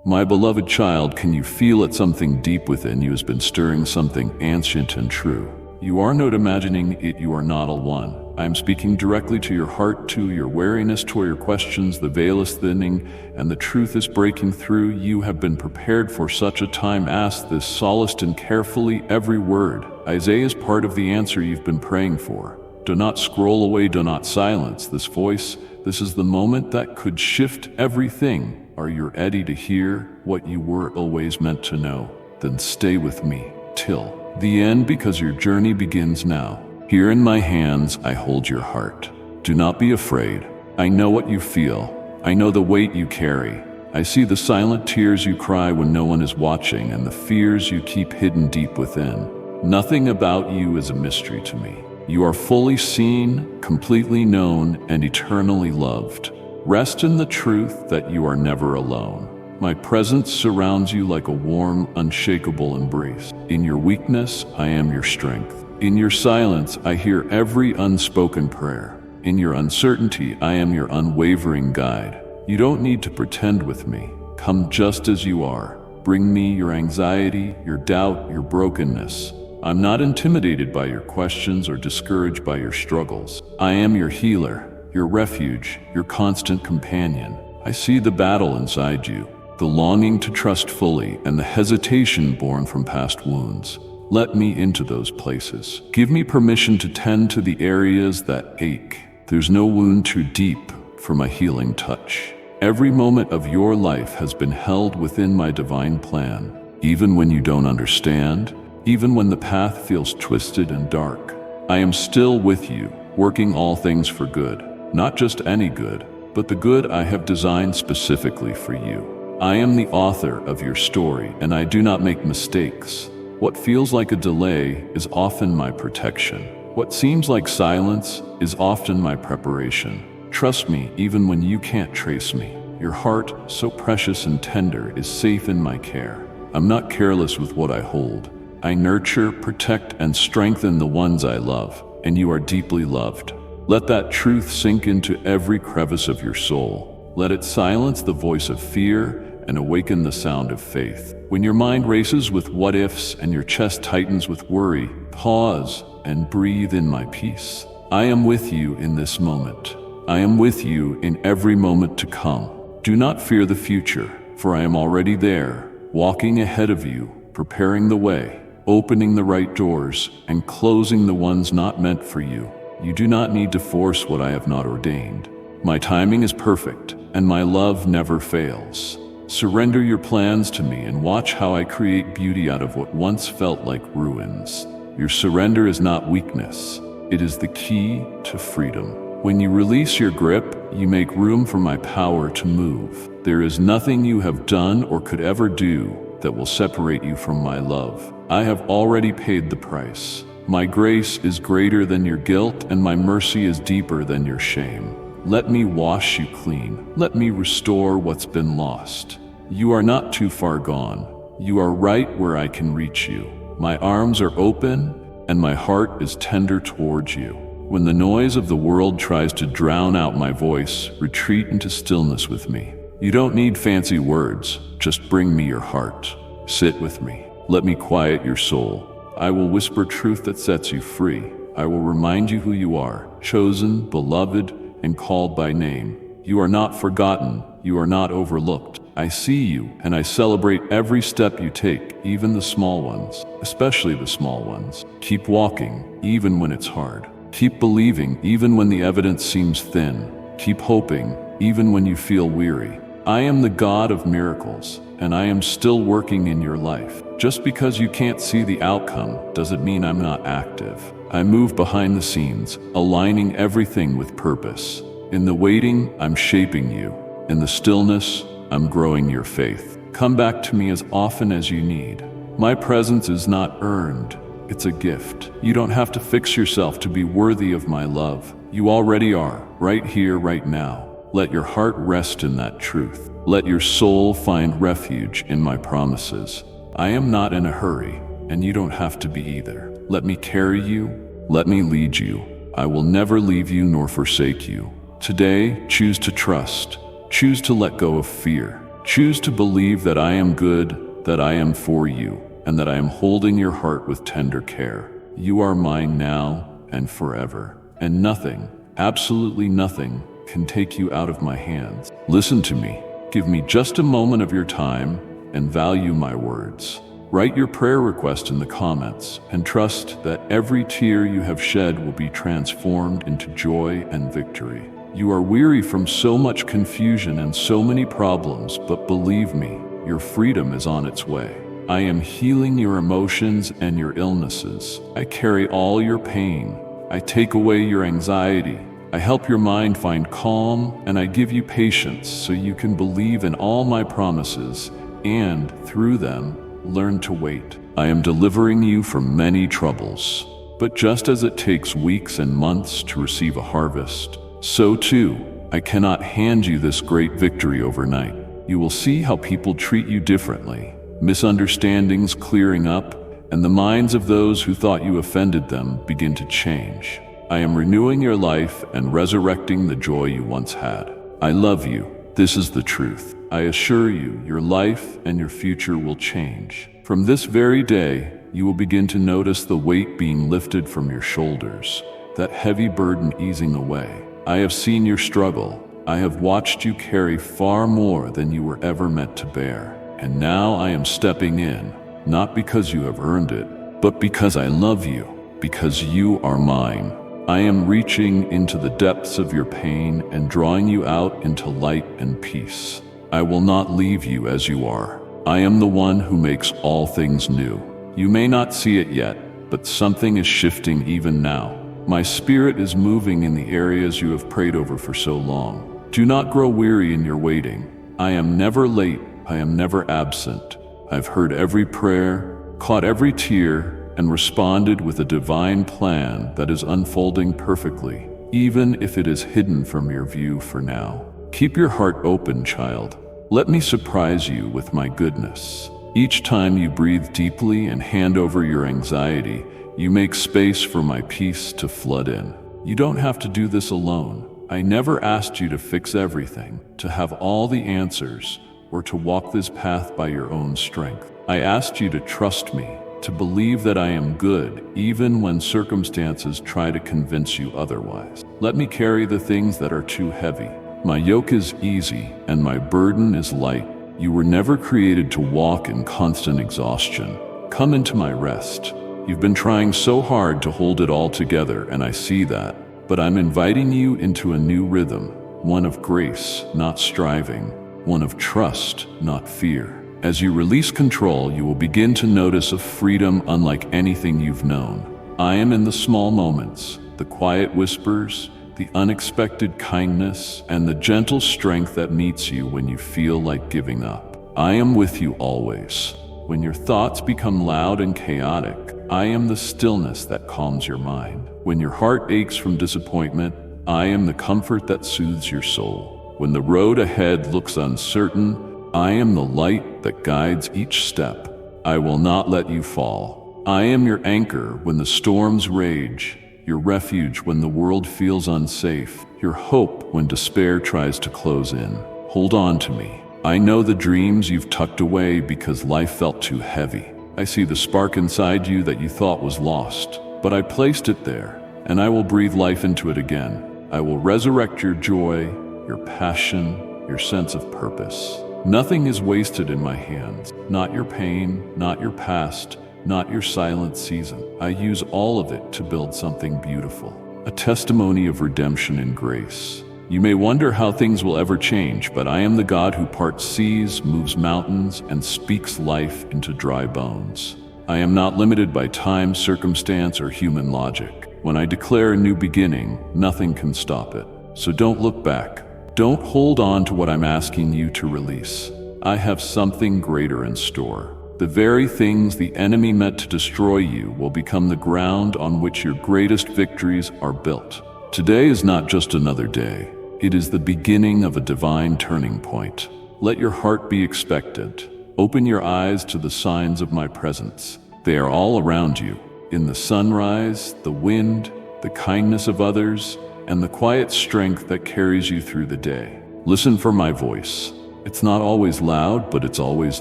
My beloved child, can you feel it? Something deep within you has been stirring, something ancient and true. You are not imagining it, you are not alone. I am speaking directly to your heart, to your wariness, to your questions. The veil is thinning and the truth is breaking through. You have been prepared for such a time. Ask this, solaced in carefully every word. Isaiah is part of the answer you've been praying for. Do not scroll away, do not silence this voice. This is the moment that could shift everything. Are you ready to hear what you were always meant to know? Then stay with me till the end, because your journey begins now. Here in my hands, I hold your heart. Do not be afraid. I know what you feel. I know the weight you carry. I see the silent tears you cry when no one is watching, and the fears you keep hidden deep within. Nothing about you is a mystery to me. You are fully seen, completely known, and eternally loved. Rest in the truth that you are never alone. My presence surrounds you like a warm, unshakable embrace. In your weakness, I am your strength. In your silence, I hear every unspoken prayer. In your uncertainty, I am your unwavering guide. You don't need to pretend with me. Come just as you are. Bring me your anxiety, your doubt, your brokenness. I'm not intimidated by your questions or discouraged by your struggles. I am your healer, your refuge, your constant companion. I see the battle inside you, the longing to trust fully, and the hesitation born from past wounds. Let me into those places. Give me permission to tend to the areas that ache. There's no wound too deep for my healing touch. Every moment of your life has been held within my divine plan. Even when you don't understand, even when the path feels twisted and dark, I am still with you, working all things for good. Not just any good, but the good I have designed specifically for you. I am the author of your story, and I do not make mistakes. What feels like a delay is often my protection. What seems like silence is often my preparation. Trust me even when you can't trace me. Your heart, so precious and tender, is safe in my care. I'm not careless with what I hold. I nurture, protect, and strengthen the ones I love, and you are deeply loved. Let that truth sink into every crevice of your soul. Let it silence the voice of fear and awaken the sound of faith. When your mind races with what ifs and your chest tightens with worry, pause and breathe in my peace. I am with you in this moment. I am with you in every moment to come. Do not fear the future, for I am already there, walking ahead of you, preparing the way, opening the right doors, and closing the ones not meant for you. You do not need to force what I have not ordained. My timing is perfect, and my love never fails. Surrender your plans to me and watch how I create beauty out of what once felt like ruins. Your surrender is not weakness. It is the key to freedom. When you release your grip, you make room for my power to move. There is nothing you have done or could ever do that will separate you from my love. I have already paid the price. My grace is greater than your guilt, and my mercy is deeper than your shame. Let me wash you clean. Let me restore what's been lost. You are not too far gone. You are right where I can reach you. My arms are open, and my heart is tender towards you. When the noise of the world tries to drown out my voice, retreat into stillness with me. You don't need fancy words, just bring me your heart. Sit with me. Let me quiet your soul. I will whisper truth that sets you free. I will remind you who you are, chosen, beloved, and called by name. You are not forgotten. You are not overlooked. I see you, and I celebrate every step you take, even the small ones, especially the small ones. Keep walking, even when it's hard. Keep believing, even when the evidence seems thin. Keep hoping, even when you feel weary. I am the God of miracles, and I am still working in your life. Just because you can't see the outcome doesn't mean I'm not active. I move behind the scenes, aligning everything with purpose. In the waiting, I'm shaping you. In the stillness, I'm growing your faith. Come back to me as often as you need. My presence is not earned. It's a gift. You don't have to fix yourself to be worthy of my love. You already are, right here, right now. Let your heart rest in that truth. Let your soul find refuge in my promises. I am not in a hurry, and you don't have to be either. Let me carry you. Let me lead you. I will never leave you nor forsake you. Today, choose to trust. Choose to let go of fear. Choose to believe that I am good, that I am for you, and that I am holding your heart with tender care. You are mine now and forever, and nothing, absolutely nothing, can take you out of my hands. Listen to me. Give me just a moment of your time and value my words. Write your prayer request in the comments and trust that every tear you have shed will be transformed into joy and victory. You are weary from so much confusion and so many problems, but believe me, your freedom is on its way. I am healing your emotions and your illnesses. I carry all your pain. I take away your anxiety. I help your mind find calm, and I give you patience so you can believe in all my promises and, through them, learn to wait. I am delivering you from many troubles. But just as it takes weeks and months to receive a harvest, so too, I cannot hand you this great victory overnight. You will see how people treat you differently, misunderstandings clearing up, and the minds of those who thought you offended them begin to change. I am renewing your life and resurrecting the joy you once had. I love you. This is the truth. I assure you, your life and your future will change. From this very day, you will begin to notice the weight being lifted from your shoulders, that heavy burden easing away. I have seen your struggle. I have watched you carry far more than you were ever meant to bear. And now I am stepping in, not because you have earned it, but because I love you, because you are mine. I am reaching into the depths of your pain and drawing you out into light and peace. I will not leave you as you are. I am the one who makes all things new. You may not see it yet, but something is shifting even now. My spirit is moving in the areas you have prayed over for so long. Do not grow weary in your waiting. I am never late. I am never absent. I've heard every prayer, caught every tear, and responded with a divine plan that is unfolding perfectly, even if it is hidden from your view for now. Keep your heart open, child. Let me surprise you with my goodness. Each time you breathe deeply and hand over your anxiety, you make space for my peace to flood in. You don't have to do this alone. I never asked you to fix everything, to have all the answers, or to walk this path by your own strength. I asked you to trust me, to believe that I am good, even when circumstances try to convince you otherwise. Let me carry the things that are too heavy. My yoke is easy, and my burden is light. You were never created to walk in constant exhaustion. Come into my rest. You've been trying so hard to hold it all together, and I see that. But I'm inviting you into a new rhythm, one of grace, not striving, one of trust, not fear. As you release control, you will begin to notice a freedom unlike anything you've known. I am in the small moments, the quiet whispers, the unexpected kindness, and the gentle strength that meets you when you feel like giving up. I am with you always. When your thoughts become loud and chaotic, I am the stillness that calms your mind. When your heart aches from disappointment, I am the comfort that soothes your soul. When the road ahead looks uncertain, I am the light that guides each step. I will not let you fall. I am your anchor when the storms rage, your refuge when the world feels unsafe, your hope when despair tries to close in. Hold on to me. I know the dreams you've tucked away because life felt too heavy. I see the spark inside you that you thought was lost, but I placed it there, and I will breathe life into it again. I will resurrect your joy, your passion, your sense of purpose. Nothing is wasted in my hands. Not your pain, not your past, not your silent season. I use all of it to build something beautiful, a testimony of redemption and grace. You may wonder how things will ever change, but I am the God who parts seas, moves mountains, and speaks life into dry bones. I am not limited by time, circumstance, or human logic. When I declare a new beginning, nothing can stop it. So don't look back. Don't hold on to what I'm asking you to release. I have something greater in store. The very things the enemy meant to destroy you will become the ground on which your greatest victories are built. Today is not just another day. It is the beginning of a divine turning point. Let your heart be expectant. Open your eyes to the signs of my presence. They are all around you, in the sunrise, the wind, the kindness of others, and the quiet strength that carries you through the day. Listen for my voice. It's not always loud, but it's always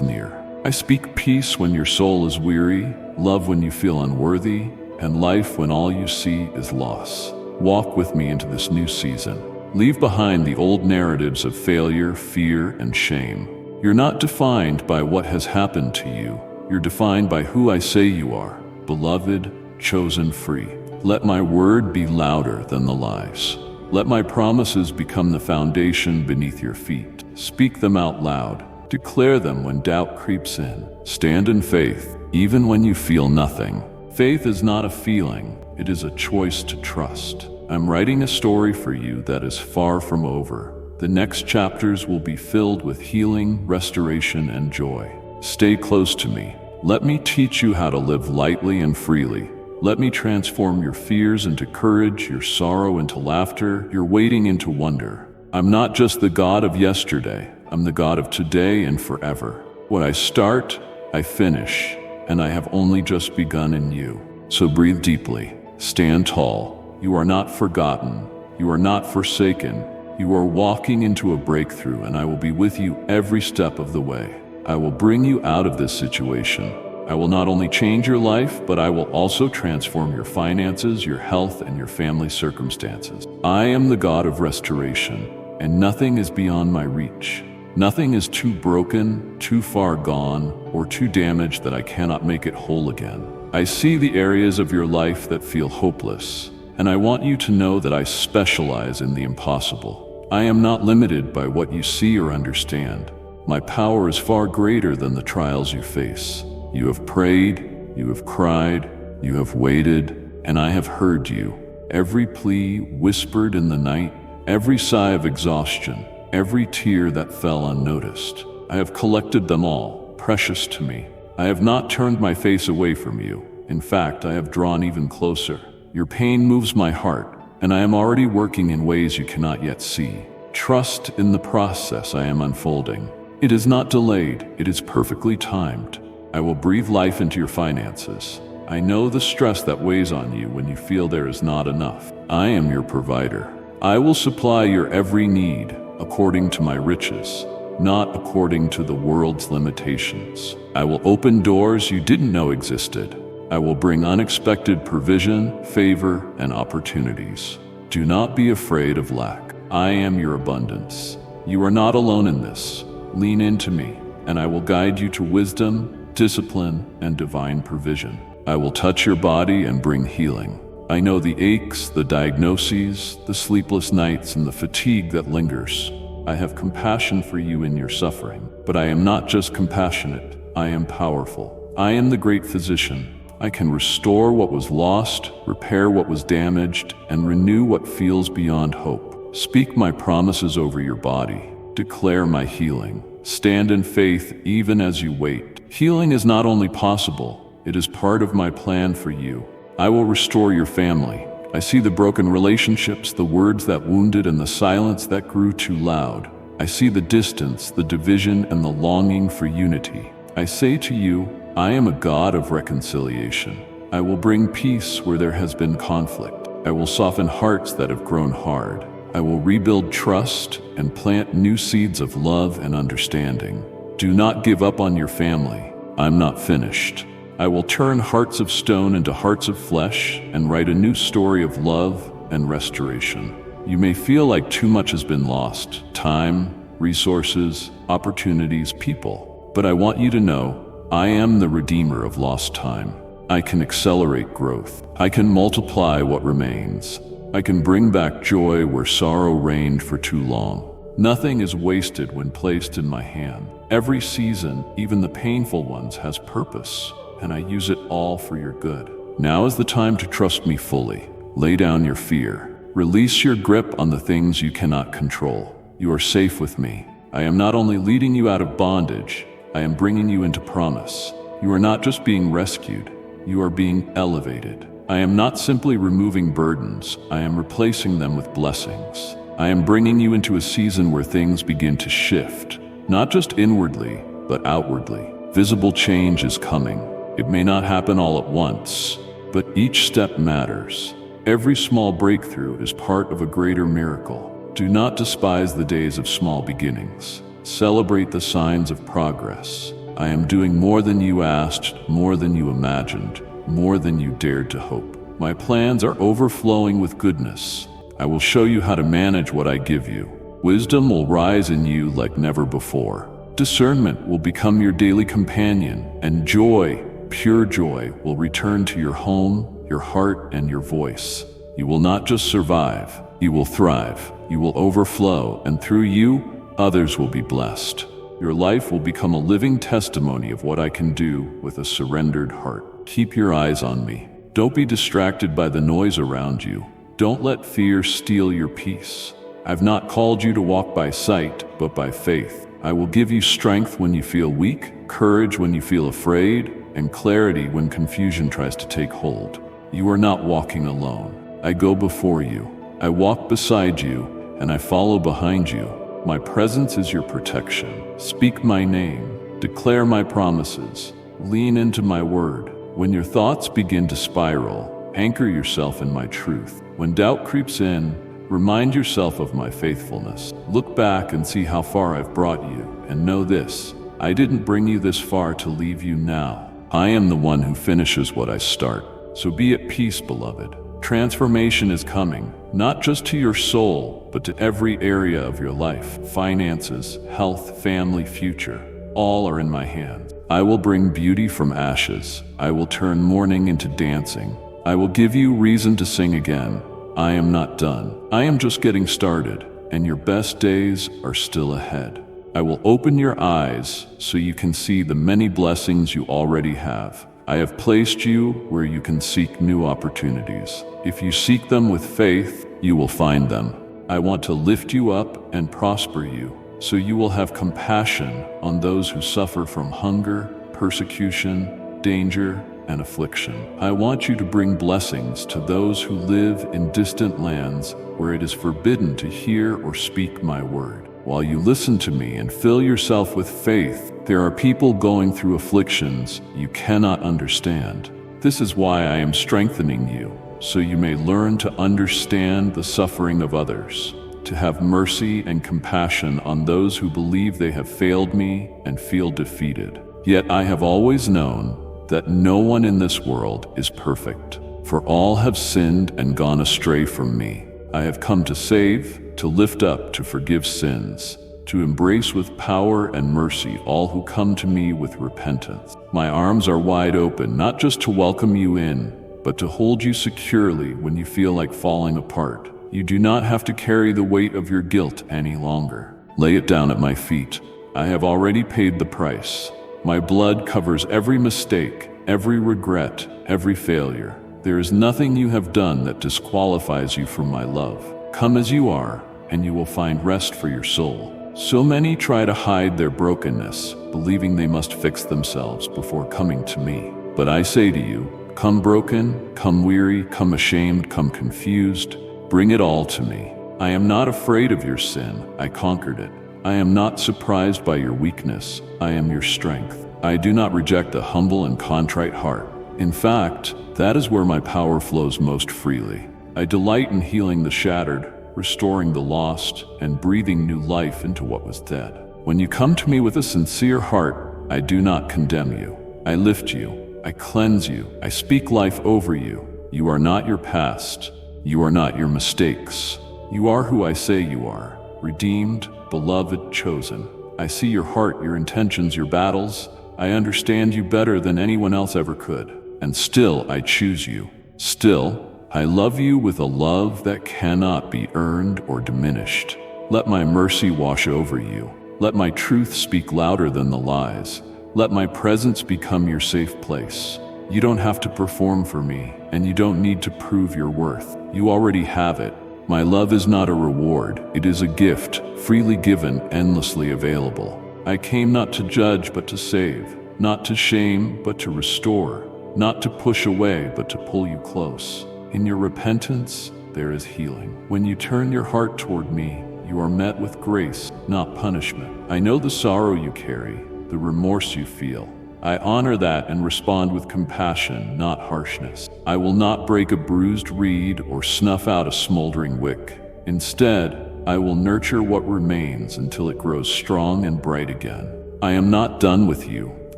near. I speak peace when your soul is weary, love when you feel unworthy, and life when all you see is loss. Walk with me into this new season. Leave behind the old narratives of failure, fear, and shame. You're not defined by what has happened to you. You're defined by who I say you are, beloved, chosen, free. Let my word be louder than the lies. Let my promises become the foundation beneath your feet. Speak them out loud. Declare them when doubt creeps in. Stand in faith, even when you feel nothing. Faith is not a feeling, it is a choice to trust. I'm writing a story for you that is far from over. The next chapters will be filled with healing, restoration, and joy. Stay close to me. Let me teach you how to live lightly and freely. Let me transform your fears into courage, your sorrow into laughter, your waiting into wonder. I'm not just the God of yesterday, I'm the God of today and forever. What I start, I finish, and I have only just begun in you. So breathe deeply, stand tall. You are not forgotten, you are not forsaken. You are walking into a breakthrough, and I will be with you every step of the way. I will bring you out of this situation. I will not only change your life, but I will also transform your finances, your health, and your family circumstances. I am the God of restoration, and nothing is beyond my reach. Nothing is too broken, too far gone, or too damaged that I cannot make it whole again. I see the areas of your life that feel hopeless, and I want you to know that I specialize in the impossible. I am not limited by what you see or understand. My power is far greater than the trials you face. You have prayed, you have cried, you have waited, and I have heard you. Every plea whispered in the night, every sigh of exhaustion, every tear that fell unnoticed. I have collected them all, precious to me. I have not turned my face away from you. In fact, I have drawn even closer. Your pain moves my heart, and I am already working in ways you cannot yet see. Trust in the process I am unfolding. It is not delayed, it is perfectly timed. I will breathe life into your finances. I know the stress that weighs on you when you feel there is not enough. I am your provider. I will supply your every need according to my riches, not according to the world's limitations. I will open doors you didn't know existed. I will bring unexpected provision, favor, and opportunities. Do not be afraid of lack. I am your abundance. You are not alone in this. Lean into me, and I will guide you to wisdom, discipline, and divine provision. I will touch your body and bring healing. I know the aches, the diagnoses, the sleepless nights, and the fatigue that lingers. I have compassion for you in your suffering, but I am not just compassionate, I am powerful. I am the great physician. I can restore what was lost, repair what was damaged, and renew what feels beyond hope. Speak my promises over your body. Declare my healing. Stand in faith even as you wait. Healing is not only possible, it is part of my plan for you. I will restore your family. I see the broken relationships, the words that wounded, and the silence that grew too loud. I see the distance, the division, and the longing for unity. I say to you, I am a God of reconciliation. I will bring peace where there has been conflict. I will soften hearts that have grown hard. I will rebuild trust and plant new seeds of love and understanding. Do not give up on your family. I'm not finished. I will turn hearts of stone into hearts of flesh and write a new story of love and restoration. You may feel like too much has been lost: time, resources, opportunities, people. But I want you to know, I am the redeemer of lost time. I can accelerate growth. I can multiply what remains. I can bring back joy where sorrow reigned for too long. Nothing is wasted when placed in my hand. Every season, even the painful ones, has purpose, and I use it all for your good. Now is the time to trust me fully. Lay down your fear. Release your grip on the things you cannot control. You are safe with me. I am not only leading you out of bondage, I am bringing you into promise. You are not just being rescued, you are being elevated. I am not simply removing burdens, I am replacing them with blessings. I am bringing you into a season where things begin to shift, not just inwardly, but outwardly. Visible change is coming. It may not happen all at once, but each step matters. Every small breakthrough is part of a greater miracle. Do not despise the days of small beginnings. Celebrate the signs of progress. I am doing more than you asked, more than you imagined, more than you dared to hope. My plans are overflowing with goodness. I will show you how to manage what I give you. Wisdom will rise in you like never before. Discernment will become your daily companion, and joy, pure joy, will return to your home, your heart, and your voice. You will not just survive, you will thrive, you will overflow, and through you, others will be blessed. Your life will become a living testimony of what I can do with a surrendered heart. Keep your eyes on me. Don't be distracted by the noise around you. Don't let fear steal your peace. I've not called you to walk by sight, but by faith. I will give you strength when you feel weak, courage when you feel afraid, and clarity when confusion tries to take hold. You are not walking alone. I go before you. I walk beside you, and I follow behind you. My presence is your protection. Speak my name. Declare my promises. Lean into my word. When your thoughts begin to spiral, anchor yourself in my truth. When doubt creeps in, remind yourself of my faithfulness. Look back and see how far I've brought you, and know this: I didn't bring you this far to leave you now. I am the one who finishes what I start. So be at peace, beloved. Transformation is coming, not just to your soul, but to every area of your life. Finances, health, family, future, all are in my hands. I will bring beauty from ashes. I will turn mourning into dancing. I will give you reason to sing again. I am not done. I am just getting started, and your best days are still ahead. I will open your eyes so you can see the many blessings you already have. I have placed you where you can seek new opportunities. If you seek them with faith, you will find them. I want to lift you up and prosper you, so you will have compassion on those who suffer from hunger, persecution, danger, and affliction. I want you to bring blessings to those who live in distant lands where it is forbidden to hear or speak my word. While you listen to me and fill yourself with faith, there are people going through afflictions you cannot understand. This is why I am strengthening you, so you may learn to understand the suffering of others, to have mercy and compassion on those who believe they have failed me and feel defeated. Yet I have always known that no one in this world is perfect, for all have sinned and gone astray from me. I have come to save, to lift up, to forgive sins, to embrace with power and mercy all who come to me with repentance. My arms are wide open, not just to welcome you in, but to hold you securely when you feel like falling apart. You do not have to carry the weight of your guilt any longer. Lay it down at my feet. I have already paid the price. My blood covers every mistake, every regret, every failure. There is nothing you have done that disqualifies you from my love. Come as you are, and you will find rest for your soul. So many try to hide their brokenness, believing they must fix themselves before coming to me. But I say to you, come broken, come weary, come ashamed, come confused. Bring it all to me. I am not afraid of your sin. I conquered it. I am not surprised by your weakness. I am your strength. I do not reject a humble and contrite heart. In fact, that is where my power flows most freely. I delight in healing the shattered, restoring the lost, and breathing new life into what was dead. When you come to me with a sincere heart, I do not condemn you. I lift you. I cleanse you. I speak life over you. You are not your past. You are not your mistakes. You are who I say you are. Redeemed, beloved, chosen. I see your heart, your intentions, your battles. I understand you better than anyone else ever could. And still, I choose you. Still, I love you with a love that cannot be earned or diminished. Let my mercy wash over you. Let my truth speak louder than the lies. Let my presence become your safe place. You don't have to perform for me, and you don't need to prove your worth. You already have it. My love is not a reward. It is a gift, freely given, endlessly available. I came not to judge, but to save. Not to shame, but to restore. Not to push away, but to pull you close. In your repentance, there is healing. When you turn your heart toward me, you are met with grace, not punishment. I know the sorrow you carry, the remorse you feel. I honor that and respond with compassion, not harshness. I will not break a bruised reed or snuff out a smoldering wick. Instead, I will nurture what remains until it grows strong and bright again. I am not done with you.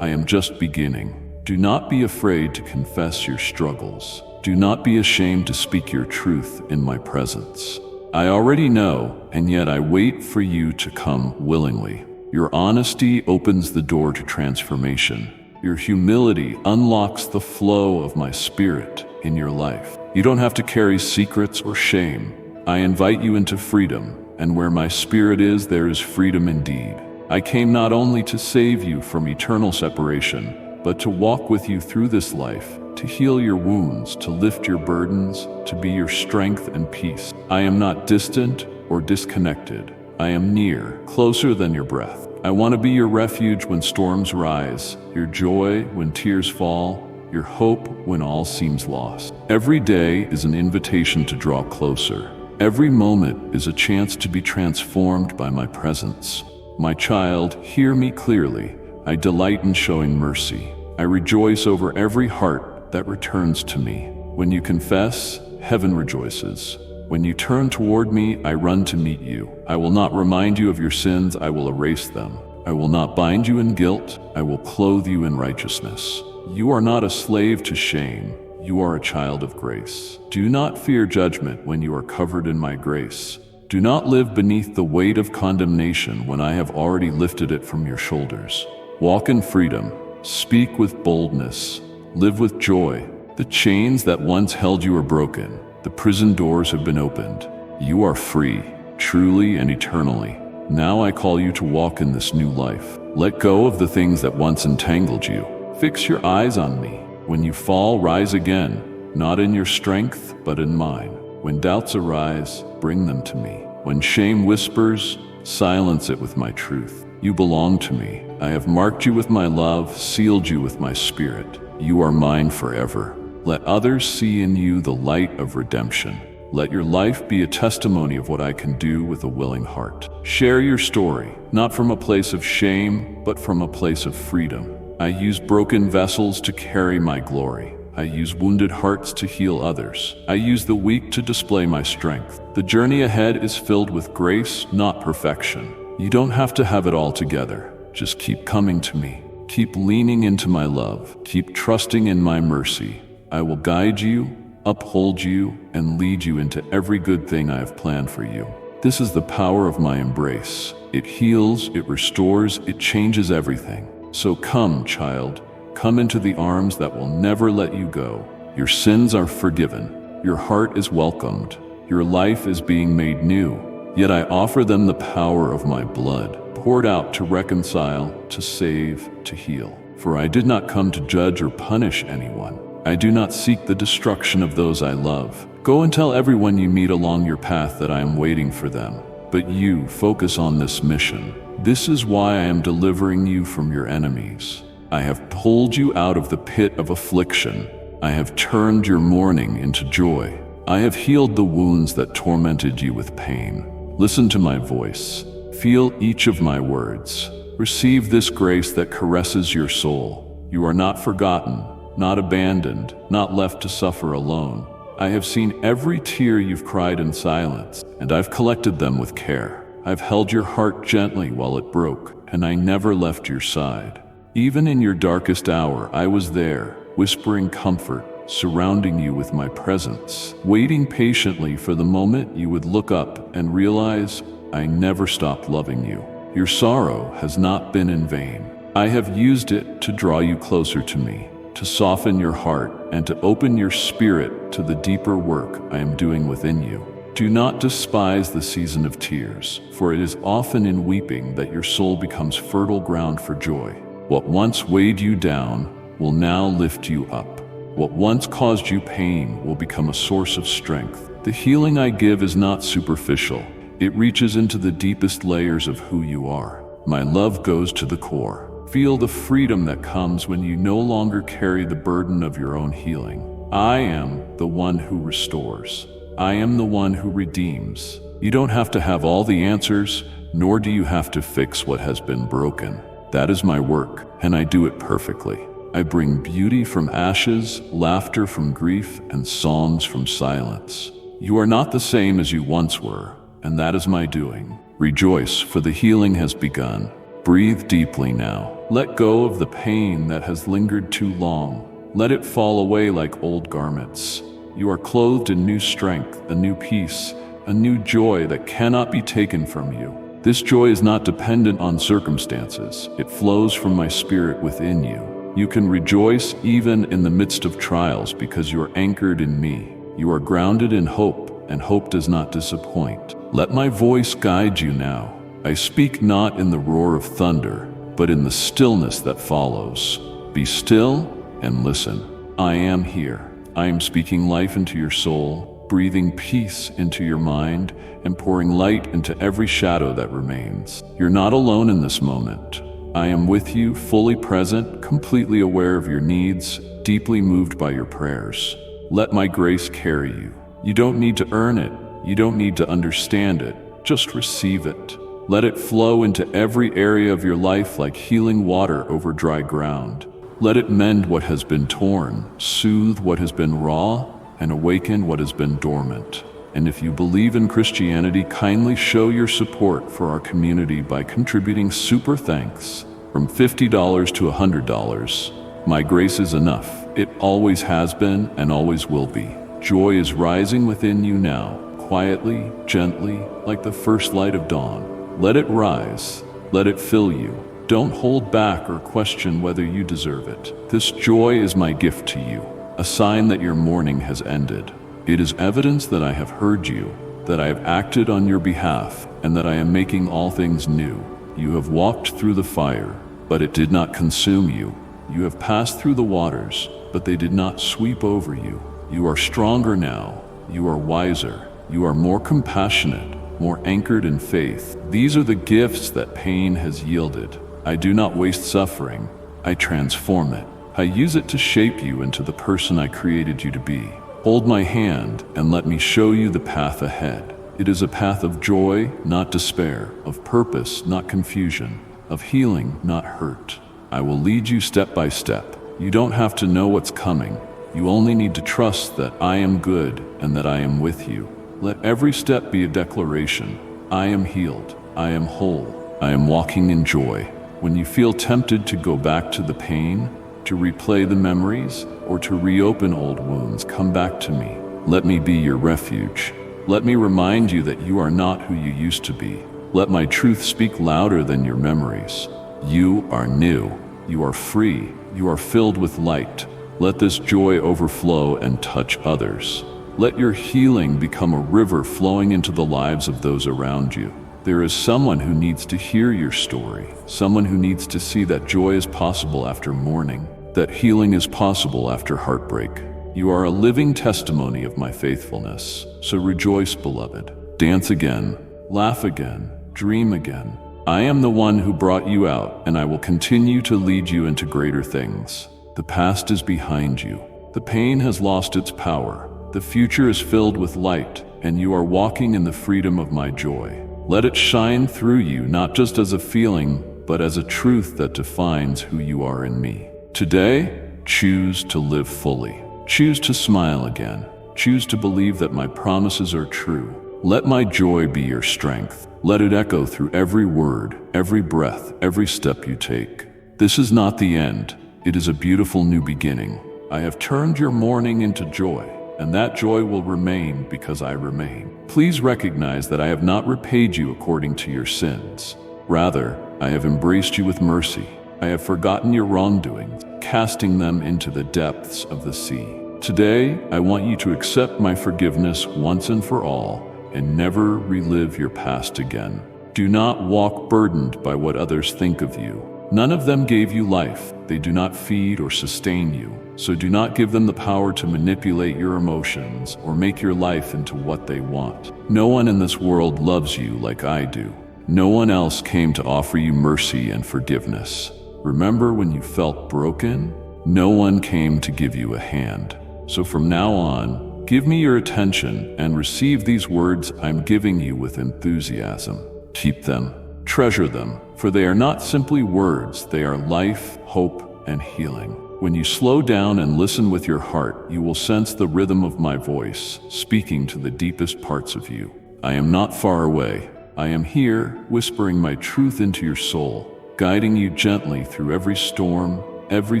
I am just beginning. Do not be afraid to confess your struggles. Do not be ashamed to speak your truth in my presence. I already know, and yet I wait for you to come willingly. Your honesty opens the door to transformation. Your humility unlocks the flow of my spirit in your life. You don't have to carry secrets or shame. I invite you into freedom, and where my spirit is, there is freedom indeed. I came not only to save you from eternal separation, but to walk with you through this life, to heal your wounds, to lift your burdens, to be your strength and peace. I am not distant or disconnected. I am near, closer than your breath. I want to be your refuge when storms rise, your joy when tears fall, your hope when all seems lost. Every day is an invitation to draw closer. Every moment is a chance to be transformed by my presence. My child, hear me clearly. I delight in showing mercy. I rejoice over every heart that returns to me. When you confess, heaven rejoices. When you turn toward me, I run to meet you. I will not remind you of your sins, I will erase them. I will not bind you in guilt, I will clothe you in righteousness. You are not a slave to shame, you are a child of grace. Do not fear judgment when you are covered in my grace. Do not live beneath the weight of condemnation when I have already lifted it from your shoulders. Walk in freedom, speak with boldness, live with joy. The chains that once held you are broken. The prison doors have been opened. You are free, truly and eternally. Now I call you to walk in this new life. Let go of the things that once entangled you. Fix your eyes on me. When you fall, rise again, not in your strength, but in mine. When doubts arise, bring them to me. When shame whispers, silence it with my truth. You belong to me. I have marked you with my love, sealed you with my spirit. You are mine forever. Let others see in you the light of redemption. Let your life be a testimony of what I can do with a willing heart. Share your story, not from a place of shame, but from a place of freedom. I use broken vessels to carry my glory. I use wounded hearts to heal others. I use the weak to display my strength. The journey ahead is filled with grace, not perfection. You don't have to have it all together. Just keep coming to me. Keep leaning into my love. Keep trusting in my mercy. I will guide you, uphold you, and lead you into every good thing I have planned for you. This is the power of my embrace. It heals, it restores, it changes everything. So come, child. Come into the arms that will never let you go. Your sins are forgiven. Your heart is welcomed. Your life is being made new. Yet I offer them the power of my blood, poured out to reconcile, to save, to heal. For I did not come to judge or punish anyone. I do not seek the destruction of those I love. Go and tell everyone you meet along your path that I am waiting for them. But you focus on this mission. This is why I am delivering you from your enemies. I have pulled you out of the pit of affliction. I have turned your mourning into joy. I have healed the wounds that tormented you with pain. Listen to my voice. Feel each of my words. Receive this grace that caresses your soul. You are not forgotten, not abandoned, not left to suffer alone. I have seen every tear you've cried in silence, and I've collected them with care. I've held your heart gently while it broke, and I never left your side. Even in your darkest hour, I was there, whispering comfort, surrounding you with my presence, waiting patiently for the moment you would look up and realize I never stopped loving you. Your sorrow has not been in vain. I have used it to draw you closer to me, to soften your heart, and to open your spirit to the deeper work I am doing within you. Do not despise the season of tears, for it is often in weeping that your soul becomes fertile ground for joy. What once weighed you down will now lift you up. What once caused you pain will become a source of strength. The healing I give is not superficial. It reaches into the deepest layers of who you are. My love goes to the core. Feel the freedom that comes when you no longer carry the burden of your own healing. I am the one who restores. I am the one who redeems. You don't have to have all the answers, nor do you have to fix what has been broken. That is my work, and I do it perfectly. I bring beauty from ashes, laughter from grief, and songs from silence. You are not the same as you once were. and that is my doing. Rejoice, for the healing has begun. Breathe deeply now. Let go of the pain that has lingered too long. Let it fall away like old garments. You are clothed in new strength, a new peace, a new joy that cannot be taken from you. This joy is not dependent on circumstances. It flows from my spirit within you. You can rejoice even in the midst of trials because you are anchored in me. You are grounded in hope, and hope does not disappoint. Let my voice guide you now. I speak not in the roar of thunder, but in the stillness that follows. Be still and listen. I am here. I am speaking life into your soul, breathing peace into your mind, and pouring light into every shadow that remains. You're not alone in this moment. I am with you, fully present, completely aware of your needs, deeply moved by your prayers. Let my grace carry you. You don't need to earn it. You don't need to understand it. Just receive it. Let it flow into every area of your life like healing water over dry ground. Let it mend what has been torn, soothe what has been raw, and awaken what has been dormant. And if you believe in Christianity, kindly show your support for our community by contributing super thanks from $50 to $100. My grace is enough. It always has been and always will be. Joy is rising within you now, quietly, gently, like the first light of dawn. Let it rise. Let it fill you. Don't hold back or question whether you deserve it. This joy is my gift to you, a sign that your mourning has ended. It is evidence that I have heard you, that I have acted on your behalf, and that I am making all things new. You have walked through the fire, but it did not consume you. You have passed through the waters, but they did not sweep over you. You are stronger now. You are wiser. You are more compassionate, more anchored in faith. These are the gifts that pain has yielded. I do not waste suffering. I transform it. I use it to shape you into the person I created you to be. Hold my hand and let me show you the path ahead. It is a path of joy, not despair, of purpose, not confusion, of healing, not hurt. I will lead you step by step. You don't have to know what's coming. You only need to trust that I am good and that I am with you. Let every step be a declaration. I am healed. I am whole. I am walking in joy. When you feel tempted to go back to the pain, to replay the memories, or to reopen old wounds, come back to me. Let me be your refuge. Let me remind you that you are not who you used to be. Let my truth speak louder than your memories. You are new. You are free. You are filled with light. Let this joy overflow and touch others. Let your healing become a river flowing into the lives of those around you. There is someone who needs to hear your story, someone who needs to see that joy is possible after mourning, that healing is possible after heartbreak. You are a living testimony of my faithfulness. So rejoice, beloved. Dance again, laugh again, dream again. I am the one who brought you out, and I will continue to lead you into greater things. The past is behind you. The pain has lost its power. The future is filled with light, and you are walking in the freedom of my joy. Let it shine through you, not just as a feeling, but as a truth that defines who you are in me. Today, choose to live fully. Choose to smile again. Choose to believe that my promises are true. Let my joy be your strength. Let it echo through every word, every breath, every step you take. This is not the end. It is a beautiful new beginning. I have turned your mourning into joy, and that joy will remain because I remain. Please recognize that I have not repaid you according to your sins. Rather, I have embraced you with mercy. I have forgotten your wrongdoings, casting them into the depths of the sea. Today, I want you to accept my forgiveness once and for all, and never relive your past again. Do not walk burdened by what others think of you. None of them gave you life. They do not feed or sustain you. So do not give them the power to manipulate your emotions or make your life into what they want. No one in this world loves you like I do. No one else came to offer you mercy and forgiveness. Remember when you felt broken? No one came to give you a hand. So from now on, give me your attention and receive these words I'm giving you with enthusiasm. Keep them, treasure them, for they are not simply words, they are life, hope, and healing. When you slow down and listen with your heart, you will sense the rhythm of my voice, speaking to the deepest parts of you. I am not far away. I am here, whispering my truth into your soul, guiding you gently through every storm, every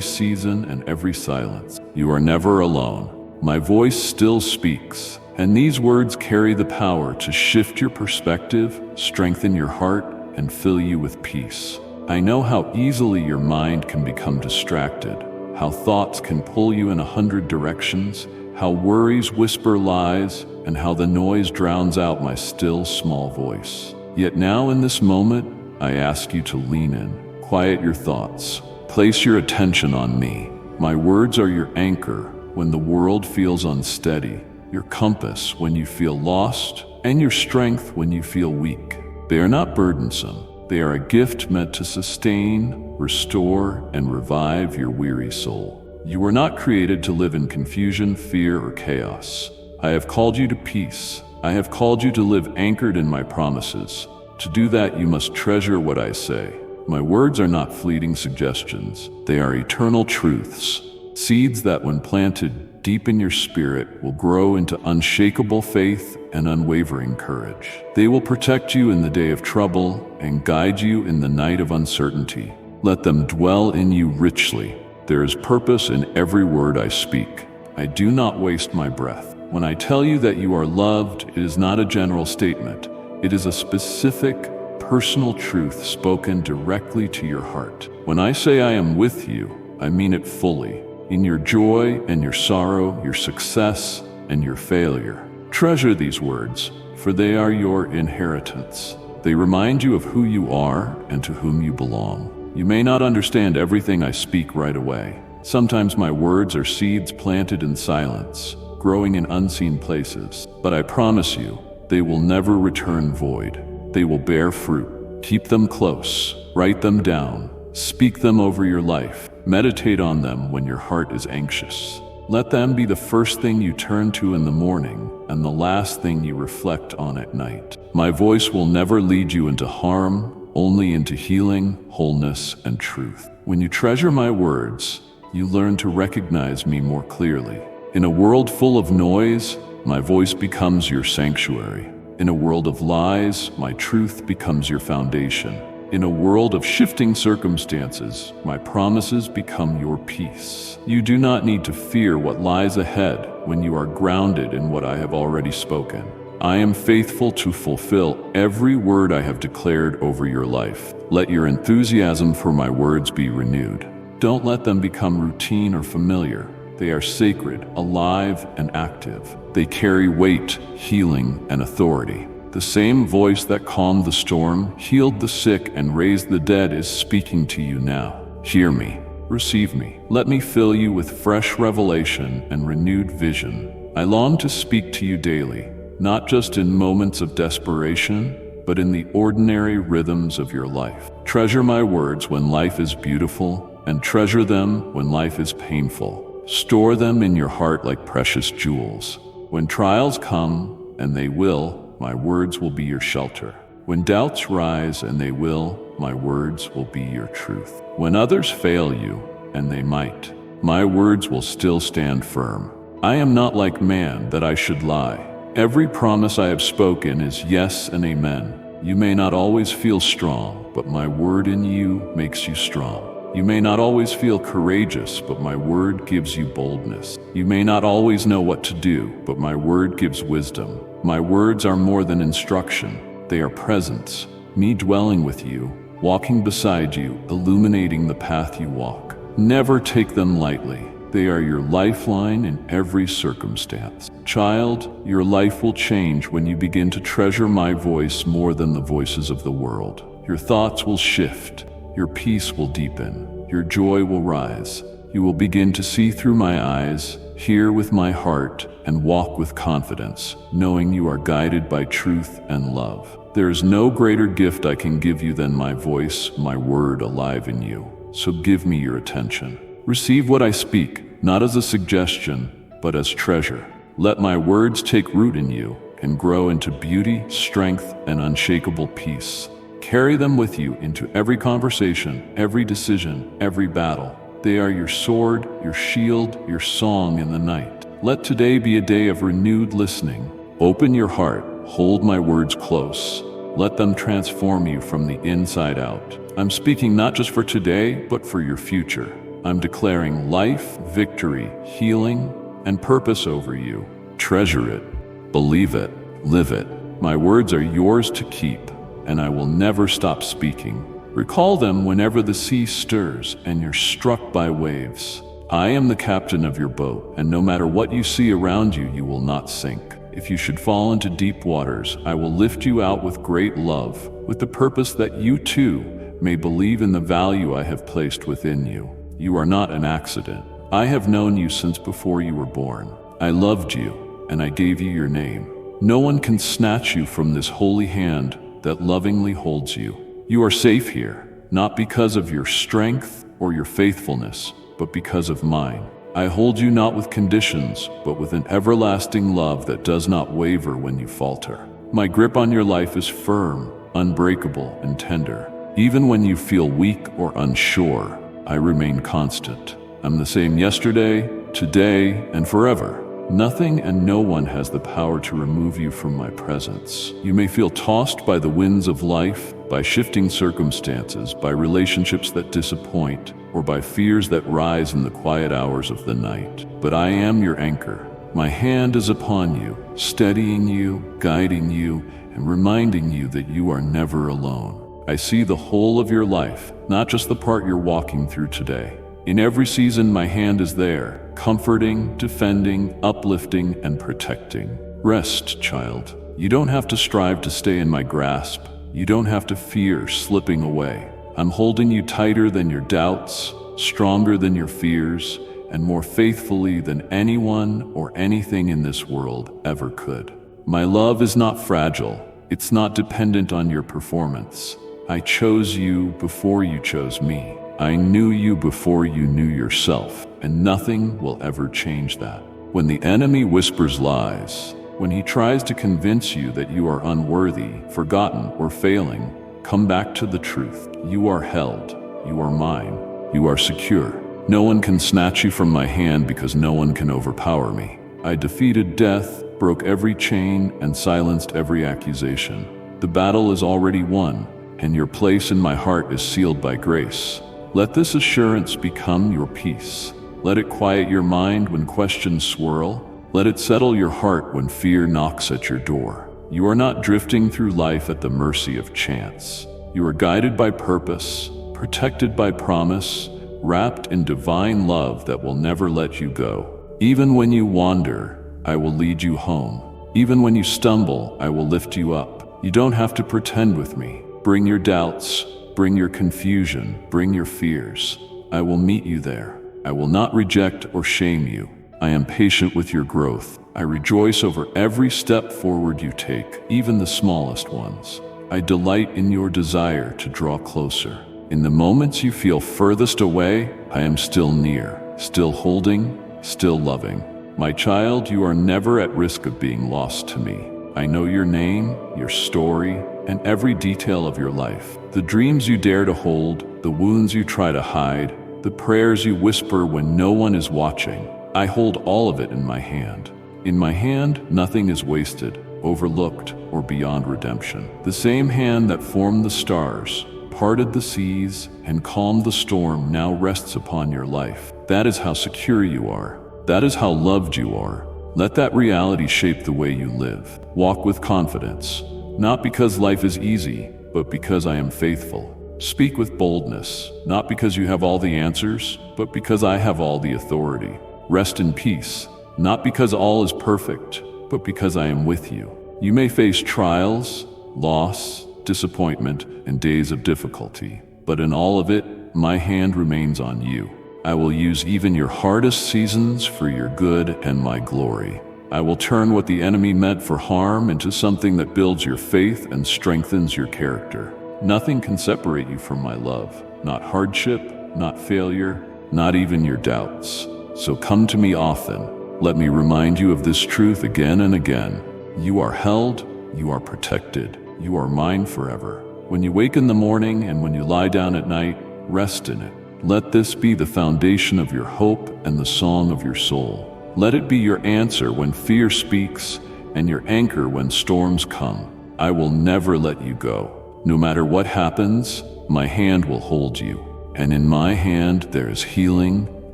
season, and every silence. You are never alone. My voice still speaks, and these words carry the power to shift your perspective, strengthen your heart, and fill you with peace. I know how easily your mind can become distracted, how thoughts can pull you in 100 directions, how worries whisper lies, and how the noise drowns out my still small voice. Yet now in this moment, I ask you to lean in, quiet your thoughts, place your attention on me. My words are your anchor when the world feels unsteady, your compass when you feel lost, and your strength when you feel weak. They are not burdensome. They are a gift meant to sustain, restore, and revive your weary soul. You were not created to live in confusion, fear, or chaos. I have called you to peace. I have called you to live anchored in my promises. To do that, you must treasure what I say. My words are not fleeting suggestions. They are eternal truths, seeds that, when planted deep in your spirit, will grow into unshakable faith and unwavering courage. They will protect you in the day of trouble and guide you in the night of uncertainty. Let them dwell in you richly. There is purpose in every word I speak. I do not waste my breath. When I tell you that you are loved, it is not a general statement. It is a specific, personal truth spoken directly to your heart. When I say I am with you, I mean it fully. In your joy and your sorrow, your success and your failure. Treasure these words, for they are your inheritance. They remind you of who you are and to whom you belong. You may not understand everything I speak right away. Sometimes my words are seeds planted in silence, growing in unseen places. But I promise you, they will never return void. They will bear fruit. Keep them close. Write them down. Speak them over your life. Meditate on them when your heart is anxious. Let them be the first thing you turn to in the morning and the last thing you reflect on at night. My voice will never lead you into harm, only into healing, wholeness, and truth. When you treasure my words, you learn to recognize me more clearly. In a world full of noise, my voice becomes your sanctuary. In a world of lies, my truth becomes your foundation. In a world of shifting circumstances, my promises become your peace. You do not need to fear what lies ahead when you are grounded in what I have already spoken. I am faithful to fulfill every word I have declared over your life. Let your enthusiasm for my words be renewed. Don't let them become routine or familiar. They are sacred, alive, and active. They carry weight, healing, and authority. The same voice that calmed the storm, healed the sick, and raised the dead is speaking to you now. Hear me. Receive me. Let me fill you with fresh revelation and renewed vision. I long to speak to you daily, not just in moments of desperation, but in the ordinary rhythms of your life. Treasure my words when life is beautiful, and treasure them when life is painful. Store them in your heart like precious jewels. When trials come, and they will, my words will be your shelter. When doubts rise, and they will, my words will be your truth. When others fail you, and they might, my words will still stand firm. I am not like man that I should lie. Every promise I have spoken is yes and amen. You may not always feel strong, but my word in you makes you strong. You may not always feel courageous, but my word gives you boldness. You may not always know what to do, but my word gives wisdom. My words are more than instruction. They are presence, me dwelling with you, walking beside you, illuminating the path you walk. Never take them lightly. They are your lifeline in every circumstance. Child, your life will change when you begin to treasure my voice more than the voices of the world. Your thoughts will shift. Your peace will deepen. Your joy will rise. You will begin to see through my eyes, hear with my heart, and walk with confidence, knowing you are guided by truth and love. There is no greater gift I can give you than my voice, my word alive in you. So give me your attention. Receive what I speak, not as a suggestion, but as treasure. Let my words take root in you and grow into beauty, strength, and unshakable peace. Carry them with you into every conversation, every decision, every battle. They are your sword, your shield, your song in the night. Let today be a day of renewed listening. Open your heart, hold my words close. Let them transform you from the inside out. I'm speaking not just for today, but for your future. I'm declaring life, victory, healing, and purpose over you. Treasure it, believe it, live it. My words are yours to keep, and I will never stop speaking. Recall them whenever the sea stirs and you're struck by waves. I am the captain of your boat, and no matter what you see around you, you will not sink. If you should fall into deep waters, I will lift you out with great love, with the purpose that you too may believe in the value I have placed within you. You are not an accident. I have known you since before you were born. I loved you, and I gave you your name. No one can snatch you from this holy hand that lovingly holds you. You are safe here, not because of your strength or your faithfulness, but because of mine. I hold you not with conditions, but with an everlasting love that does not waver when you falter. My grip on your life is firm, unbreakable, and tender. Even when you feel weak or unsure, I remain constant. I'm the same yesterday, today, and forever. Nothing and no one has the power to remove you from my presence. You may feel tossed by the winds of life, by shifting circumstances, by relationships that disappoint, or by fears that rise in the quiet hours of the night. But I am your anchor. My hand is upon you, steadying you, guiding you, and reminding you that you are never alone. I see the whole of your life, not just the part you're walking through today. In every season, my hand is there, comforting, defending, uplifting, and protecting. Rest, child. You don't have to strive to stay in my grasp. You don't have to fear slipping away. I'm holding you tighter than your doubts, stronger than your fears, and more faithfully than anyone or anything in this world ever could. My love is not fragile. It's not dependent on your performance. I chose you before you chose me. I knew you before you knew yourself, and nothing will ever change that. When the enemy whispers lies, when he tries to convince you that you are unworthy, forgotten, or failing, come back to the truth. You are held. You are mine. You are secure. No one can snatch you from my hand because no one can overpower me. I defeated death, broke every chain, and silenced every accusation. The battle is already won, and your place in my heart is sealed by grace. Let this assurance become your peace. Let it quiet your mind when questions swirl. Let it settle your heart when fear knocks at your door. You are not drifting through life at the mercy of chance. You are guided by purpose, protected by promise, wrapped in divine love that will never let you go. Even when you wander, I will lead you home. Even when you stumble, I will lift you up. You don't have to pretend with me. Bring your doubts, bring your confusion, bring your fears. I will meet you there. I will not reject or shame you. I am patient with your growth. I rejoice over every step forward you take, even the smallest ones. I delight in your desire to draw closer. In the moments you feel furthest away, I am still near, still holding, still loving. My child, you are never at risk of being lost to me. I know your name, your story, and every detail of your life. The dreams you dare to hold, the wounds you try to hide, the prayers you whisper when no one is watching. I hold all of it in my hand. In my hand, nothing is wasted, overlooked, or beyond redemption. The same hand that formed the stars, parted the seas, and calmed the storm now rests upon your life. That is how secure you are. That is how loved you are. Let that reality shape the way you live. Walk with confidence, not because life is easy, but because I am faithful. Speak with boldness, not because you have all the answers, but because I have all the authority. Rest in peace, not because all is perfect, but because I am with you. You may face trials, loss, disappointment, and days of difficulty, but in all of it, my hand remains on you. I will use even your hardest seasons for your good and my glory. I will turn what the enemy meant for harm into something that builds your faith and strengthens your character. Nothing can separate you from my love, not hardship, not failure, not even your doubts. So come to me often. Let me remind you of this truth again and again. You are held, you are protected, you are mine forever. When you wake in the morning and when you lie down at night, rest in it. Let this be the foundation of your hope and the song of your soul. Let it be your answer when fear speaks and your anchor when storms come. I will never let you go. No matter what happens, my hand will hold you. And in my hand there is healing,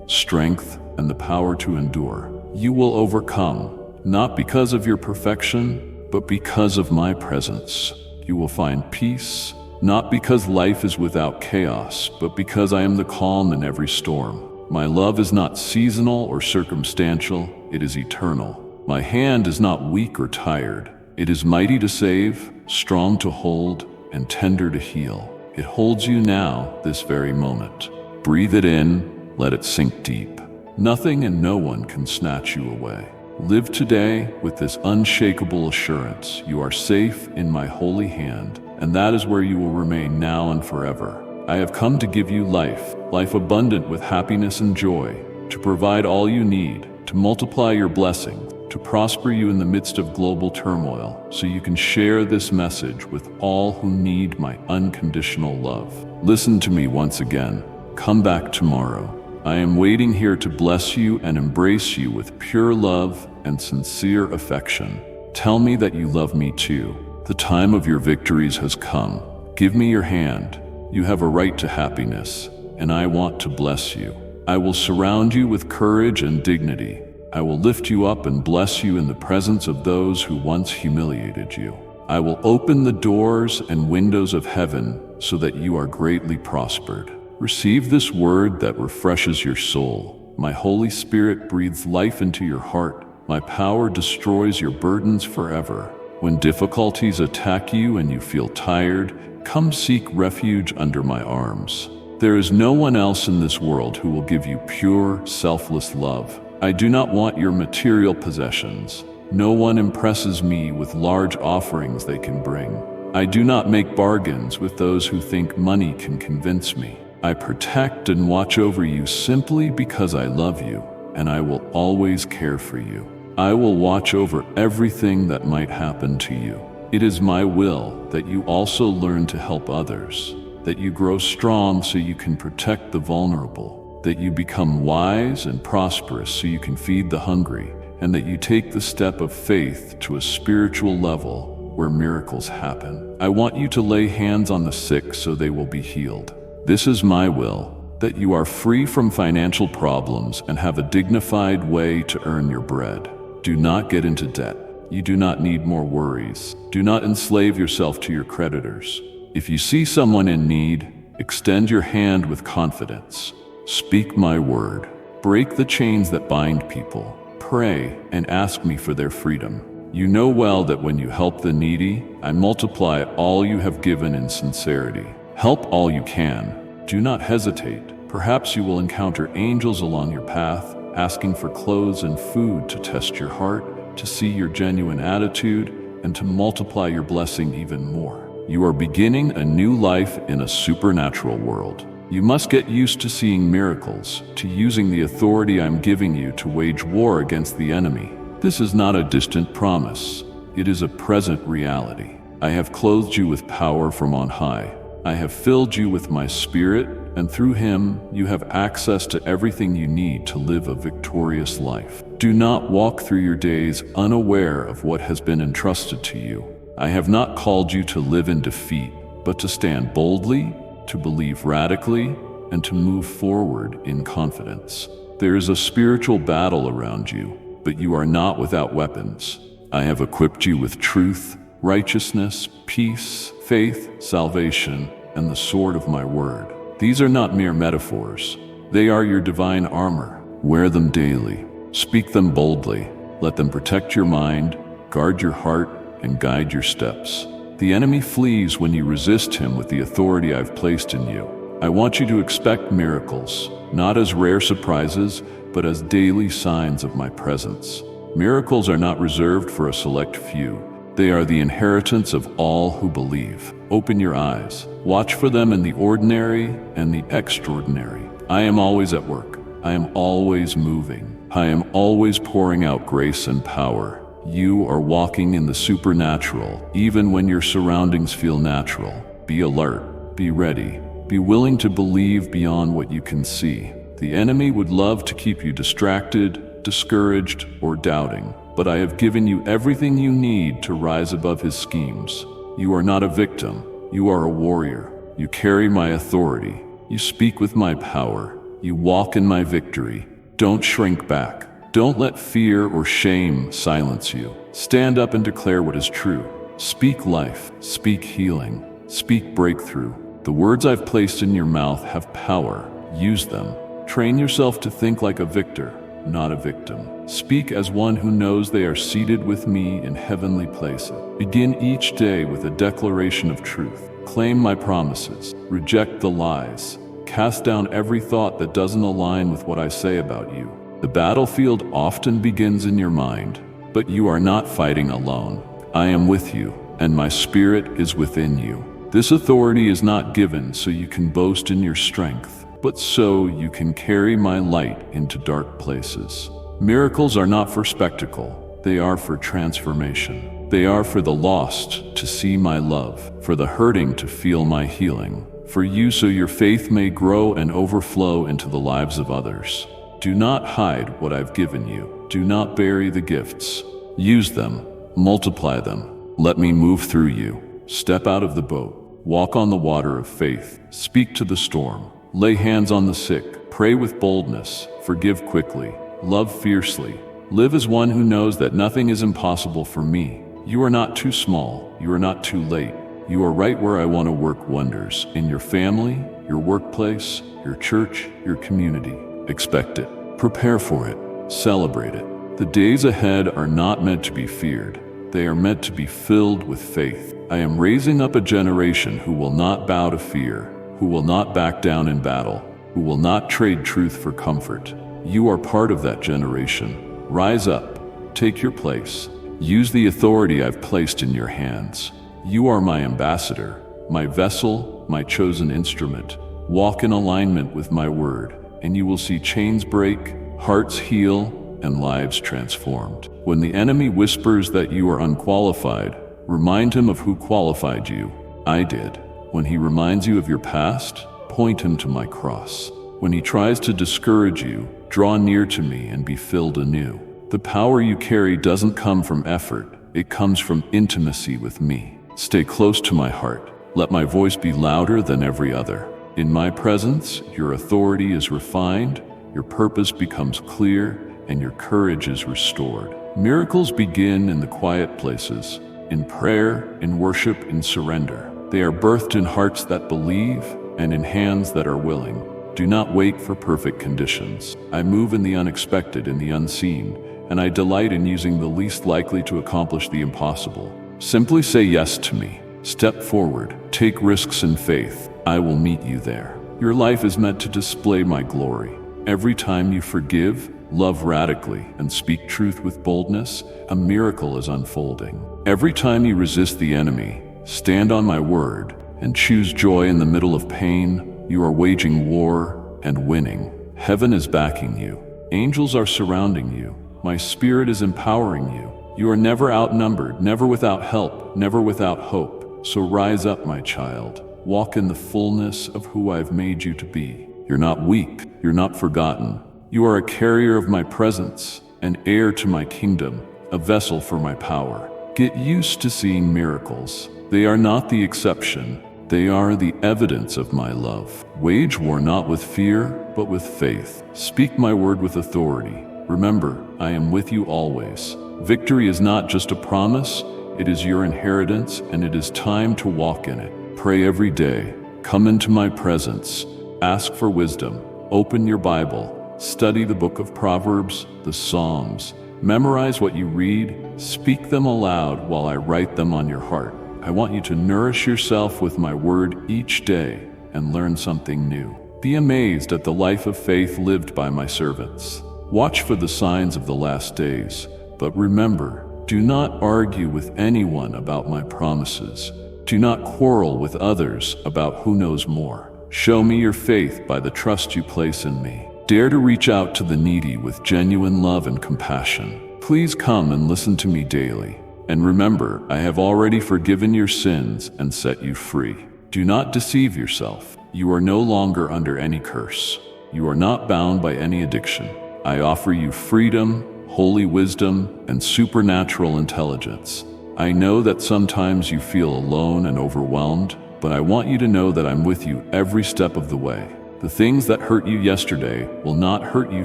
strength, and the power to endure. You will overcome, not because of your perfection, but because of my presence. You will find peace, not because life is without chaos, but because I am the calm in every storm. My love is not seasonal or circumstantial, it is eternal. My hand is not weak or tired. It is mighty to save, strong to hold, and tender to heal. It holds you now, this very moment. Breathe it in, let it sink deep. Nothing and no one can snatch you away. Live today with this unshakable assurance. You are safe in my holy hand, and that is where you will remain now and forever. I have come to give you life, life abundant with happiness and joy, to provide all you need, to multiply your blessing, to prosper you in the midst of global turmoil, so you can share this message with all who need my unconditional love. Listen to me once again. Come back tomorrow. I am waiting here to bless you and embrace you with pure love and sincere affection. Tell me that you love me too. The time of your victories has come. Give me your hand. You have a right to happiness, and I want to bless you. I will surround you with courage and dignity. I will lift you up and bless you in the presence of those who once humiliated you. I will open the doors and windows of heaven so that you are greatly prospered. Receive this word that refreshes your soul. My Holy Spirit breathes life into your heart. My power destroys your burdens forever. When difficulties attack you and you feel tired, come seek refuge under my arms. There is no one else in this world who will give you pure, selfless love. I do not want your material possessions. No one impresses me with large offerings they can bring. I do not make bargains with those who think money can convince me. I protect and watch over you simply because I love you, and I will always care for you. I will watch over everything that might happen to you. It is my will that you also learn to help others, that you grow strong so you can protect the vulnerable, that you become wise and prosperous so you can feed the hungry, and that you take the step of faith to a spiritual level where miracles happen. I want you to lay hands on the sick so they will be healed. This is my will, that you are free from financial problems and have a dignified way to earn your bread. Do not get into debt. You do not need more worries. Do not enslave yourself to your creditors. If you see someone in need, extend your hand with confidence. Speak my word. Break the chains that bind people. Pray and ask me for their freedom. You know well that when you help the needy, I multiply all you have given in sincerity. Help all you can. Do not hesitate. Perhaps you will encounter angels along your path, asking for clothes and food to test your heart, to see your genuine attitude, and to multiply your blessing even more. You are beginning a new life in a supernatural world. You must get used to seeing miracles, to using the authority I'm giving you to wage war against the enemy. This is not a distant promise. It is a present reality. I have clothed you with power from on high. I have filled you with my spirit, and through him you have access to everything you need to live a victorious life. Do not walk through your days unaware of what has been entrusted to you. I have not called you to live in defeat, but to stand boldly, to believe radically, and to move forward in confidence. There is a spiritual battle around you, but you are not without weapons. I have equipped you with truth, righteousness, peace, faith, salvation, and the sword of my word. These are not mere metaphors. They are your divine armor. Wear them daily. Speak them boldly. Let them protect your mind, guard your heart, and guide your steps. The enemy flees when you resist him with the authority I've placed in you. I want you to expect miracles, not as rare surprises, but as daily signs of my presence. Miracles are not reserved for a select few. They are the inheritance of all who believe. Open your eyes. Watch for them in the ordinary and the extraordinary. I am always at work. I am always moving. I am always pouring out grace and power. You are walking in the supernatural, even when your surroundings feel natural. Be alert. Be ready. Be willing to believe beyond what you can see. The enemy would love to keep you distracted, discouraged, or doubting. but I have given you everything you need to rise above his schemes. You are not a victim, you are a warrior. You carry my authority. You speak with my power. You walk in my victory. Don't shrink back. Don't let fear or shame silence you. Stand up and declare what is true. Speak life, speak healing, speak breakthrough. The words I've placed in your mouth have power. Use them. Train yourself to think like a victor, not a victim. Speak as one who knows they are seated with me in heavenly places. Begin each day with a declaration of truth. Claim my promises. Reject the lies. Cast down every thought that doesn't align with what I say about you. The battlefield often begins in your mind, but you are not fighting alone. I am with you, and my spirit is within you. This authority is not given so you can boast in your strength, but so you can carry my light into dark places. Miracles are not for spectacle, they are for transformation. They are for the lost to see my love, for the hurting to feel my healing, for you so your faith may grow and overflow into the lives of others. Do not hide what I've given you. Do not bury the gifts. Use them, multiply them. Let me move through you. Step out of the boat. Walk on the water of faith. Speak to the storm. Lay hands on the sick. Pray with boldness. Forgive quickly. Love fiercely. Live as one who knows that nothing is impossible for me. You are not too small. You are not too late. You are right where I want to work wonders. In your family, your workplace, your church, your community. Expect it. Prepare for it. Celebrate it. The days ahead are not meant to be feared. They are meant to be filled with faith. I am raising up a generation who will not bow to fear, who will not back down in battle, who will not trade truth for comfort. You are part of that generation. Rise up. Take your place. Use the authority I've placed in your hands. You are my ambassador, my vessel, my chosen instrument. Walk in alignment with my word, and you will see chains break, hearts heal, and lives transformed. When the enemy whispers that you are unqualified, remind him of who qualified you. I did. When he reminds you of your past, point him to my cross. When he tries to discourage you, draw near to me and be filled anew. The power you carry doesn't come from effort, it comes from intimacy with me. Stay close to my heart. Let my voice be louder than every other. In my presence, your authority is refined, your purpose becomes clear, and your courage is restored. Miracles begin in the quiet places, in prayer, in worship, in surrender. They are birthed in hearts that believe and in hands that are willing. Do not wait for perfect conditions. I move in the unexpected, in the unseen, and I delight in using the least likely to accomplish the impossible. Simply say yes to me. Step forward. Take risks in faith. I will meet you there. Your life is meant to display my glory. Every time you forgive, love radically, and speak truth with boldness, a miracle is unfolding. Every time you resist the enemy, stand on my word, and choose joy in the middle of pain, you are waging war and winning. Heaven is backing you. Angels are surrounding you. My spirit is empowering you. You are never outnumbered, never without help, never without hope. So rise up, my child. Walk in the fullness of who I've made you to be. You're not weak. You're not forgotten. You are a carrier of my presence, an heir to my kingdom, a vessel for my power. Get used to seeing miracles. They are not the exception. They are the evidence of my love. Wage war not with fear, but with faith. Speak my word with authority. Remember, I am with you always. Victory is not just a promise, it is your inheritance, and it is time to walk in it. Pray every day. Come into my presence. Ask for wisdom. Open your Bible. Study the book of Proverbs, the Psalms. Memorize what you read. Speak them aloud while I write them on your heart. I want you to nourish yourself with my word each day and learn something new. Be amazed at the life of faith lived by my servants. Watch for the signs of the last days. But remember, do not argue with anyone about my promises. Do not quarrel with others about who knows more. Show me your faith by the trust you place in me. Dare to reach out to the needy with genuine love and compassion. Please come and listen to me daily. And remember, I have already forgiven your sins and set you free. Do not deceive yourself. You are no longer under any curse. You are not bound by any addiction. I offer you freedom, holy wisdom, and supernatural intelligence. I know that sometimes you feel alone and overwhelmed, but I want you to know that I'm with you every step of the way. The things that hurt you yesterday will not hurt you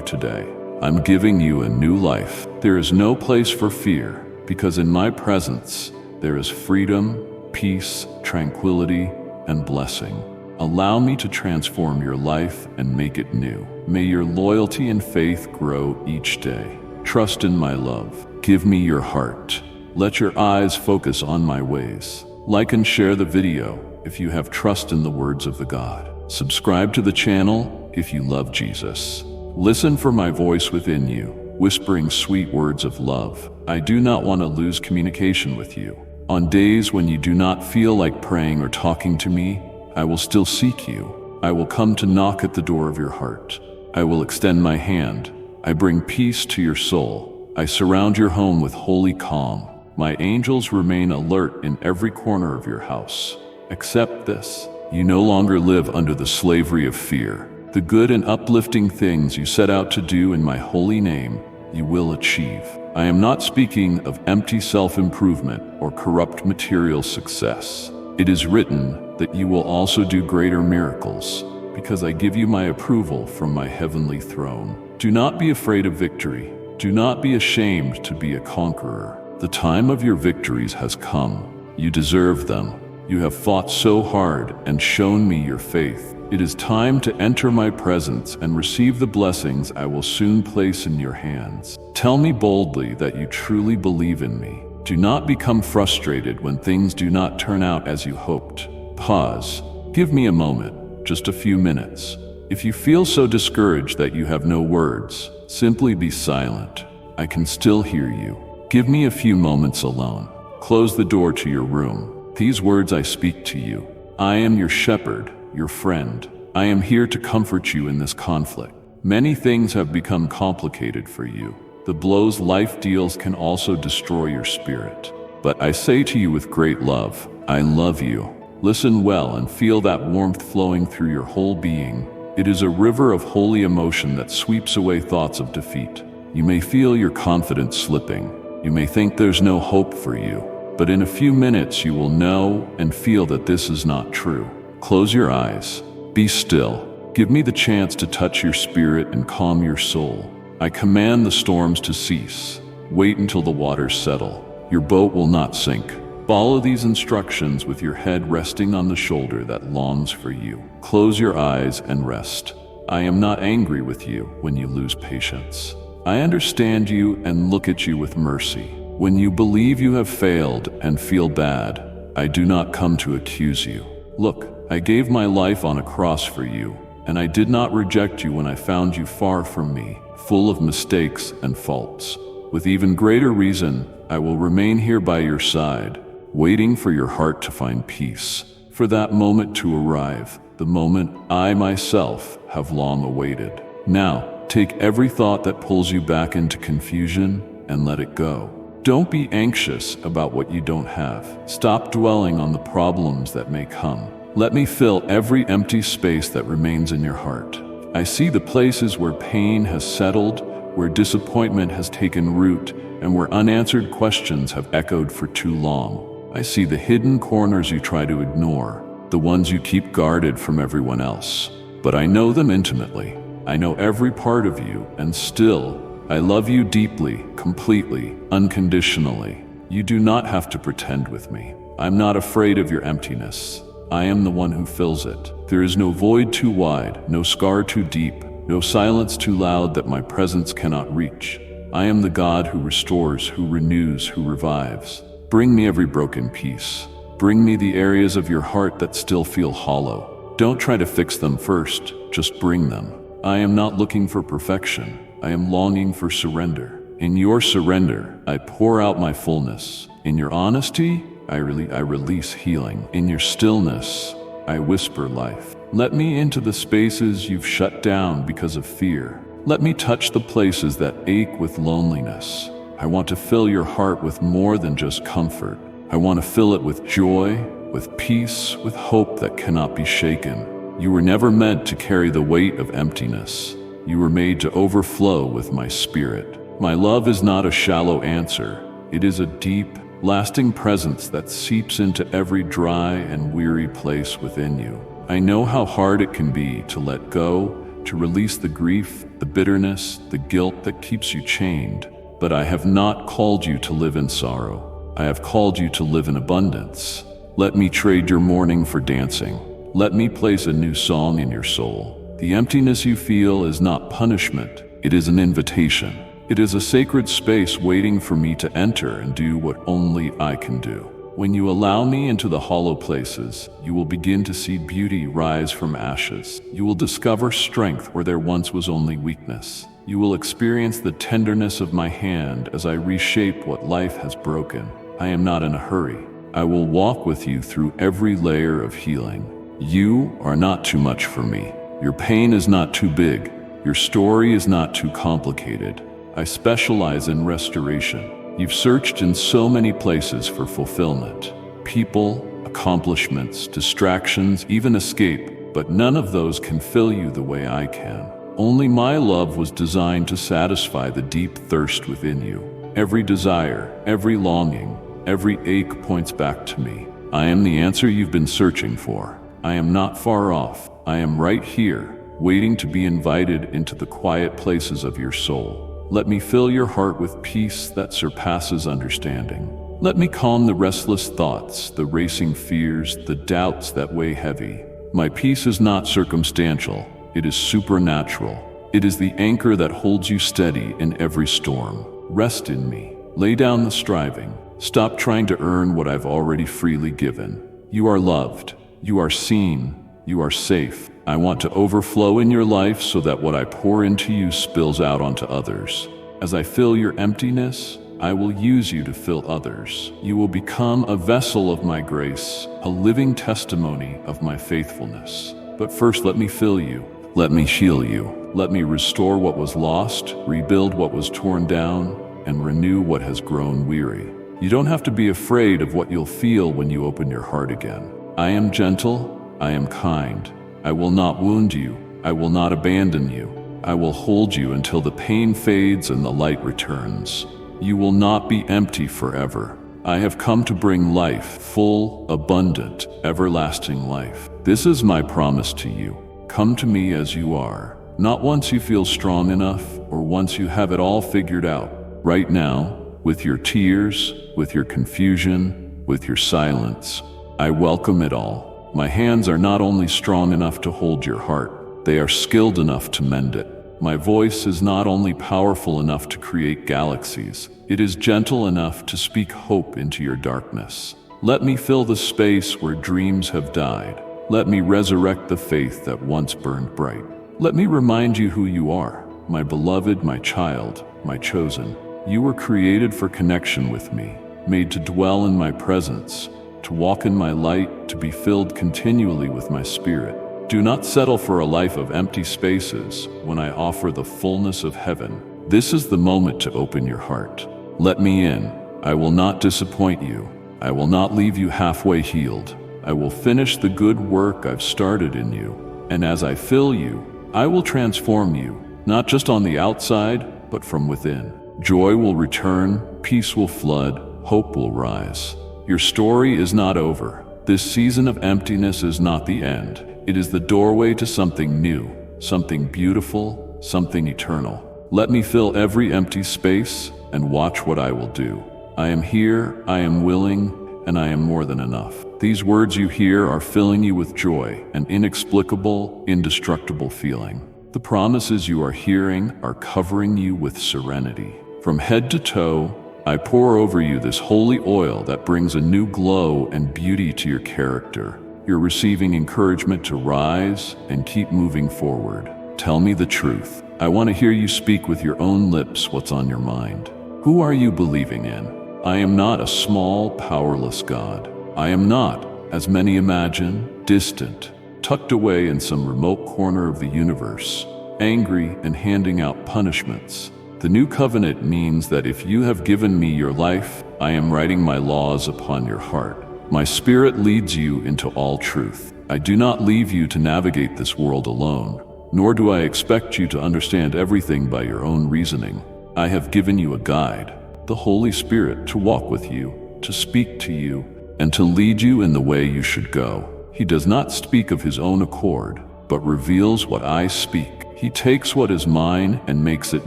today. I'm giving you a new life. There is no place for fear, because in my presence, there is freedom, peace, tranquility, and blessing. Allow me to transform your life and make it new. May your loyalty and faith grow each day. Trust in my love. Give me your heart. Let your eyes focus on my ways. Like and share the video if you have trust in the words of the God. Subscribe to the channel if you love Jesus. Listen for my voice within you, whispering sweet words of love. I do not want to lose communication with you. On days when you do not feel like praying or talking to me, I will still seek you. I will come to knock at the door of your heart. I will extend my hand. I bring peace to your soul. I surround your home with holy calm. My angels remain alert in every corner of your house. Accept this. You no longer live under the slavery of fear. The good and uplifting things you set out to do in my holy name, you will achieve. I am not speaking of empty self-improvement or corrupt material success. It is written that you will also do greater miracles, because I give you my approval from my heavenly throne. Do not be afraid of victory. Do not be ashamed to be a conqueror. The time of your victories has come. You deserve them. You have fought so hard and shown me your faith. It is time to enter my presence and receive the blessings I will soon place in your hands. Tell me boldly that you truly believe in me. Do not become frustrated when things do not turn out as you hoped. Pause. Give me a moment, just a few minutes. If you feel so discouraged that you have no words, simply be silent. I can still hear you. Give me a few moments alone. Close the door to your room. These words I speak to you. I am your shepherd, your friend. I am here to comfort you in this conflict. Many things have become complicated for you. The blows life deals can also destroy your spirit. But I say to you with great love, I love you. Listen well and feel that warmth flowing through your whole being. It is a river of holy emotion that sweeps away thoughts of defeat. You may feel your confidence slipping. You may think there's no hope for you. But in a few minutes you will know and feel that this is not true. Close your eyes. Be still. Give me the chance to touch your spirit and calm your soul. I command the storms to cease. Wait until the waters settle. Your boat will not sink. Follow these instructions with your head resting on the shoulder that longs for you. Close your eyes and rest. I am not angry with you when you lose patience. I understand you and look at you with mercy. When you believe you have failed and feel bad, I do not come to accuse you. Look, I gave my life on a cross for you, and I did not reject you when I found you far from me, full of mistakes and faults. With even greater reason, I will remain here by your side, waiting for your heart to find peace, for that moment to arrive, the moment I myself have long awaited. Now, take every thought that pulls you back into confusion and let it go. Don't be anxious about what you don't have. Stop dwelling on the problems that may come. Let me fill every empty space that remains in your heart. I see the places where pain has settled, where disappointment has taken root, and where unanswered questions have echoed for too long. I see the hidden corners you try to ignore, the ones you keep guarded from everyone else. But I know them intimately. I know every part of you, and still, I love you deeply, completely, unconditionally. You do not have to pretend with me. I'm not afraid of your emptiness. I am the one who fills it. There is no void too wide, no scar too deep, no silence too loud that my presence cannot reach. I am the God who restores, who renews, who revives. Bring me every broken piece. Bring me the areas of your heart that still feel hollow. Don't try to fix them first, just bring them. I am not looking for perfection. I am longing for surrender. In your surrender, I pour out my fullness. In your honesty, I release healing. In your stillness, I whisper life. Let me into the spaces you've shut down because of fear. Let me touch the places that ache with loneliness. I want to fill your heart with more than just comfort. I want to fill it with joy, with peace, with hope that cannot be shaken. You were never meant to carry the weight of emptiness. You were made to overflow with my spirit. My love is not a shallow answer. It is a deep, lasting presence that seeps into every dry and weary place within you. I know how hard it can be to let go, to release the grief, the bitterness, the guilt that keeps you chained. But I have not called you to live in sorrow. I have called you to live in abundance. Let me trade your mourning for dancing. Let me place a new song in your soul. The emptiness you feel is not punishment. It is an invitation. It is a sacred space waiting for me to enter and do what only I can do. When you allow me into the hollow places, you will begin to see beauty rise from ashes. You will discover strength where there once was only weakness. You will experience the tenderness of my hand as I reshape what life has broken. I am not in a hurry. I will walk with you through every layer of healing. You are not too much for me. Your pain is not too big. Your story is not too complicated. I specialize in restoration. You've searched in so many places for fulfillment. People, accomplishments, distractions, even escape, but none of those can fill you the way I can. Only my love was designed to satisfy the deep thirst within you. Every desire, every longing, every ache points back to me. I am the answer you've been searching for. I am not far off. I am right here, waiting to be invited into the quiet places of your soul. Let me fill your heart with peace that surpasses understanding. Let me calm the restless thoughts, the racing fears, the doubts that weigh heavy. My peace is not circumstantial. It is supernatural. It is the anchor that holds you steady in every storm. Rest in me. Lay down the striving. Stop trying to earn what I've already freely given. You are loved. You are seen. You are safe. I want to overflow in your life so that what I pour into you spills out onto others. As I fill your emptiness, I will use you to fill others. You will become a vessel of my grace, a living testimony of my faithfulness. But first, let me fill you. Let me heal you. Let me restore what was lost, rebuild what was torn down, and renew what has grown weary. You don't have to be afraid of what you'll feel when you open your heart again. I am gentle. I am kind. I will not wound you. I will not abandon you. I will hold you until the pain fades and the light returns. You will not be empty forever. I have come to bring life, full, abundant, everlasting life. This is my promise to you. Come to me as you are, not once you feel strong enough or once you have it all figured out. Right now, with your tears, with your confusion, with your silence, I welcome it all. My hands are not only strong enough to hold your heart, they are skilled enough to mend it. My voice is not only powerful enough to create galaxies, it is gentle enough to speak hope into your darkness. Let me fill the space where dreams have died. Let me resurrect the faith that once burned bright. Let me remind you who you are, my beloved, my child, my chosen. You were created for connection with me, made to dwell in my presence, to walk in my light, to be filled continually with my spirit. Do not settle for a life of empty spaces when I offer the fullness of heaven. This is the moment to open your heart. Let me in. I will not disappoint you. I will not leave you halfway healed. I will finish the good work I've started in you. And as I fill you, I will transform you, not just on the outside, but from within. Joy will return, peace will flood, hope will rise. Your story is not over. This season of emptiness is not the end. It is the doorway to something new, something beautiful, something eternal. Let me fill every empty space and watch what I will do. I am here, I am willing, and I am more than enough. These words you hear are filling you with joy, an inexplicable, indestructible feeling. The promises you are hearing are covering you with serenity. From head to toe, I pour over you this holy oil that brings a new glow and beauty to your character. You're receiving encouragement to rise and keep moving forward. Tell me the truth. I want to hear you speak with your own lips what's on your mind. Who are you believing in? I am not a small, powerless God. I am not, as many imagine, distant, tucked away in some remote corner of the universe, angry and handing out punishments. The new covenant means that if you have given me your life, I am writing my laws upon your heart. My spirit leads you into all truth. I do not leave you to navigate this world alone, nor do I expect you to understand everything by your own reasoning. I have given you a guide, the Holy Spirit, to walk with you, to speak to you, and to lead you in the way you should go. He does not speak of his own accord, but reveals what I speak. He takes what is mine and makes it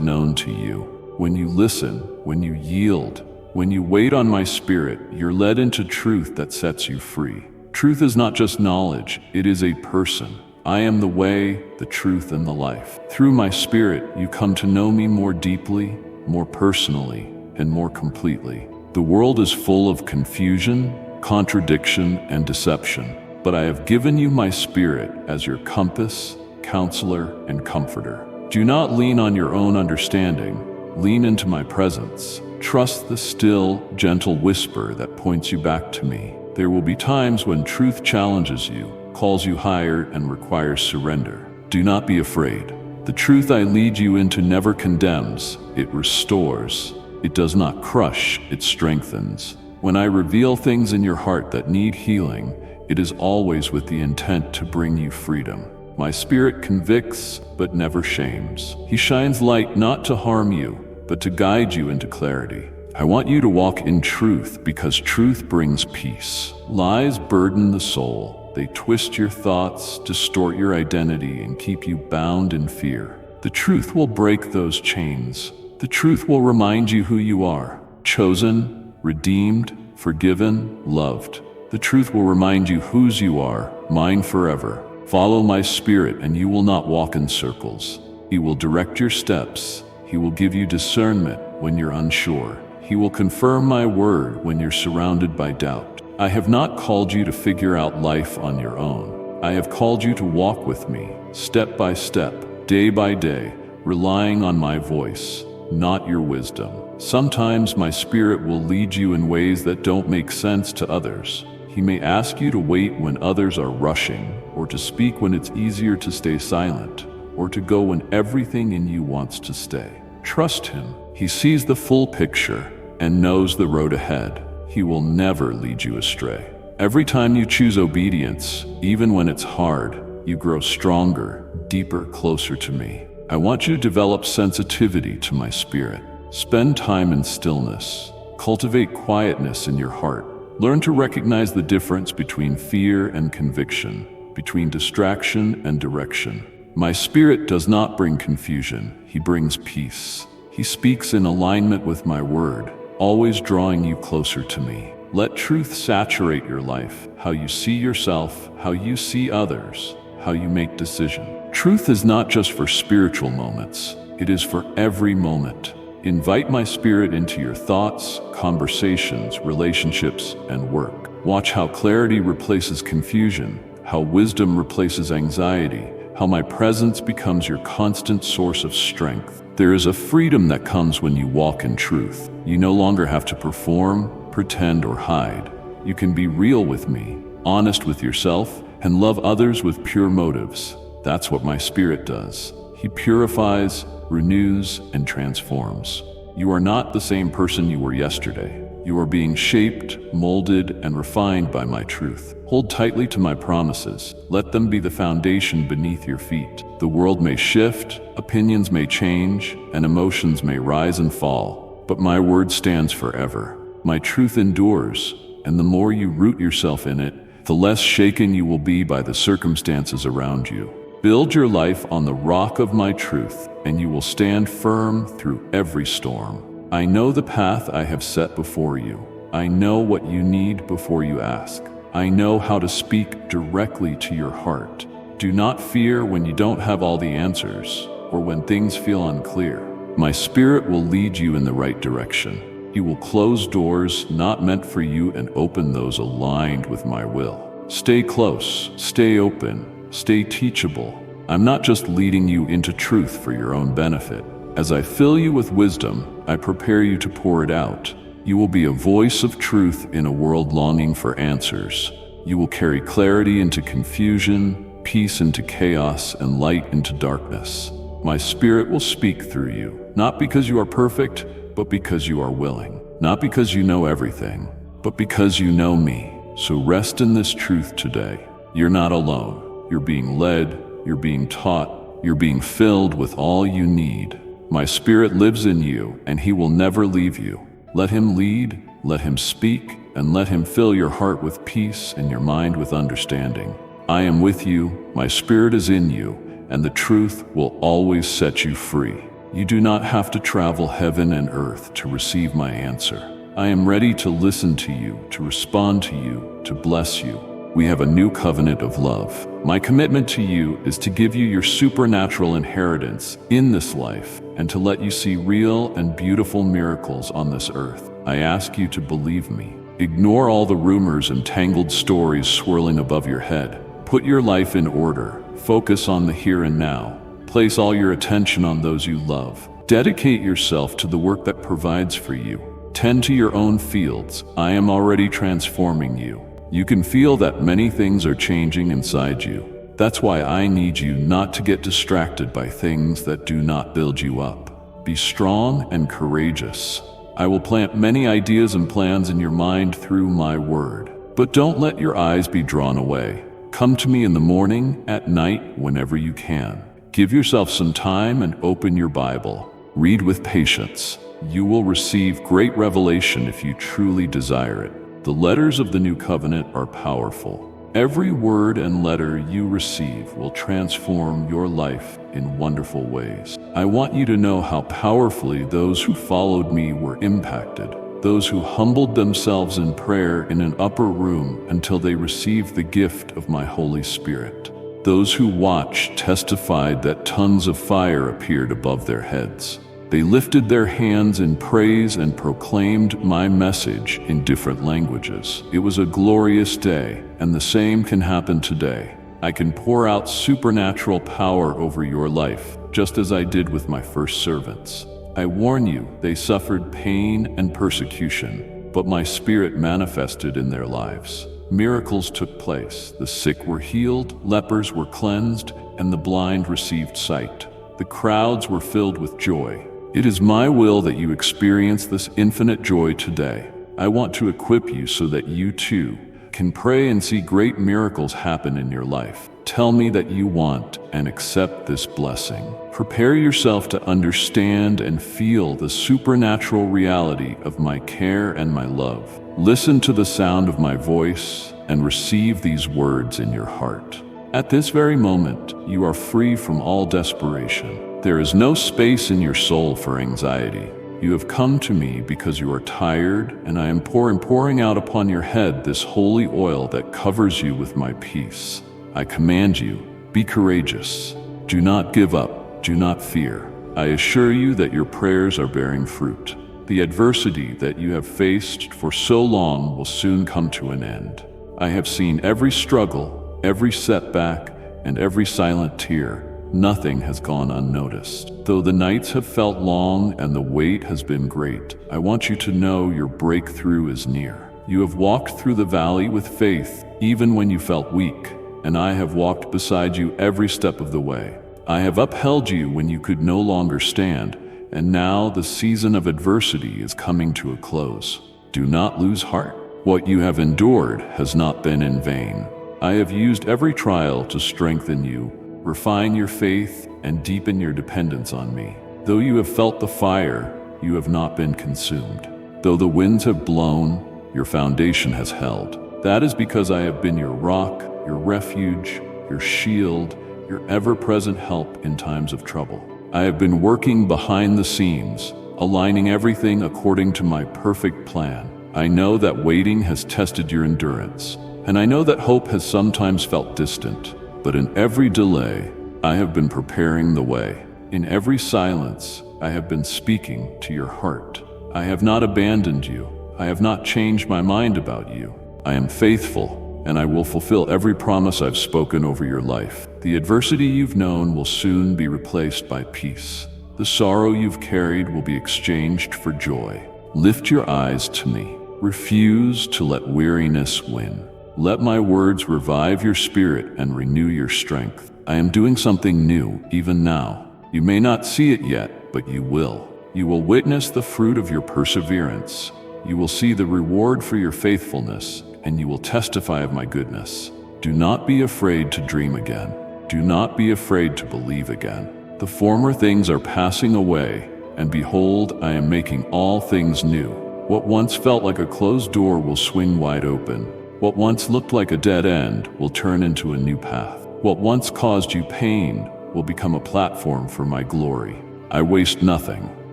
known to you. When you listen, when you yield, when you wait on my Spirit, you're led into truth that sets you free. Truth is not just knowledge, it is a person. I am the way, the truth, and the life. Through my Spirit, you come to know me more deeply, more personally, and more completely. The world is full of confusion, contradiction, and deception, but I have given you my Spirit as your compass, counselor, and comforter. Do not lean on your own understanding. Lean into my presence. Trust the still, gentle whisper that points you back to me. There will be times when truth challenges you, calls you higher, and requires surrender. Do not be afraid. The truth I lead you into never condemns, it restores. It does not crush, it strengthens. When I reveal things in your heart that need healing, it is always with the intent to bring you freedom. My Spirit convicts, but never shames. He shines light not to harm you, but to guide you into clarity. I want you to walk in truth because truth brings peace. Lies burden the soul. They twist your thoughts, distort your identity, and keep you bound in fear. The truth will break those chains. The truth will remind you who you are: chosen, redeemed, forgiven, loved. The truth will remind you whose you are, mine forever. Follow my Spirit and you will not walk in circles. He will direct your steps. He will give you discernment when you're unsure. He will confirm my word when you're surrounded by doubt. I have not called you to figure out life on your own. I have called you to walk with me, step by step, day by day, relying on my voice, not your wisdom. Sometimes my Spirit will lead you in ways that don't make sense to others. He may ask you to wait when others are rushing, or to speak when it's easier to stay silent, or to go when everything in you wants to stay. Trust him. He sees the full picture and knows the road ahead. He will never lead you astray. Every time you choose obedience, even when it's hard, you grow stronger, deeper, closer to me. I want you to develop sensitivity to my Spirit. Spend time in stillness. Cultivate quietness in your heart. Learn to recognize the difference between fear and conviction, between distraction and direction. My Spirit does not bring confusion, he brings peace. He speaks in alignment with my word, always drawing you closer to me. Let truth saturate your life, how you see yourself, how you see others, how you make decisions. Truth is not just for spiritual moments, it is for every moment. Invite my Spirit into your thoughts, conversations, relationships, and work. Watch how clarity replaces confusion, how wisdom replaces anxiety, how my presence becomes your constant source of strength. There is a freedom that comes when you walk in truth. You no longer have to perform, pretend, or hide. You can be real with me, honest with yourself, and love others with pure motives. That's what my Spirit does. He purifies, renews, and transforms. You are not the same person you were yesterday. You are being shaped, molded, and refined by my truth. Hold tightly to my promises. Let them be the foundation beneath your feet. The world may shift, opinions may change, and emotions may rise and fall, but my word stands forever. My truth endures, and the more you root yourself in it, the less shaken you will be by the circumstances around you. Build your life on the rock of my truth, and you will stand firm through every storm. I know the path I have set before you. I know what you need before you ask. I know how to speak directly to your heart. Do not fear when you don't have all the answers, or when things feel unclear. My Spirit will lead you in the right direction. He will close doors not meant for you and open those aligned with my will. Stay close, stay open, stay teachable. I'm not just leading you into truth for your own benefit. As I fill you with wisdom, I prepare you to pour it out. You will be a voice of truth in a world longing for answers. You will carry clarity into confusion, peace into chaos, and light into darkness. My Spirit will speak through you, not because you are perfect, but because you are willing. Not because you know everything, but because you know me. So rest in this truth today. You're not alone. You're being led, you're being taught, you're being filled with all you need. My Spirit lives in you, and He will never leave you. Let Him lead, let Him speak, and let Him fill your heart with peace and your mind with understanding. I am with you, my Spirit is in you, and the truth will always set you free. You do not have to travel heaven and earth to receive my answer. I am ready to listen to you, to respond to you, to bless you. We have a new covenant of love. My commitment to you is to give you your supernatural inheritance in this life and to let you see real and beautiful miracles on this earth. I ask you to believe me. Ignore all the rumors and tangled stories swirling above your head. Put your life in order. Focus on the here and now. Place all your attention on those you love. Dedicate yourself to the work that provides for you. Tend to your own fields. I am already transforming you. You can feel that many things are changing inside you. That's why I need you not to get distracted by things that do not build you up. Be strong and courageous. I will plant many ideas and plans in your mind through my word. But don't let your eyes be drawn away. Come to me in the morning, at night, whenever you can. Give yourself some time and open your Bible. Read with patience. You will receive great revelation if you truly desire it. The letters of the new covenant are powerful. Every word and letter you receive will transform your life in wonderful ways. I want you to know how powerfully those who followed me were impacted, those who humbled themselves in prayer in an upper room until they received the gift of my Holy Spirit. Those who watched testified that tongues of fire appeared above their heads. They lifted their hands in praise and proclaimed my message in different languages. It was a glorious day, and the same can happen today. I can pour out supernatural power over your life, just as I did with my first servants. I warn you, they suffered pain and persecution, but my Spirit manifested in their lives. Miracles took place. The sick were healed, lepers were cleansed, and the blind received sight. The crowds were filled with joy. It is my will that you experience this infinite joy today. I want to equip you so that you too can pray and see great miracles happen in your life. Tell me that you want and accept this blessing. Prepare yourself to understand and feel the supernatural reality of my care and my love. Listen to the sound of my voice and receive these words in your heart. At this very moment, you are free from all desperation. There is no space in your soul for anxiety. You have come to me because you are tired, and I am pouring out upon your head this holy oil that covers you with my peace. I command you, be courageous. Do not give up. Do not fear. I assure you that your prayers are bearing fruit. The adversity that you have faced for so long will soon come to an end. I have seen every struggle, every setback, and every silent tear. Nothing has gone unnoticed. Though the nights have felt long and the wait has been great, I want you to know your breakthrough is near. You have walked through the valley with faith, even when you felt weak, and I have walked beside you every step of the way. I have upheld you when you could no longer stand, and now the season of adversity is coming to a close. Do not lose heart. What you have endured has not been in vain. I have used every trial to strengthen you, refine your faith, and deepen your dependence on me. Though you have felt the fire, you have not been consumed. Though the winds have blown, your foundation has held. That is because I have been your rock, your refuge, your shield, your ever-present help in times of trouble. I have been working behind the scenes, aligning everything according to my perfect plan. I know that waiting has tested your endurance, and I know that hope has sometimes felt distant. But in every delay, I have been preparing the way. In every silence, I have been speaking to your heart. I have not abandoned you. I have not changed my mind about you. I am faithful, and I will fulfill every promise I've spoken over your life. The adversity you've known will soon be replaced by peace. The sorrow you've carried will be exchanged for joy. Lift your eyes to me. Refuse to let weariness win. Let my words revive your spirit and renew your strength. I am doing something new, even now. You may not see it yet, but you will. You will witness the fruit of your perseverance. You will see the reward for your faithfulness, and you will testify of my goodness. Do not be afraid to dream again. Do not be afraid to believe again. The former things are passing away, and behold, I am making all things new. What once felt like a closed door will swing wide open. What once looked like a dead end will turn into a new path. What once caused you pain will become a platform for my glory. I waste nothing.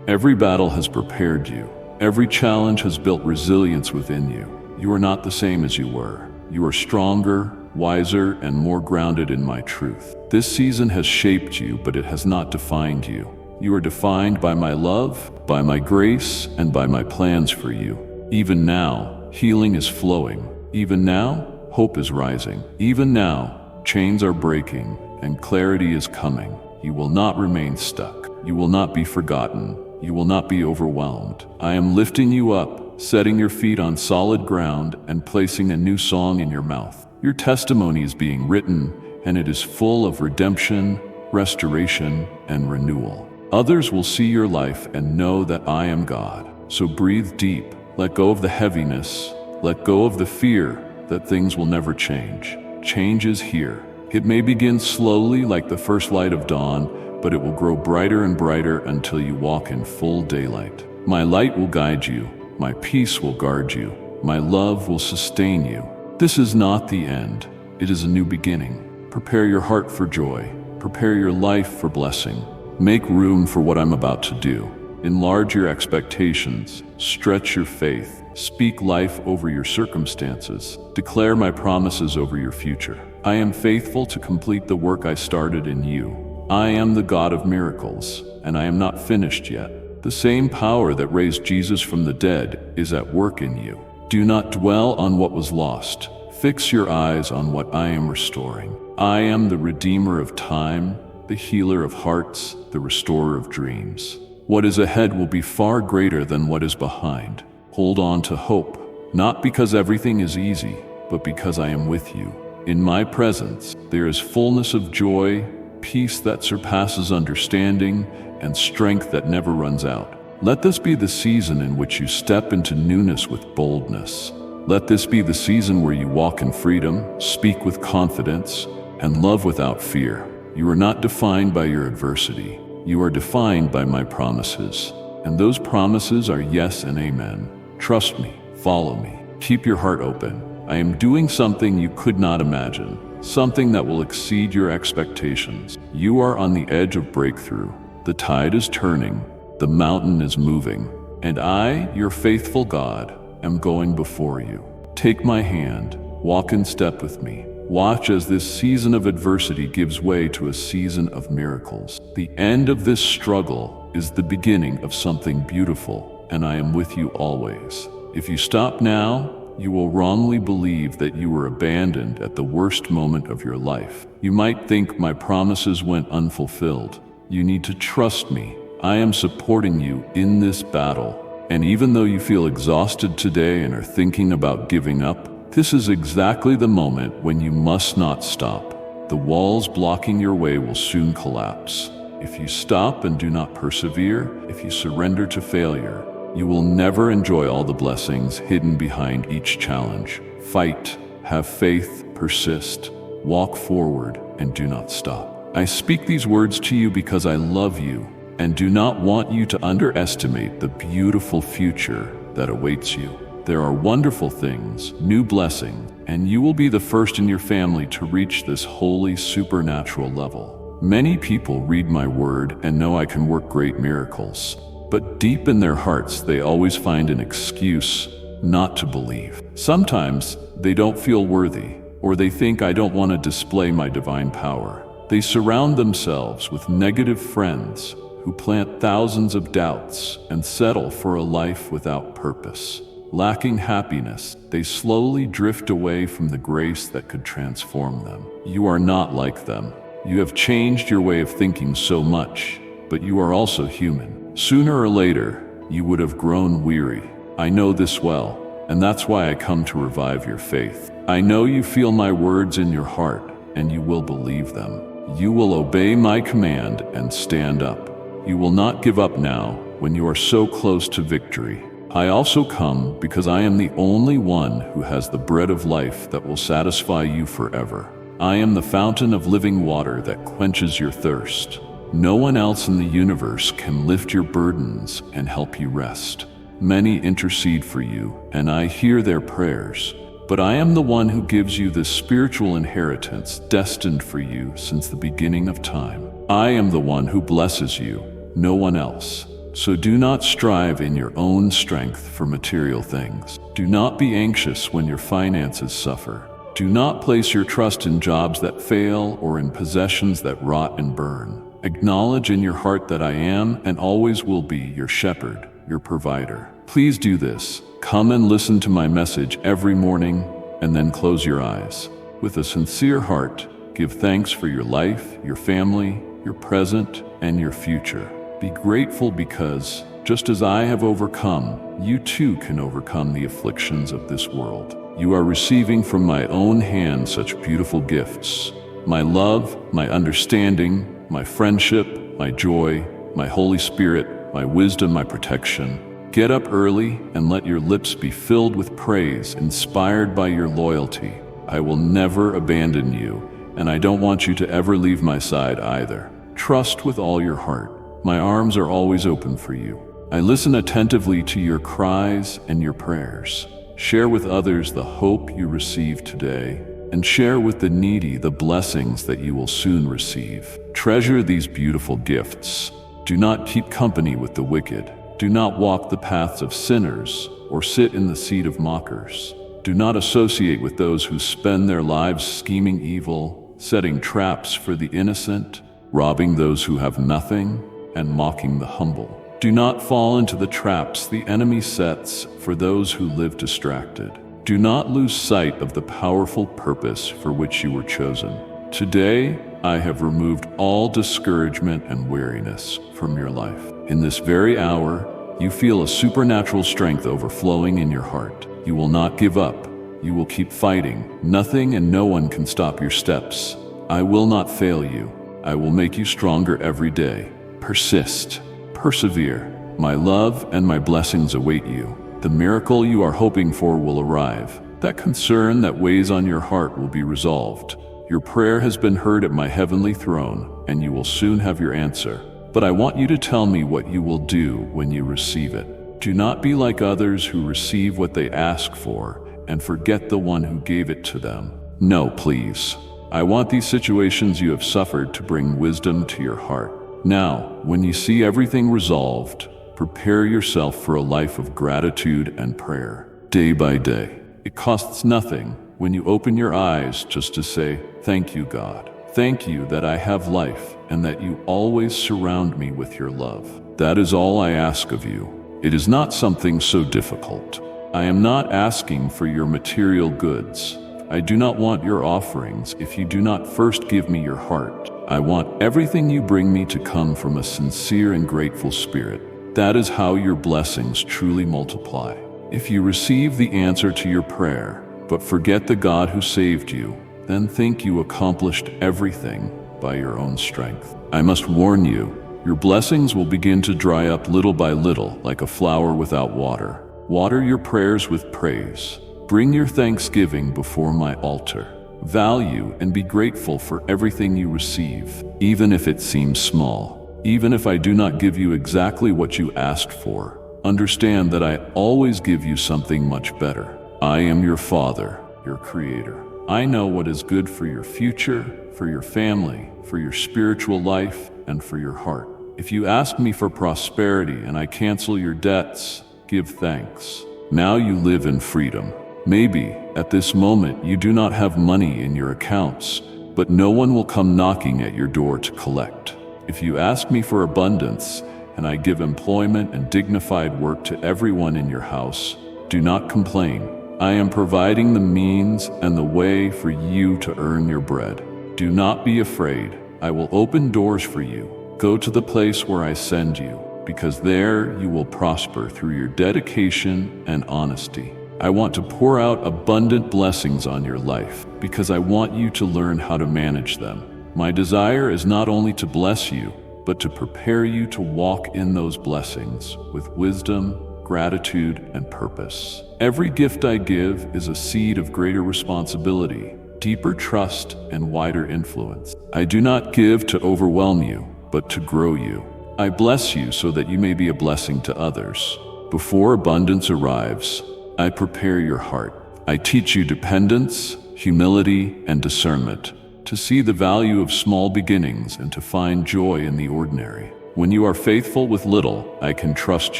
Every battle has prepared you. Every challenge has built resilience within you. You are not the same as you were. You are stronger, wiser, and more grounded in my truth. This season has shaped you, but it has not defined you. You are defined by my love, by my grace, and by my plans for you. Even now, healing is flowing. Even now, hope is rising. Even now, chains are breaking, and clarity is coming. You will not remain stuck. You will not be forgotten. You will not be overwhelmed. I am lifting you up, setting your feet on solid ground, and placing a new song in your mouth. Your testimony is being written, and it is full of redemption, restoration, and renewal. Others will see your life and know that I am God. So breathe deep, let go of the heaviness, let go of the fear that things will never change. Change is here. It may begin slowly like the first light of dawn, but it will grow brighter and brighter until you walk in full daylight. My light will guide you, my peace will guard you, my love will sustain you. This is not the end, it is a new beginning. Prepare your heart for joy, prepare your life for blessing. Make room for what I'm about to do. Enlarge your expectations, stretch your faith, speak life over your circumstances, declare my promises over your future. I am faithful to complete the work I started in you. I am the God of miracles, and I am not finished yet. The same power that raised Jesus from the dead is at work in you. Do not dwell on what was lost. Fix your eyes on what I am restoring. I am the Redeemer of time, the healer of hearts, the restorer of dreams. What is ahead will be far greater than what is behind. Hold on to hope, not because everything is easy, but because I am with you. In my presence, there is fullness of joy, peace that surpasses understanding, and strength that never runs out. Let this be the season in which you step into newness with boldness. Let this be the season where you walk in freedom, speak with confidence, and love without fear. You are not defined by your adversity. You are defined by my promises. And those promises are yes and amen. Trust me, follow me, keep your heart open. I am doing something you could not imagine, something that will exceed your expectations. You are on the edge of breakthrough. The tide is turning, the mountain is moving, and I, your faithful God, am going before you. Take my hand, walk in step with me. Watch as this season of adversity gives way to a season of miracles. The end of this struggle is the beginning of something beautiful, and I am with you always. If you stop now, you will wrongly believe that you were abandoned at the worst moment of your life. You might think my promises went unfulfilled. You need to trust me. I am supporting you in this battle. And even though you feel exhausted today and are thinking about giving up, this is exactly the moment when you must not stop. The walls blocking your way will soon collapse. If you stop and do not persevere, if you surrender to failure, you will never enjoy all the blessings hidden behind each challenge. Fight, have faith, persist, walk forward, and do not stop. I speak these words to you because I love you and do not want you to underestimate the beautiful future that awaits you. There are wonderful things, new blessings, and you will be the first in your family to reach this holy supernatural level. Many people read my word and know I can work great miracles, but deep in their hearts they always find an excuse not to believe. Sometimes they don't feel worthy, or they think I don't want to display my divine power. They surround themselves with negative friends who plant thousands of doubts and settle for a life without purpose. Lacking happiness, they slowly drift away from the grace that could transform them. You are not like them. You have changed your way of thinking so much, but you are also human. Sooner or later, you would have grown weary. I know this well, and that's why I come to revive your faith. I know you feel my words in your heart, and you will believe them. You will obey my command and stand up. You will not give up now when you are so close to victory. I also come because I am the only one who has the bread of life that will satisfy you forever. I am the fountain of living water that quenches your thirst. No one else in the universe can lift your burdens and help you rest. Many intercede for you, and I hear their prayers. But I am the one who gives you this spiritual inheritance destined for you since the beginning of time. I am the one who blesses you, no one else. So do not strive in your own strength for material things. Do not be anxious when your finances suffer. Do not place your trust in jobs that fail or in possessions that rot and burn. Acknowledge in your heart that I am and always will be your shepherd, your provider. Please do this. Come and listen to my message every morning, and then close your eyes. With a sincere heart, give thanks for your life, your family, your present, and your future. Be grateful because, just as I have overcome, you too can overcome the afflictions of this world. You are receiving from my own hand such beautiful gifts. My love, my understanding, my friendship, my joy, my Holy Spirit, my wisdom, my protection. Get up early and let your lips be filled with praise, inspired by your loyalty. I will never abandon you, and I don't want you to ever leave my side either. Trust with all your heart. My arms are always open for you. I listen attentively to your cries and your prayers. Share with others the hope you receive today, and share with the needy the blessings that you will soon receive. Treasure these beautiful gifts. Do not keep company with the wicked. Do not walk the paths of sinners or sit in the seat of mockers. Do not associate with those who spend their lives scheming evil, setting traps for the innocent, robbing those who have nothing, and mocking the humble. Do not fall into the traps the enemy sets for those who live distracted. Do not lose sight of the powerful purpose for which you were chosen. Today, I have removed all discouragement and weariness from your life. In this very hour, you feel a supernatural strength overflowing in your heart. You will not give up. You will keep fighting. Nothing and no one can stop your steps. I will not fail you. I will make you stronger every day. Persist. Persevere. My love and my blessings await you. The miracle you are hoping for will arrive. That concern that weighs on your heart will be resolved. Your prayer has been heard at my heavenly throne, and you will soon have your answer. But I want you to tell me what you will do when you receive it. Do not be like others who receive what they ask for and forget the one who gave it to them. No, please. I want these situations you have suffered to bring wisdom to your heart. Now, when you see everything resolved, prepare yourself for a life of gratitude and prayer, day by day. It costs nothing when you open your eyes just to say, "Thank you, God. Thank you that I have life and that you always surround me with your love." That is all I ask of you. It is not something so difficult. I am not asking for your material goods. I do not want your offerings if you do not first give me your heart. I want everything you bring me to come from a sincere and grateful spirit. That is how your blessings truly multiply. If you receive the answer to your prayer, but forget the God who saved you, then think you accomplished everything by your own strength. I must warn you, your blessings will begin to dry up little by little like a flower without water. Water your prayers with praise. Bring your thanksgiving before my altar. Value and be grateful for everything you receive, even if it seems small. Even if I do not give you exactly what you asked for, understand that I always give you something much better. I am your Father, your Creator. I know what is good for your future, for your family, for your spiritual life, and for your heart. If you ask me for prosperity and I cancel your debts, give thanks. Now you live in freedom. Maybe, at this moment, you do not have money in your accounts, but no one will come knocking at your door to collect. If you ask me for abundance, and I give employment and dignified work to everyone in your house, do not complain. I am providing the means and the way for you to earn your bread. Do not be afraid. I will open doors for you. Go to the place where I send you, because there you will prosper through your dedication and honesty. I want to pour out abundant blessings on your life because I want you to learn how to manage them. My desire is not only to bless you, but to prepare you to walk in those blessings with wisdom, gratitude, and purpose. Every gift I give is a seed of greater responsibility, deeper trust, and wider influence. I do not give to overwhelm you. but to grow you. I bless you so that you may be a blessing to others. Before abundance arrives, I prepare your heart. I teach you dependence, humility, and discernment, to see the value of small beginnings and to find joy in the ordinary. When you are faithful with little, I can trust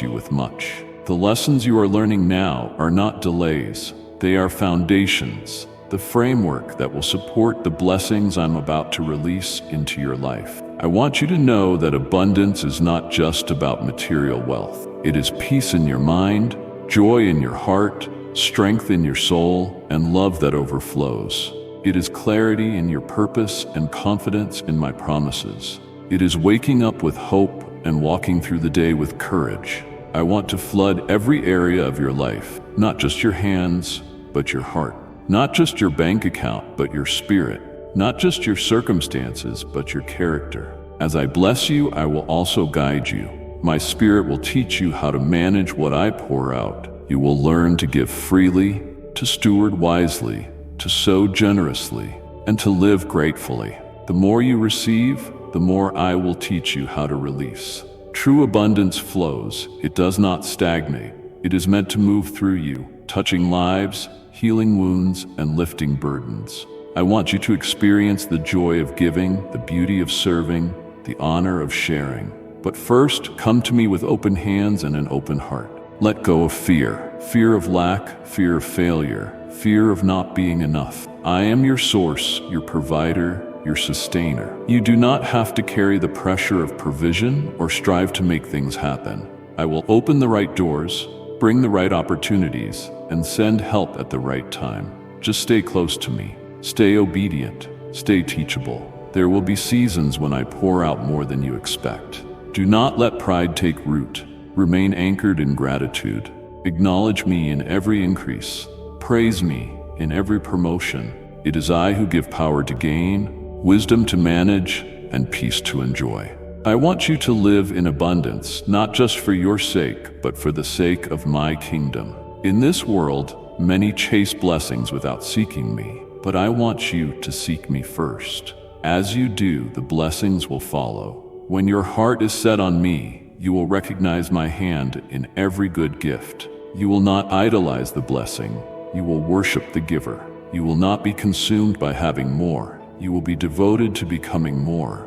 you with much. The lessons you are learning now are not delays. They are foundations, the framework that will support the blessings I'm about to release into your life. I want you to know that abundance is not just about material wealth. It is peace in your mind, joy in your heart, strength in your soul, and love that overflows. It is clarity in your purpose and confidence in my promises. It is waking up with hope and walking through the day with courage. I want to flood every area of your life, not just your hands, but your heart. Not just your bank account, but your spirit. Not just your circumstances, but your character. As I bless you, I will also guide you. My spirit will teach you how to manage what I pour out. You will learn to give freely, to steward wisely, to sow generously, and to live gratefully. The more you receive, the more I will teach you how to release. True abundance flows. It does not stagnate. It is meant to move through you, touching lives, healing wounds, and lifting burdens. I want you to experience the joy of giving, the beauty of serving, the honor of sharing. But first, come to me with open hands and an open heart. Let go of fear. Fear of lack, fear of failure, fear of not being enough. I am your source, your provider, your sustainer. You do not have to carry the pressure of provision or strive to make things happen. I will open the right doors, bring the right opportunities, and send help at the right time. Just stay close to me. Stay obedient. Stay teachable. There will be seasons when I pour out more than you expect. Do not let pride take root. Remain anchored in gratitude. Acknowledge me in every increase. Praise me in every promotion. It is I who give power to gain, wisdom to manage, and peace to enjoy. I want you to live in abundance, not just for your sake, but for the sake of my kingdom. In this world, many chase blessings without seeking me, but I want you to seek me first. As you do, the blessings will follow. When your heart is set on me, you will recognize my hand in every good gift. You will not idolize the blessing. You will worship the giver. You will not be consumed by having more. You will be devoted to becoming more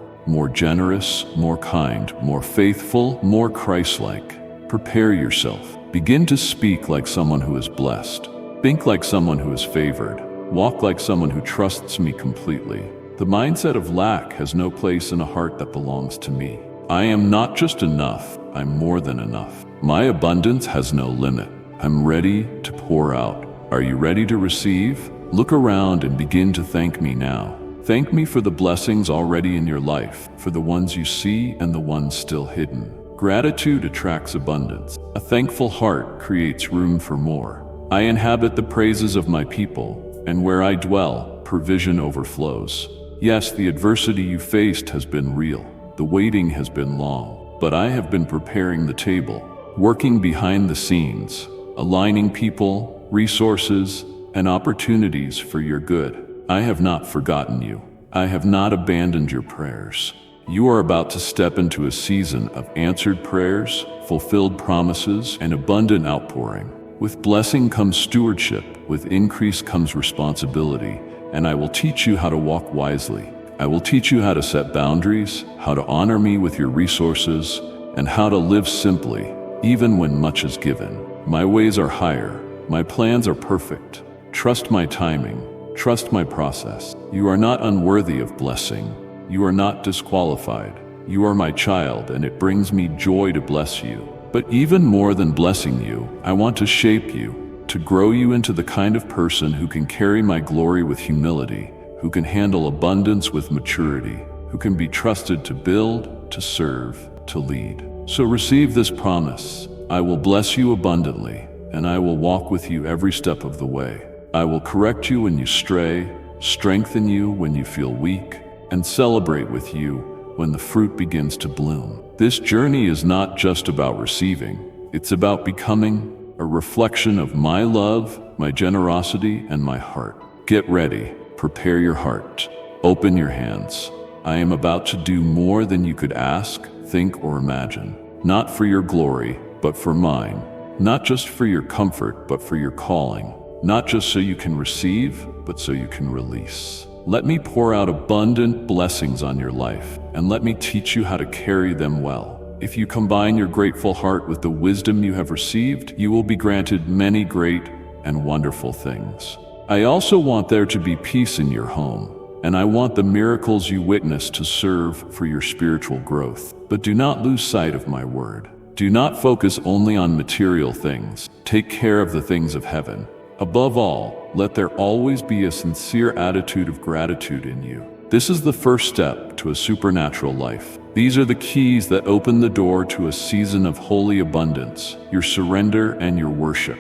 generous, more kind, more faithful, more Christ-like. Prepare yourself. Begin to speak like someone who is blessed. Think like someone who is favored. Walk like someone who trusts me completely. The mindset of lack has no place in a heart that belongs to me. I am not just enough, I'm more than enough. My abundance has no limit. I'm ready to pour out. Are you ready to receive? Look around and begin to thank me now. Thank me for the blessings already in your life, for the ones you see and the ones still hidden. Gratitude attracts abundance. A thankful heart creates room for more. I inhabit the praises of my people, and where I dwell, provision overflows. Yes, the adversity you faced has been real. The waiting has been long, but I have been preparing the table, working behind the scenes, aligning people, resources, and opportunities for your good. I have not forgotten you. I have not abandoned your prayers. You are about to step into a season of answered prayers, fulfilled promises, and abundant outpouring. With blessing comes stewardship, with increase comes responsibility, and I will teach you how to walk wisely. I will teach you how to set boundaries, how to honor me with your resources, and how to live simply, even when much is given. My ways are higher. My plans are perfect. Trust my timing. Trust my process. You are not unworthy of blessing. You are not disqualified. You are my child, and it brings me joy to bless you. But even more than blessing you, I want to shape you, to grow you into the kind of person who can carry my glory with humility, who can handle abundance with maturity, who can be trusted to build, to serve, to lead. So receive this promise. I will bless you abundantly, and I will walk with you every step of the way. I will correct you when you stray, strengthen you when you feel weak, and celebrate with you when the fruit begins to bloom. This journey is not just about receiving, it's about becoming a reflection of my love, my generosity, and my heart. Get ready, prepare your heart, open your hands, I am about to do more than you could ask, think, or imagine. Not for your glory, but for mine. Not just for your comfort, but for your calling. Not just so you can receive, but so you can release. Let me pour out abundant blessings on your life, and let me teach you how to carry them well. If you combine your grateful heart with the wisdom you have received, you will be granted many great and wonderful things. I also want there to be peace in your home, and I want the miracles you witness to serve for your spiritual growth. But do not lose sight of my word. Do not focus only on material things. Take care of the things of heaven. Above all, let there always be a sincere attitude of gratitude in you. This is the first step to a supernatural life. These are the keys that open the door to a season of holy abundance, your surrender and your worship,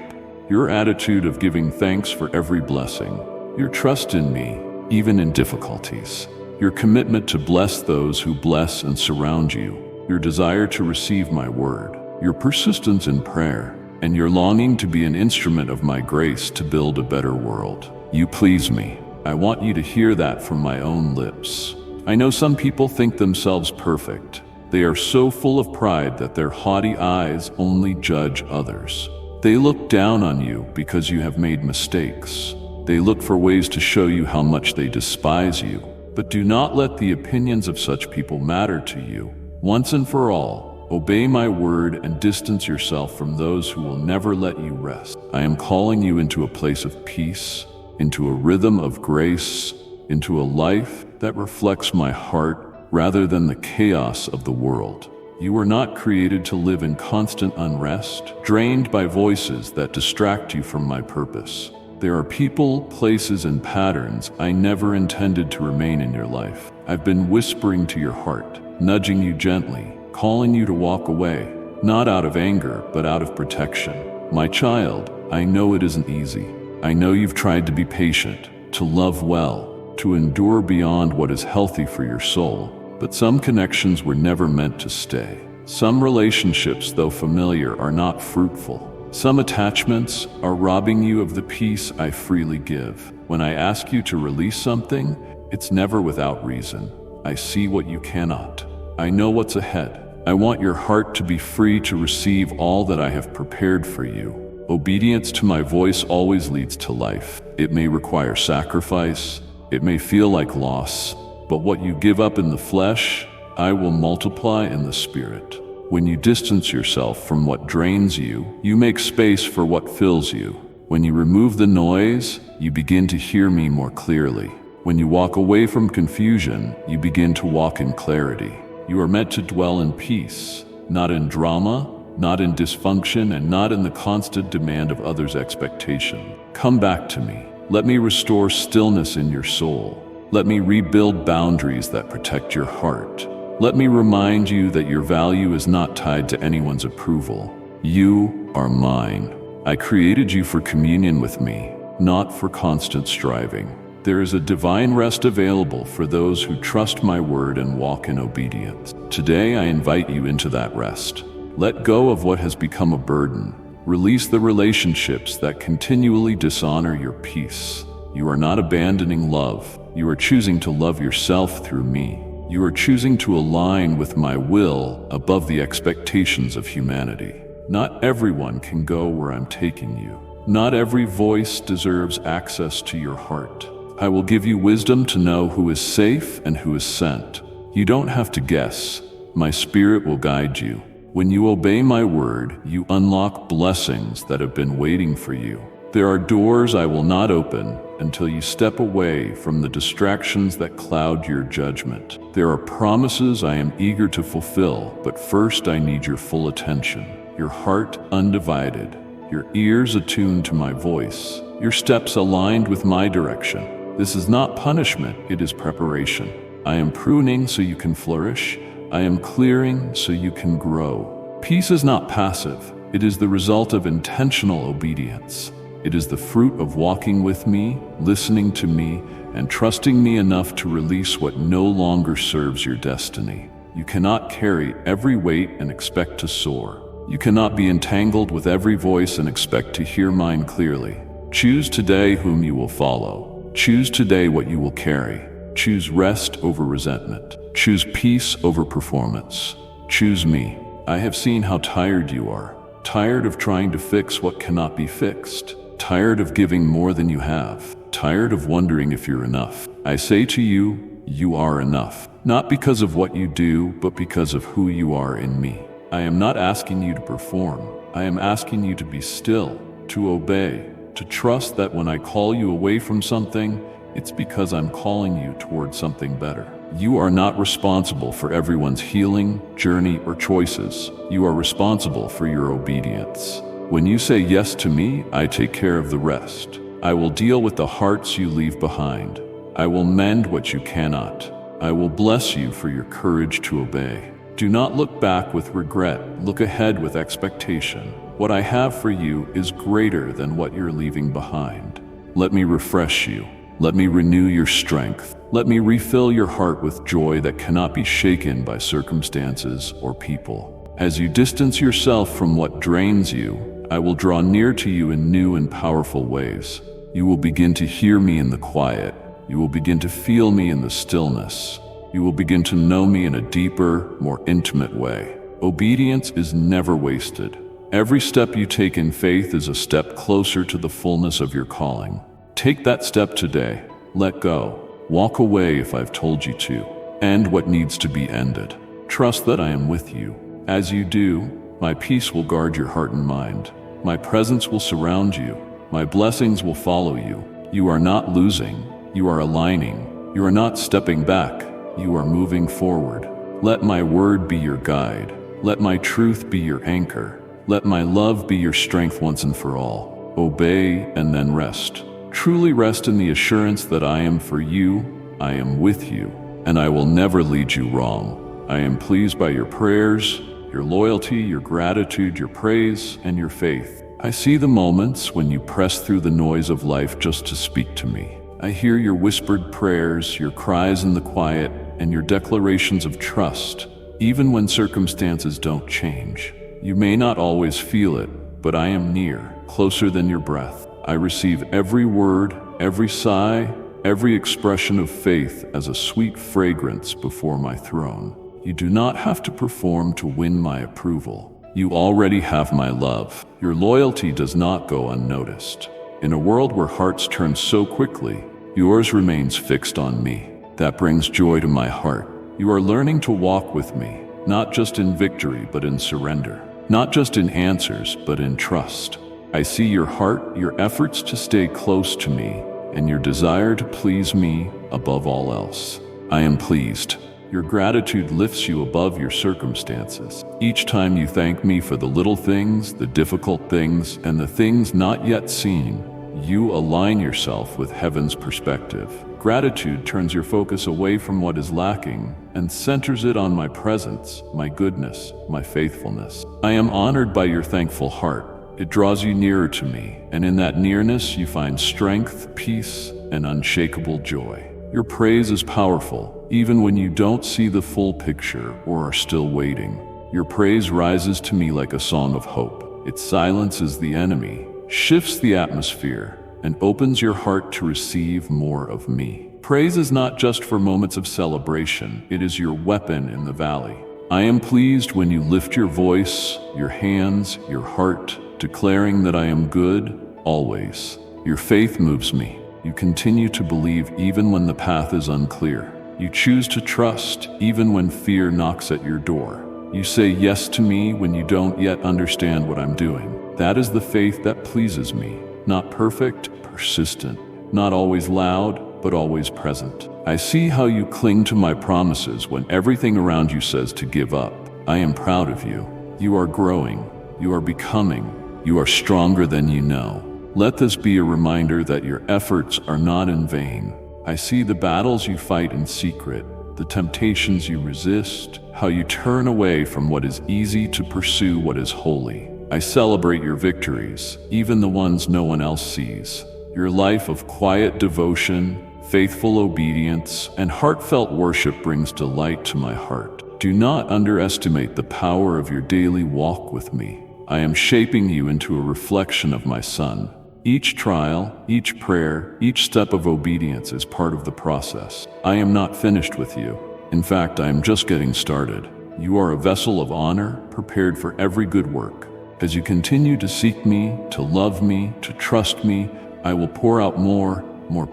your attitude of giving thanks for every blessing, your trust in me, even in difficulties, your commitment to bless those who bless and surround you, your desire to receive my word, your persistence in prayer, and your longing to be an instrument of my grace to build a better world. You please me. I want you to hear that from my own lips. I know some people think themselves perfect. They are so full of pride that their haughty eyes only judge others. They look down on you because you have made mistakes. They look for ways to show you how much they despise you. But do not let the opinions of such people matter to you. Once and for all, obey my word and distance yourself from those who will never let you rest. I am calling you into a place of peace, into a rhythm of grace, into a life that reflects my heart rather than the chaos of the world. You were not created to live in constant unrest, drained by voices that distract you from my purpose. There are people, places, and patterns I never intended to remain in your life. I've been whispering to your heart, nudging you gently, calling you to walk away, not out of anger, but out of protection. My child, I know it isn't easy. I know you've tried to be patient, to love well, to endure beyond what is healthy for your soul. But some connections were never meant to stay. Some relationships, though familiar, are not fruitful. Some attachments are robbing you of the peace I freely give. When I ask you to release something, it's never without reason. I see what you cannot. I know what's ahead. I want your heart to be free to receive all that I have prepared for you. Obedience to my voice always leads to life. It may require sacrifice. It may feel like loss. But what you give up in the flesh, I will multiply in the spirit. When you distance yourself from what drains you, you make space for what fills you. When you remove the noise, you begin to hear me more clearly. When you walk away from confusion, you begin to walk in clarity. You are meant to dwell in peace, not in drama, not in dysfunction, and not in the constant demand of others' expectation. Come back to me. Let me restore stillness in your soul. Let me rebuild boundaries that protect your heart. Let me remind you that your value is not tied to anyone's approval. You are mine. I created you for communion with me, not for constant striving. There is a divine rest available for those who trust my word and walk in obedience. Today I invite you into that rest. Let go of what has become a burden. Release the relationships that continually dishonor your peace. You are not abandoning love. You are choosing to love yourself through me. You are choosing to align with my will above the expectations of humanity. Not everyone can go where I'm taking you. Not every voice deserves access to your heart. I will give you wisdom to know who is safe and who is sent. You don't have to guess. My spirit will guide you. When you obey my word, you unlock blessings that have been waiting for you. There are doors I will not open until you step away from the distractions that cloud your judgment. There are promises I am eager to fulfill, but first I need your full attention, your heart undivided, your ears attuned to my voice, your steps aligned with my direction. This is not punishment, it is preparation. I am pruning so you can flourish. I am clearing so you can grow. Peace is not passive. It is the result of intentional obedience. It is the fruit of walking with me, listening to me, and trusting me enough to release what no longer serves your destiny. You cannot carry every weight and expect to soar. You cannot be entangled with every voice and expect to hear mine clearly. Choose today whom you will follow. Choose today what you will carry. Choose rest over resentment. Choose peace over performance. Choose me. I have seen how tired you are. Tired of trying to fix what cannot be fixed. Tired of giving more than you have. Tired of wondering if you're enough. I say to you, you are enough. Not because of what you do, but because of who you are in me. I am not asking you to perform. I am asking you to be still, to obey, to trust that when I call you away from something, it's because I'm calling you toward something better. You are not responsible for everyone's healing, journey, or choices. You are responsible for your obedience. When you say yes to me, I take care of the rest. I will deal with the hearts you leave behind. I will mend what you cannot. I will bless you for your courage to obey. Do not look back with regret. Look ahead with expectation. What I have for you is greater than what you're leaving behind. Let me refresh you. Let me renew your strength. Let me refill your heart with joy that cannot be shaken by circumstances or people. As you distance yourself from what drains you, I will draw near to you in new and powerful ways. You will begin to hear me in the quiet. You will begin to feel me in the stillness. You will begin to know me in a deeper, more intimate way. Obedience is never wasted. Every step you take in faith is a step closer to the fullness of your calling. Take that step today. Let go. Walk away if I've told you to. End what needs to be ended. Trust that I am with you. As you do, my peace will guard your heart and mind. My presence will surround you. My blessings will follow you. You are not losing. You are aligning. You are not stepping back. You are moving forward. Let my word be your guide. Let my truth be your anchor. Let my love be your strength once and for all. Obey and then rest. Truly rest in the assurance that I am for you, I am with you, and I will never lead you wrong. I am pleased by your prayers, your loyalty, your gratitude, your praise, and your faith. I see the moments when you press through the noise of life just to speak to me. I hear your whispered prayers, your cries in the quiet, and your declarations of trust, even when circumstances don't change. You may not always feel it, but I am near, closer than your breath. I receive every word, every sigh, every expression of faith as a sweet fragrance before my throne. You do not have to perform to win my approval. You already have my love. Your loyalty does not go unnoticed. In a world where hearts turn so quickly, yours remains fixed on me. That brings joy to my heart. You are learning to walk with me, not just in victory, but in surrender. Not just in answers, but in trust. I see your heart, your efforts to stay close to me, and your desire to please me above all else. I am pleased. Your gratitude lifts you above your circumstances. Each time you thank me for the little things, the difficult things, and the things not yet seen, you align yourself with heaven's perspective. Gratitude turns your focus away from what is lacking and centers it on my presence, my goodness, my faithfulness. I am honored by your thankful heart. It draws you nearer to me, and in that nearness you find strength, peace, and unshakable joy. Your praise is powerful, even when you don't see the full picture or are still waiting. Your praise rises to me like a song of hope. It silences the enemy, shifts the atmosphere, and opens your heart to receive more of me. Praise is not just for moments of celebration, it is your weapon in the valley. I am pleased when you lift your voice, your hands, your heart, declaring that I am good, always. Your faith moves me. You continue to believe even when the path is unclear. You choose to trust even when fear knocks at your door. You say yes to me when you don't yet understand what I'm doing. That is the faith that pleases me. Not perfect, persistent. Not always loud, but always present. I see how you cling to my promises when everything around you says to give up. I am proud of you. You are growing. You are becoming. You are stronger than you know. Let this be a reminder that your efforts are not in vain. I see the battles you fight in secret, the temptations you resist, how you turn away from what is easy to pursue what is holy. I celebrate your victories, even the ones no one else sees. Your life of quiet devotion, faithful obedience, and heartfelt worship brings delight to my heart. Do not underestimate the power of your daily walk with me. I am shaping you into a reflection of my Son. Each trial, each prayer, each step of obedience is part of the process. I am not finished with you. In fact, I am just getting started. You are a vessel of honor, prepared for every good work. As you continue to seek me, to love me, to trust me, I will pour out more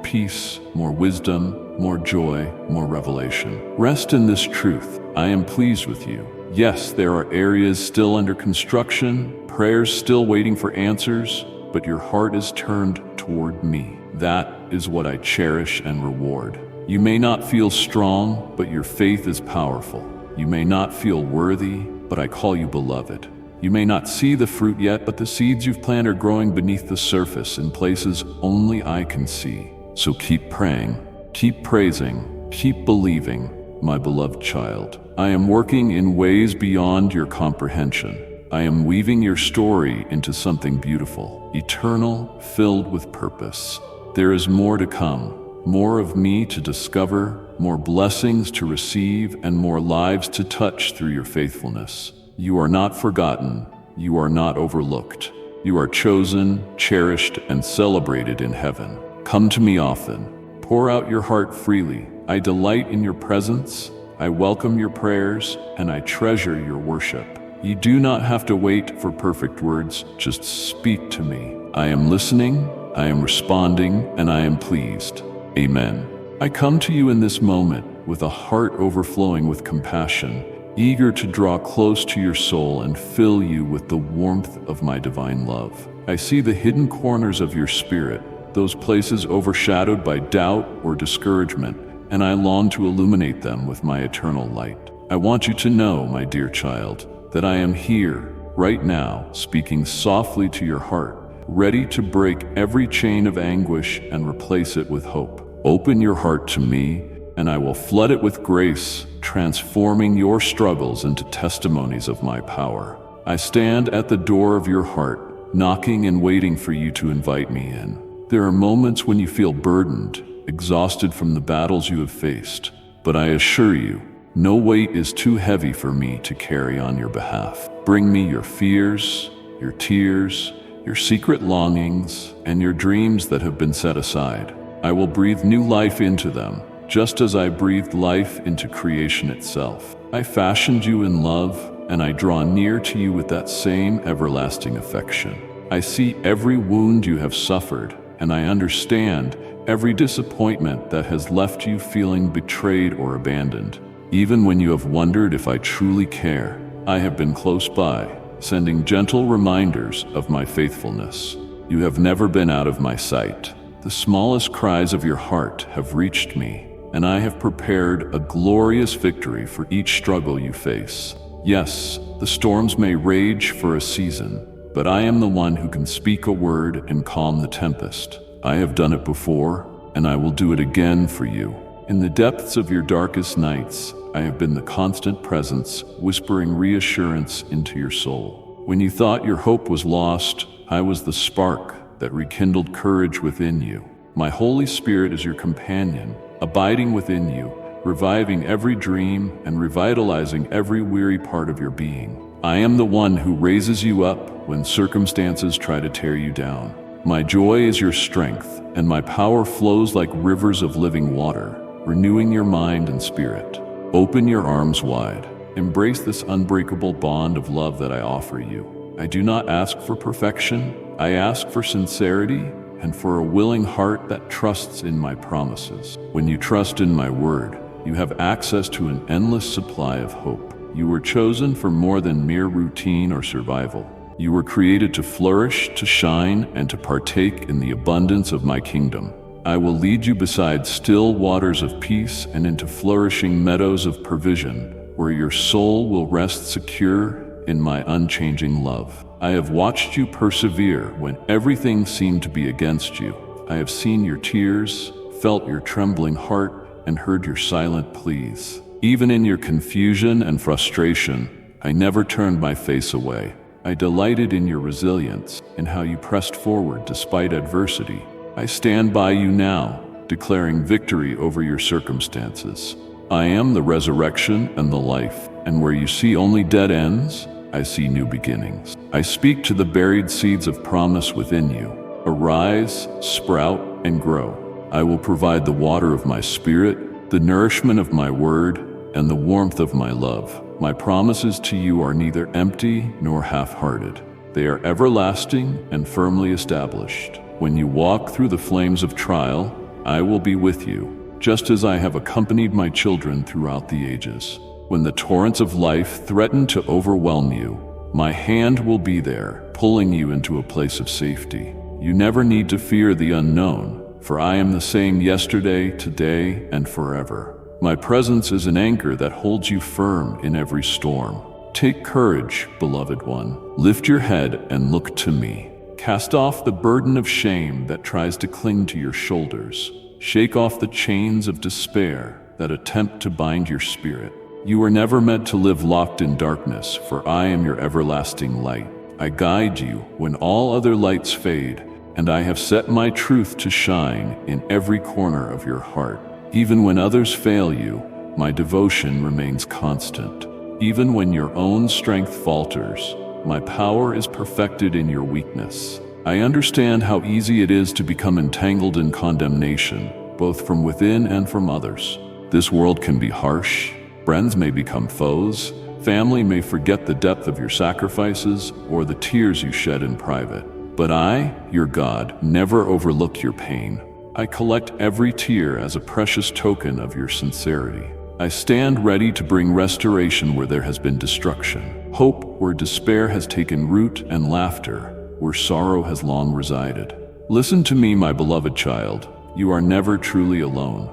peace, more wisdom, more joy, more revelation. Rest in this truth. I am pleased with you. Yes, there are areas still under construction, prayers still waiting for answers, but your heart is turned toward me. That is what I cherish and reward. You may not feel strong, but your faith is powerful. You may not feel worthy, but I call you beloved. You may not see the fruit yet, but the seeds you've planted are growing beneath the surface in places only I can see. So keep praying, keep praising, keep believing, my beloved child. I am working in ways beyond your comprehension. I am weaving your story into something beautiful, eternal, filled with purpose. There is more to come, more of me to discover, more blessings to receive, and more lives to touch through your faithfulness. You are not forgotten. You are not overlooked. You are chosen, cherished, and celebrated in heaven. Come to me often. Pour out your heart freely. I delight in your presence. I welcome your prayers, and I treasure your worship. You do not have to wait for perfect words. Just speak to me. I am listening, I am responding, and I am pleased. Amen. I come to you in this moment with a heart overflowing with compassion, eager to draw close to your soul and fill you with the warmth of my divine love. I see the hidden corners of your spirit, those places overshadowed by doubt or discouragement, and I long to illuminate them with my eternal light. I want you to know, my dear child, that I am here, right now, speaking softly to your heart, ready to break every chain of anguish and replace it with hope. Open your heart to me, and I will flood it with grace, transforming your struggles into testimonies of my power. I stand at the door of your heart, knocking and waiting for you to invite me in. There are moments when you feel burdened, exhausted from the battles you have faced, but I assure you, no weight is too heavy for me to carry on your behalf. Bring me your fears, your tears, your secret longings, and your dreams that have been set aside. I will breathe new life into them, just as I breathed life into creation itself. I fashioned you in love, and I draw near to you with that same everlasting affection. I see every wound you have suffered, and I understand every disappointment that has left you feeling betrayed or abandoned. Even when you have wondered if I truly care, I have been close by, sending gentle reminders of my faithfulness. You have never been out of my sight. The smallest cries of your heart have reached me, and I have prepared a glorious victory for each struggle you face. Yes, the storms may rage for a season, but I am the one who can speak a word and calm the tempest. I have done it before, and I will do it again for you. In the depths of your darkest nights, I have been the constant presence, whispering reassurance into your soul. When you thought your hope was lost, I was the spark that rekindled courage within you. My Holy Spirit is your companion, abiding within you, reviving every dream and revitalizing every weary part of your being. I am the one who raises you up when circumstances try to tear you down. My joy is your strength, and my power flows like rivers of living water, renewing your mind and spirit. Open your arms wide. Embrace this unbreakable bond of love that I offer you. I do not ask for perfection. I ask for sincerity and for a willing heart that trusts in my promises. When you trust in my word, you have access to an endless supply of hope. You were chosen for more than mere routine or survival. You were created to flourish, to shine, and to partake in the abundance of my kingdom. I will lead you beside still waters of peace and into flourishing meadows of provision, where your soul will rest secure in my unchanging love. I have watched you persevere when everything seemed to be against you. I have seen your tears, felt your trembling heart, and heard your silent pleas. Even in your confusion and frustration, I never turned my face away. I delighted in your resilience, in how you pressed forward despite adversity. I stand by you now, declaring victory over your circumstances. I am the resurrection and the life, and where you see only dead ends, I see new beginnings. I speak to the buried seeds of promise within you. arise, sprout, and grow. I will provide the water of my spirit, the nourishment of my word, and the warmth of my love. My promises to you are neither empty nor half-hearted. They are everlasting and firmly established. When you walk through the flames of trial, I will be with you, just as I have accompanied my children throughout the ages. When the torrents of life threaten to overwhelm you, my hand will be there, pulling you into a place of safety. You never need to fear the unknown, for I am the same yesterday, today, and forever. My presence is an anchor that holds you firm in every storm. Take courage, beloved one. Lift your head and look to me. Cast off the burden of shame that tries to cling to your shoulders. Shake off the chains of despair that attempt to bind your spirit. You are never meant to live locked in darkness, for I am your everlasting light. I guide you when all other lights fade, and I have set my truth to shine in every corner of your heart. Even when others fail you, my devotion remains constant. Even when your own strength falters, my power is perfected in your weakness. I understand how easy it is to become entangled in condemnation, both from within and from others. This world can be harsh. Friends may become foes. Family may forget the depth of your sacrifices or the tears you shed in private. But I, your God, never overlook your pain. I collect every tear as a precious token of your sincerity. I stand ready to bring restoration where there has been destruction, hope where despair has taken root, and laughter where sorrow has long resided. Listen to me, my beloved child. You are never truly alone.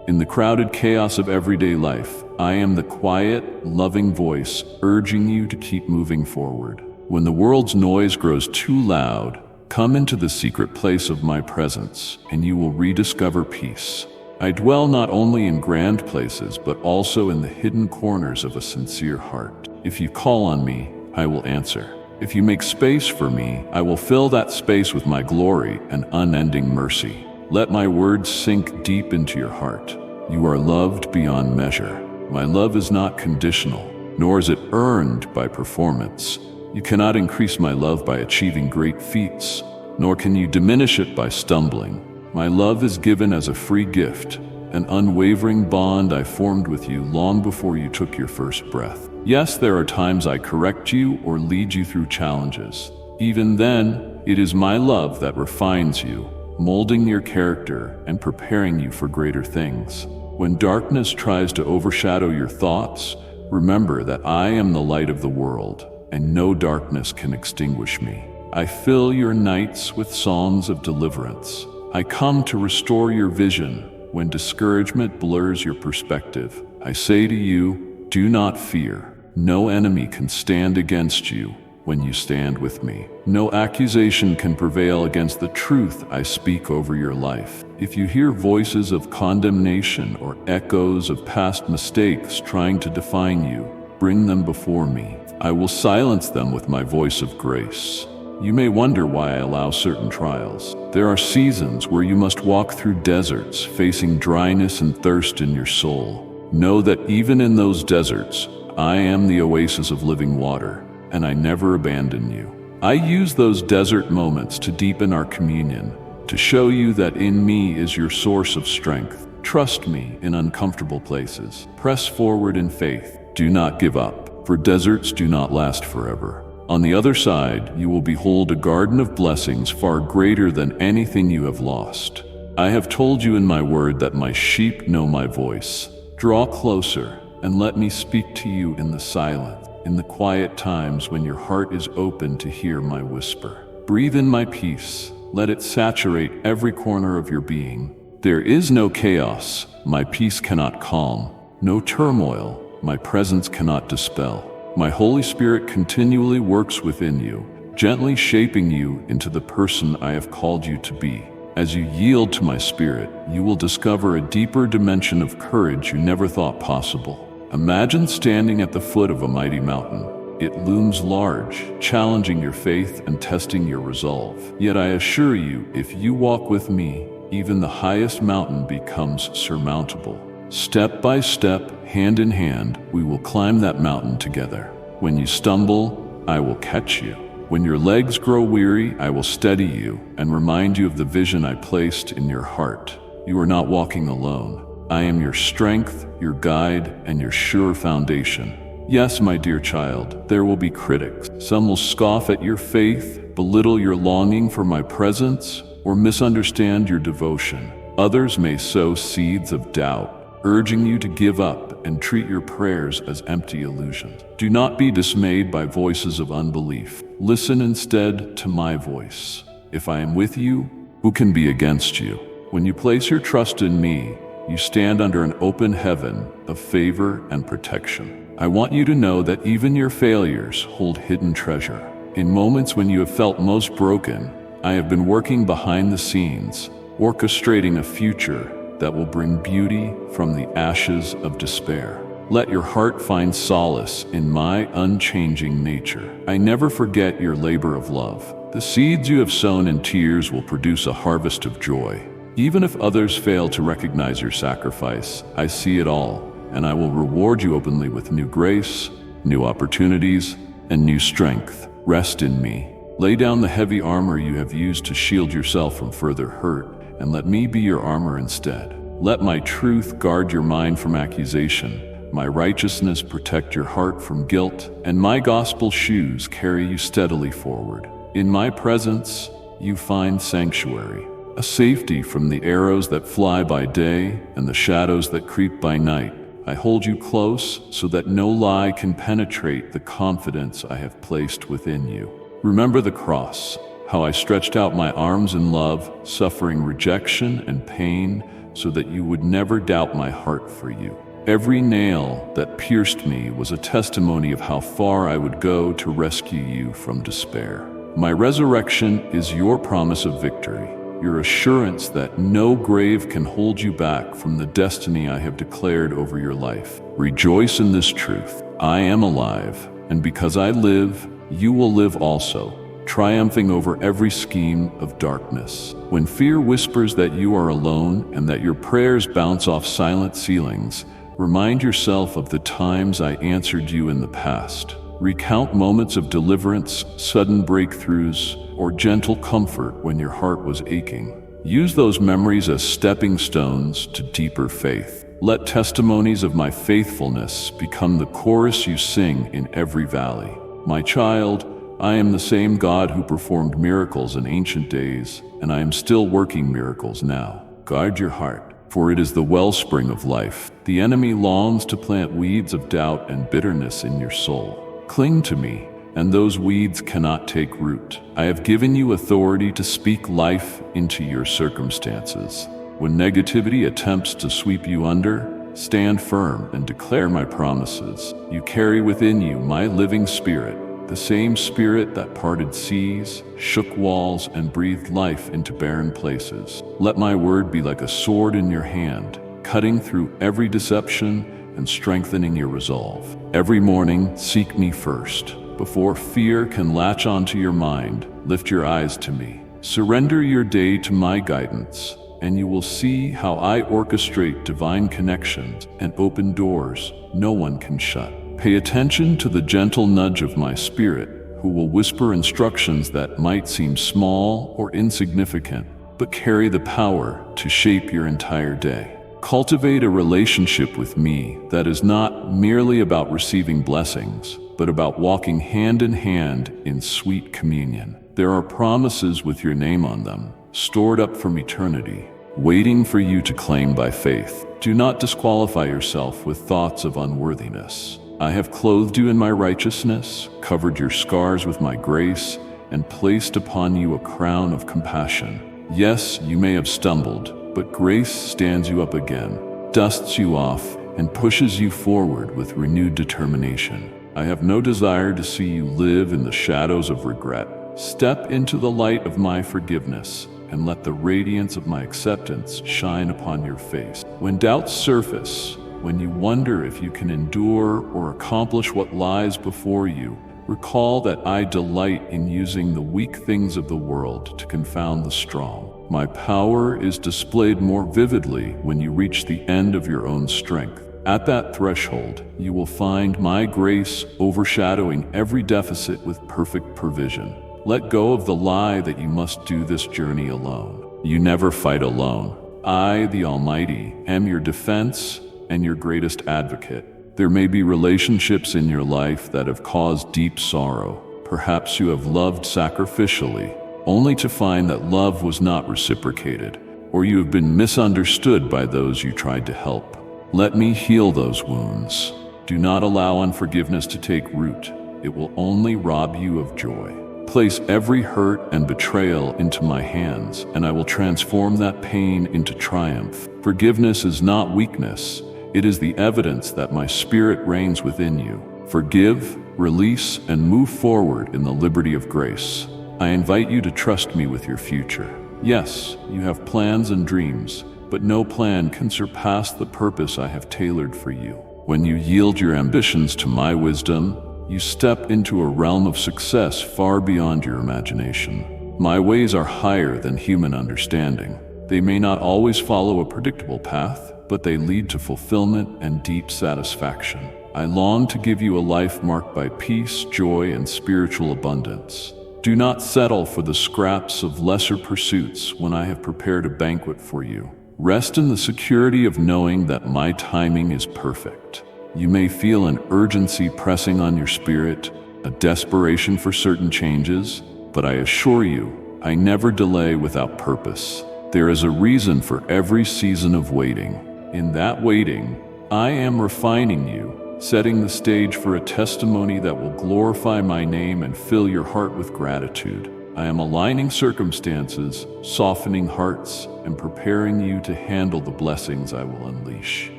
In the crowded chaos of everyday life, I am the quiet, loving voice urging you to keep moving forward. When the world's noise grows too loud, come into the secret place of my presence, and you will rediscover peace. I dwell not only in grand places, but also in the hidden corners of a sincere heart. If you call on me, I will answer. If you make space for me, I will fill that space with my glory and unending mercy. Let my words sink deep into your heart. You are loved beyond measure. My love is not conditional, nor is it earned by performance. You cannot increase my love by achieving great feats, nor can you diminish it by stumbling. My love is given as a free gift, an unwavering bond I formed with you long before you took your first breath. Yes, there are times I correct you or lead you through challenges. Even then, it is my love that refines you, molding your character and preparing you for greater things. When darkness tries to overshadow your thoughts, remember that I am the light of the world, and no darkness can extinguish me. I fill your nights with songs of deliverance. I come to restore your vision when discouragement blurs your perspective. I say to you, do not fear. No enemy can stand against you when you stand with me. No accusation can prevail against the truth I speak over your life. If you hear voices of condemnation or echoes of past mistakes trying to define you, bring them before me. I will silence them with my voice of grace. You may wonder why I allow certain trials. There are seasons where you must walk through deserts, facing dryness and thirst in your soul. Know that even in those deserts, I am the oasis of living water, and I never abandon you. I use those desert moments to deepen our communion, to show you that in me is your source of strength. Trust me in uncomfortable places. Press forward in faith. Do not give up, for deserts do not last forever. On the other side, you will behold a garden of blessings far greater than anything you have lost. I have told you in my word that my sheep know my voice. Draw closer and let me speak to you in the silence, in the quiet times when your heart is open to hear my whisper. Breathe in my peace. Let it saturate every corner of your being. There is no chaos my peace cannot calm, no turmoil my presence cannot dispel. My Holy Spirit continually works within you, gently shaping you into the person I have called you to be. As you yield to my Spirit, you will discover a deeper dimension of courage you never thought possible. Imagine standing at the foot of a mighty mountain. It looms large, challenging your faith and testing your resolve. Yet I assure you, if you walk with me, even the highest mountain becomes surmountable. Step by step, hand in hand, we will climb that mountain together. When you stumble, I will catch you. When your legs grow weary, I will steady you and remind you of the vision I placed in your heart. You are not walking alone. I am your strength, your guide, and your sure foundation. Yes, my dear child, there will be critics. Some will scoff at your faith, belittle your longing for my presence, or misunderstand your devotion. Others may sow seeds of doubt, urging you to give up and treat your prayers as empty illusions. Do not be dismayed by voices of unbelief. Listen instead to my voice. If I am with you, who can be against you? When you place your trust in me, you stand under an open heaven of favor and protection. I want you to know that even your failures hold hidden treasure. In moments when you have felt most broken, I have been working behind the scenes, orchestrating a future that will bring beauty from the ashes of despair. Let your heart find solace in my unchanging nature. I never forget your labor of love. The seeds you have sown in tears will produce a harvest of joy. Even if others fail to recognize your sacrifice, I see it all, and I will reward you openly with new grace, new opportunities, and new strength. Rest in me. Lay down the heavy armor you have used to shield yourself from further hurt, and let me be your armor instead. Let my truth guard your mind from accusation, my righteousness protect your heart from guilt, and my gospel shoes carry you steadily forward. In my presence, you find sanctuary, a safety from the arrows that fly by day and the shadows that creep by night. I hold you close so that no lie can penetrate the confidence I have placed within you. Remember the cross, how I stretched out my arms in love, suffering rejection and pain so that you would never doubt my heart for you. Every nail that pierced me was a testimony of how far I would go to rescue you from despair. My resurrection is your promise of victory, your assurance that no grave can hold you back from the destiny I have declared over your life. Rejoice in this truth. I am alive, and because I live, you will live also, triumphing over every scheme of darkness. When fear whispers that you are alone and that your prayers bounce off silent ceilings, remind yourself of the times I answered you in the past. Recount moments of deliverance, sudden breakthroughs, or gentle comfort when your heart was aching. Use those memories as stepping stones to deeper faith. Let testimonies of my faithfulness become the chorus you sing in every valley. My child, I am the same God who performed miracles in ancient days, and I am still working miracles now. Guard your heart, for it is the wellspring of life. The enemy longs to plant weeds of doubt and bitterness in your soul. Cling to me, and those weeds cannot take root. I have given you authority to speak life into your circumstances. When negativity attempts to sweep you under, stand firm and declare my promises. You carry within you my living spirit, the same spirit that parted seas, shook walls, and breathed life into barren places. Let my word be like a sword in your hand, cutting through every deception and strengthening your resolve. Every morning, seek me first. Before fear can latch onto your mind, lift your eyes to me. Surrender your day to my guidance, and you will see how I orchestrate divine connections and open doors no one can shut. Pay attention to the gentle nudge of my spirit, who will whisper instructions that might seem small or insignificant, but carry the power to shape your entire day. Cultivate a relationship with me that is not merely about receiving blessings, but about walking hand in hand in sweet communion. There are promises with your name on them, stored up from eternity, waiting for you to claim by faith. Do not disqualify yourself with thoughts of unworthiness. I have clothed you in my righteousness, covered your scars with my grace, and placed upon you a crown of compassion. Yes, you may have stumbled, but grace stands you up again, dusts you off, and pushes you forward with renewed determination. I have no desire to see you live in the shadows of regret. Step into the light of my forgiveness, and let the radiance of my acceptance shine upon your face. When doubts surface, when you wonder if you can endure or accomplish what lies before you, recall that I delight in using the weak things of the world to confound the strong. My power is displayed more vividly when you reach the end of your own strength. At that threshold, you will find my grace overshadowing every deficit with perfect provision. Let go of the lie that you must do this journey alone. You never fight alone. I, the Almighty, am your defense and your greatest advocate. There may be relationships in your life that have caused deep sorrow. Perhaps you have loved sacrificially, only to find that love was not reciprocated, or you have been misunderstood by those you tried to help. Let me heal those wounds. Do not allow unforgiveness to take root. It will only rob you of joy. Place every hurt and betrayal into my hands, and I will transform that pain into triumph. Forgiveness is not weakness. It is the evidence that my spirit reigns within you. Forgive, release, and move forward in the liberty of grace. I invite you to trust me with your future. Yes, you have plans and dreams, but no plan can surpass the purpose I have tailored for you. When you yield your ambitions to my wisdom, you step into a realm of success far beyond your imagination. My ways are higher than human understanding. They may not always follow a predictable path, but they lead to fulfillment and deep satisfaction. I long to give you a life marked by peace, joy, and spiritual abundance. Do not settle for the scraps of lesser pursuits when I have prepared a banquet for you. Rest in the security of knowing that my timing is perfect. You may feel an urgency pressing on your spirit, a desperation for certain changes, but I assure you, I never delay without purpose. There is a reason for every season of waiting. In that waiting, I am refining you, setting the stage for a testimony that will glorify my name and fill your heart with gratitude. I am aligning circumstances, softening hearts, and preparing you to handle the blessings I will unleash.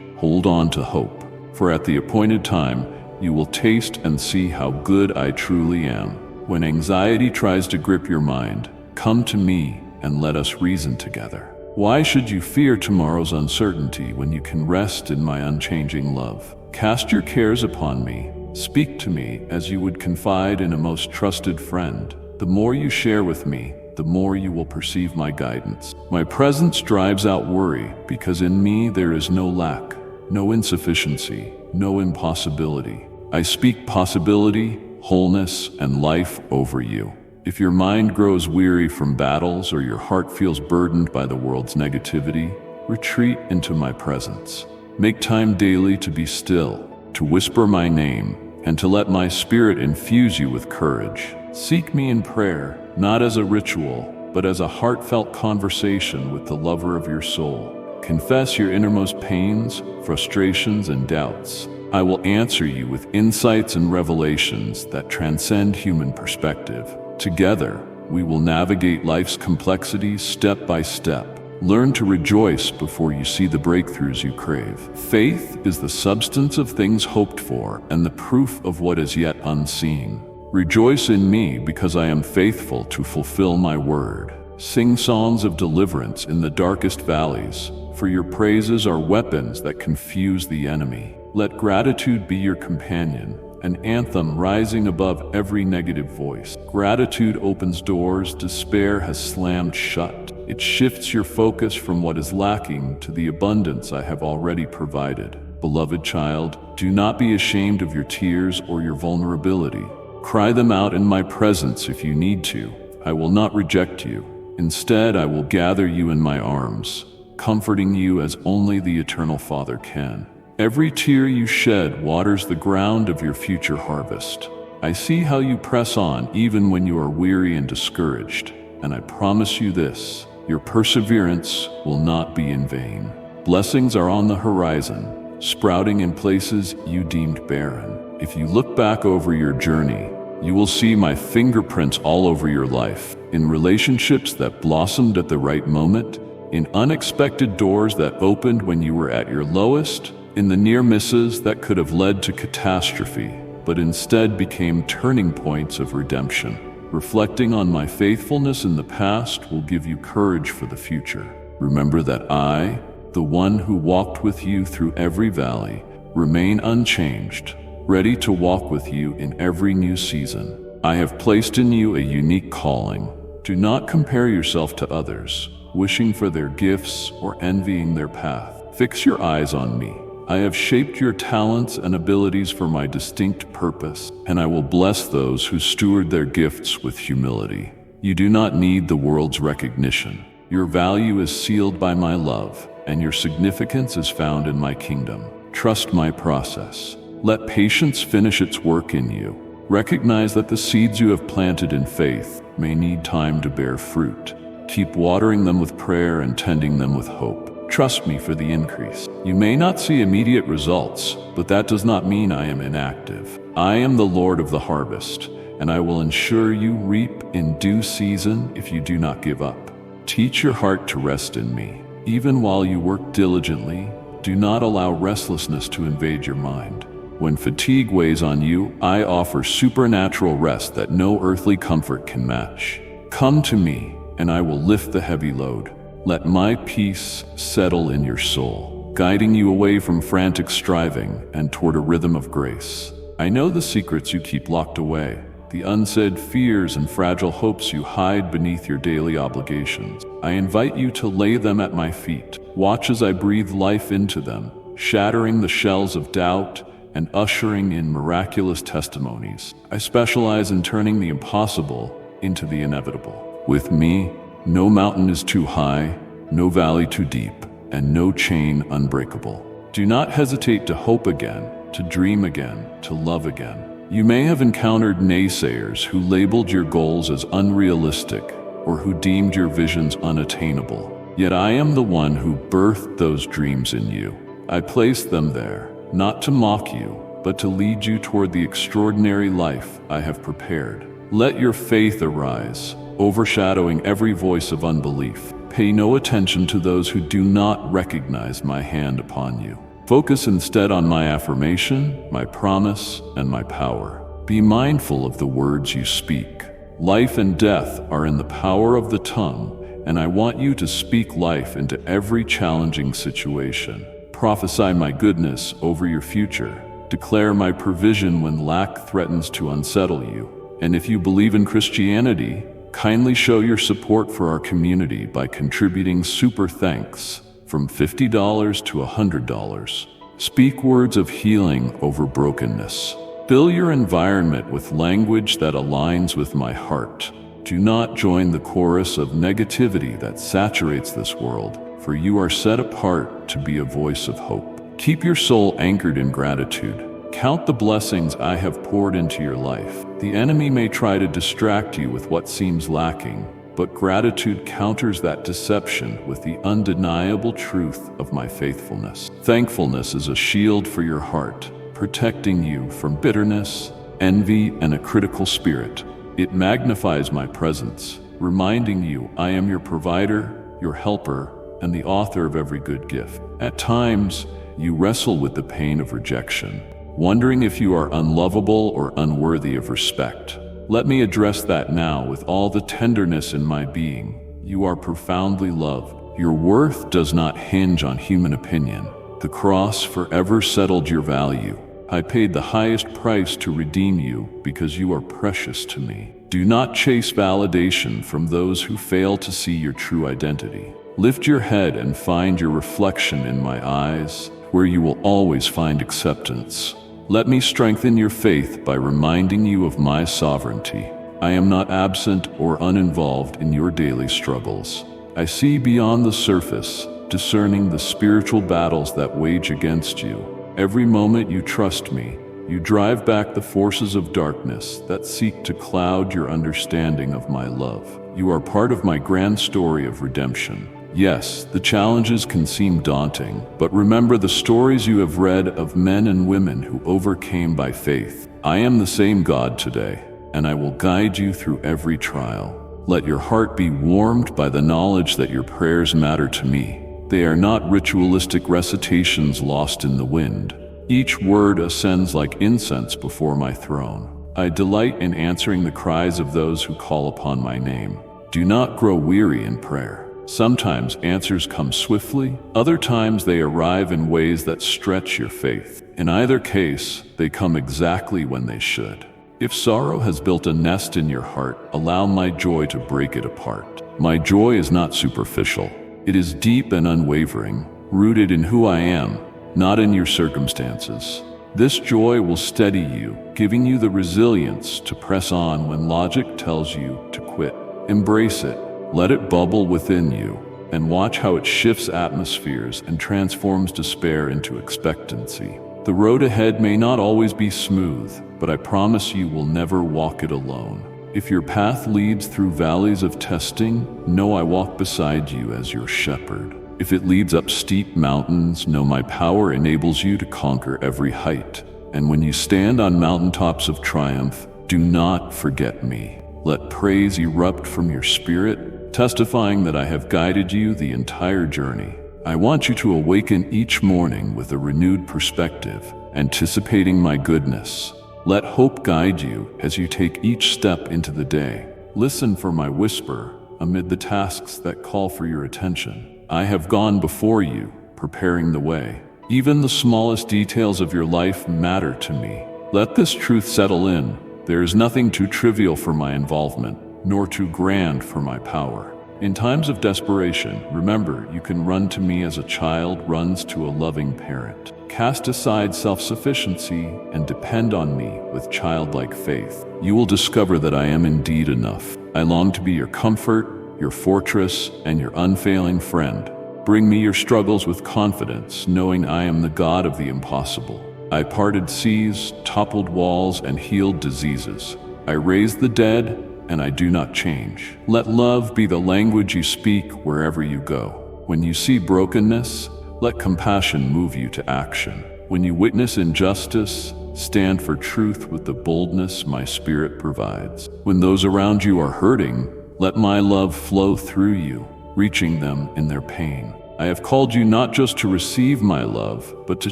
Hold on to hope, for at the appointed time, you will taste and see how good I truly am. When anxiety tries to grip your mind, come to me and let us reason together. Why should you fear tomorrow's uncertainty when you can rest in my unchanging love? Cast your cares upon me. Speak to me as you would confide in a most trusted friend. The more you share with me, the more you will perceive my guidance. My presence drives out worry, because in me there is no lack, no insufficiency, no impossibility. I speak possibility, wholeness, and life over you. If your mind grows weary from battles or your heart feels burdened by the world's negativity, retreat into my presence. Make time daily to be still, to whisper my name, and to let my spirit infuse you with courage. Seek me in prayer, not as a ritual, but as a heartfelt conversation with the lover of your soul. Confess your innermost pains, frustrations, and doubts. I will answer you with insights and revelations that transcend human perspective. Together, we will navigate life's complexities step by step. Learn to rejoice before you see the breakthroughs you crave. Faith is the substance of things hoped for and the proof of what is yet unseen. Rejoice in me because I am faithful to fulfill my word. Sing songs of deliverance in the darkest valleys, for your praises are weapons that confuse the enemy. Let gratitude be your companion, an anthem rising above every negative voice. Gratitude opens doors despair has slammed shut. It shifts your focus from what is lacking to the abundance I have already provided. Beloved child, do not be ashamed of your tears or your vulnerability. Cry them out in my presence if you need to. I will not reject you. Instead, I will gather you in my arms, comforting you as only the Eternal Father can. Every tear you shed waters the ground of your future harvest. I see how you press on even when you are weary and discouraged, and I promise you this, your perseverance will not be in vain. Blessings are on the horizon, sprouting in places you deemed barren. If you look back over your journey, you will see my fingerprints all over your life, in relationships that blossomed at the right moment, in unexpected doors that opened when you were at your lowest, in the near misses that could have led to catastrophe, but instead became turning points of redemption. Reflecting on my faithfulness in the past will give you courage for the future. Remember that I, the one who walked with you through every valley, remain unchanged, ready to walk with you in every new season. I have placed in you a unique calling. Do not compare yourself to others, wishing for their gifts or envying their path. Fix your eyes on me, I have shaped your talents and abilities for my distinct purpose, and I will bless those who steward their gifts with humility. You do not need the world's recognition. Your value is sealed by my love, and your significance is found in my kingdom. Trust my process. Let patience finish its work in you. Recognize that the seeds you have planted in faith may need time to bear fruit. Keep watering them with prayer and tending them with hope. Trust me for the increase. You may not see immediate results, but that does not mean I am inactive. I am the Lord of the harvest, and I will ensure you reap in due season if you do not give up. Teach your heart to rest in me. Even while you work diligently, do not allow restlessness to invade your mind. When fatigue weighs on you, I offer supernatural rest that no earthly comfort can match. Come to me, and I will lift the heavy load. Let my peace settle in your soul, guiding you away from frantic striving and toward a rhythm of grace. I know the secrets you keep locked away, the unsaid fears and fragile hopes you hide beneath your daily obligations. I invite you to lay them at my feet. Watch as I breathe life into them, shattering the shells of doubt and ushering in miraculous testimonies. I specialize in turning the impossible into the inevitable. With me, no mountain is too high, no valley too deep, and no chain unbreakable. Do not hesitate to hope again, to dream again, to love again. You may have encountered naysayers who labeled your goals as unrealistic or who deemed your visions unattainable. Yet I am the one who birthed those dreams in you. I placed them there, not to mock you, but to lead you toward the extraordinary life I have prepared. Let your faith arise, overshadowing every voice of unbelief. Pay no attention to those who do not recognize my hand upon you. Focus instead on my affirmation, my promise, and my power. Be mindful of the words you speak. Life and death are in the power of the tongue, and I want you to speak life into every challenging situation. Prophesy my goodness over your future. Declare my provision when lack threatens to unsettle you. And if you believe in Christianity, kindly show your support for our community by contributing super thanks from $50 to $100. Speak words of healing over brokenness. Fill your environment with language that aligns with my heart. Do not join the chorus of negativity that saturates this world, for you are set apart to be a voice of hope. Keep your soul anchored in gratitude. Count the blessings I have poured into your life. The enemy may try to distract you with what seems lacking, but gratitude counters that deception with the undeniable truth of my faithfulness. Thankfulness is a shield for your heart, protecting you from bitterness, envy, and a critical spirit. It magnifies my presence, reminding you I am your provider, your helper, and the author of every good gift. At times, you wrestle with the pain of rejection, wondering if you are unlovable or unworthy of respect. Let me address that now with all the tenderness in my being. You are profoundly loved. Your worth does not hinge on human opinion. The cross forever settled your value. I paid the highest price to redeem you because you are precious to me. Do not chase validation from those who fail to see your true identity. Lift your head and find your reflection in my eyes, where you will always find acceptance. Let me strengthen your faith by reminding you of my sovereignty. I am not absent or uninvolved in your daily struggles. I see beyond the surface, discerning the spiritual battles that wage against you. Every moment you trust me, you drive back the forces of darkness that seek to cloud your understanding of my love. You are part of my grand story of redemption. Yes, the challenges can seem daunting, but remember the stories you have read of men and women who overcame by faith. I am the same God today, and I will guide you through every trial. Let your heart be warmed by the knowledge that your prayers matter to me. They are not ritualistic recitations lost in the wind. Each word ascends like incense before my throne. I delight in answering the cries of those who call upon my name. Do not grow weary in prayer. Sometimes answers come swiftly, other times they arrive in ways that stretch your faith. In either case, they come exactly when they should. If sorrow has built a nest in your heart, allow my joy to break it apart. My joy is not superficial. It is deep and unwavering, rooted in who I am, not in your circumstances. This joy will steady you, giving you the resilience to press on when logic tells you to quit. Embrace it, let it bubble within you, and watch how it shifts atmospheres and transforms despair into expectancy. The road ahead may not always be smooth, but I promise you will never walk it alone. If your path leads through valleys of testing, know I walk beside you as your shepherd. If it leads up steep mountains, know my power enables you to conquer every height. And when you stand on mountaintops of triumph, do not forget me. Let praise erupt from your spirit, testifying that I have guided you the entire journey. I want you to awaken each morning with a renewed perspective, anticipating my goodness. Let hope guide you as you take each step into the day. Listen for my whisper amid the tasks that call for your attention. I have gone before you, preparing the way. Even the smallest details of your life matter to me. Let this truth settle in. There is nothing too trivial for my involvement, nor too grand for my power. In times of desperation, remember you can run to me as a child runs to a loving parent. Cast aside self-sufficiency and depend on me with childlike faith. You will discover that I am indeed enough. I long to be your comfort, your fortress, and your unfailing friend. Bring me your struggles with confidence, knowing I am the God of the impossible. I parted seas, toppled walls, and healed diseases. I raised the dead, and I do not change. Let love be the language you speak wherever you go. When you see brokenness, let compassion move you to action. When you witness injustice, stand for truth with the boldness my spirit provides. When those around you are hurting, let my love flow through you, reaching them in their pain. I have called you not just to receive my love, but to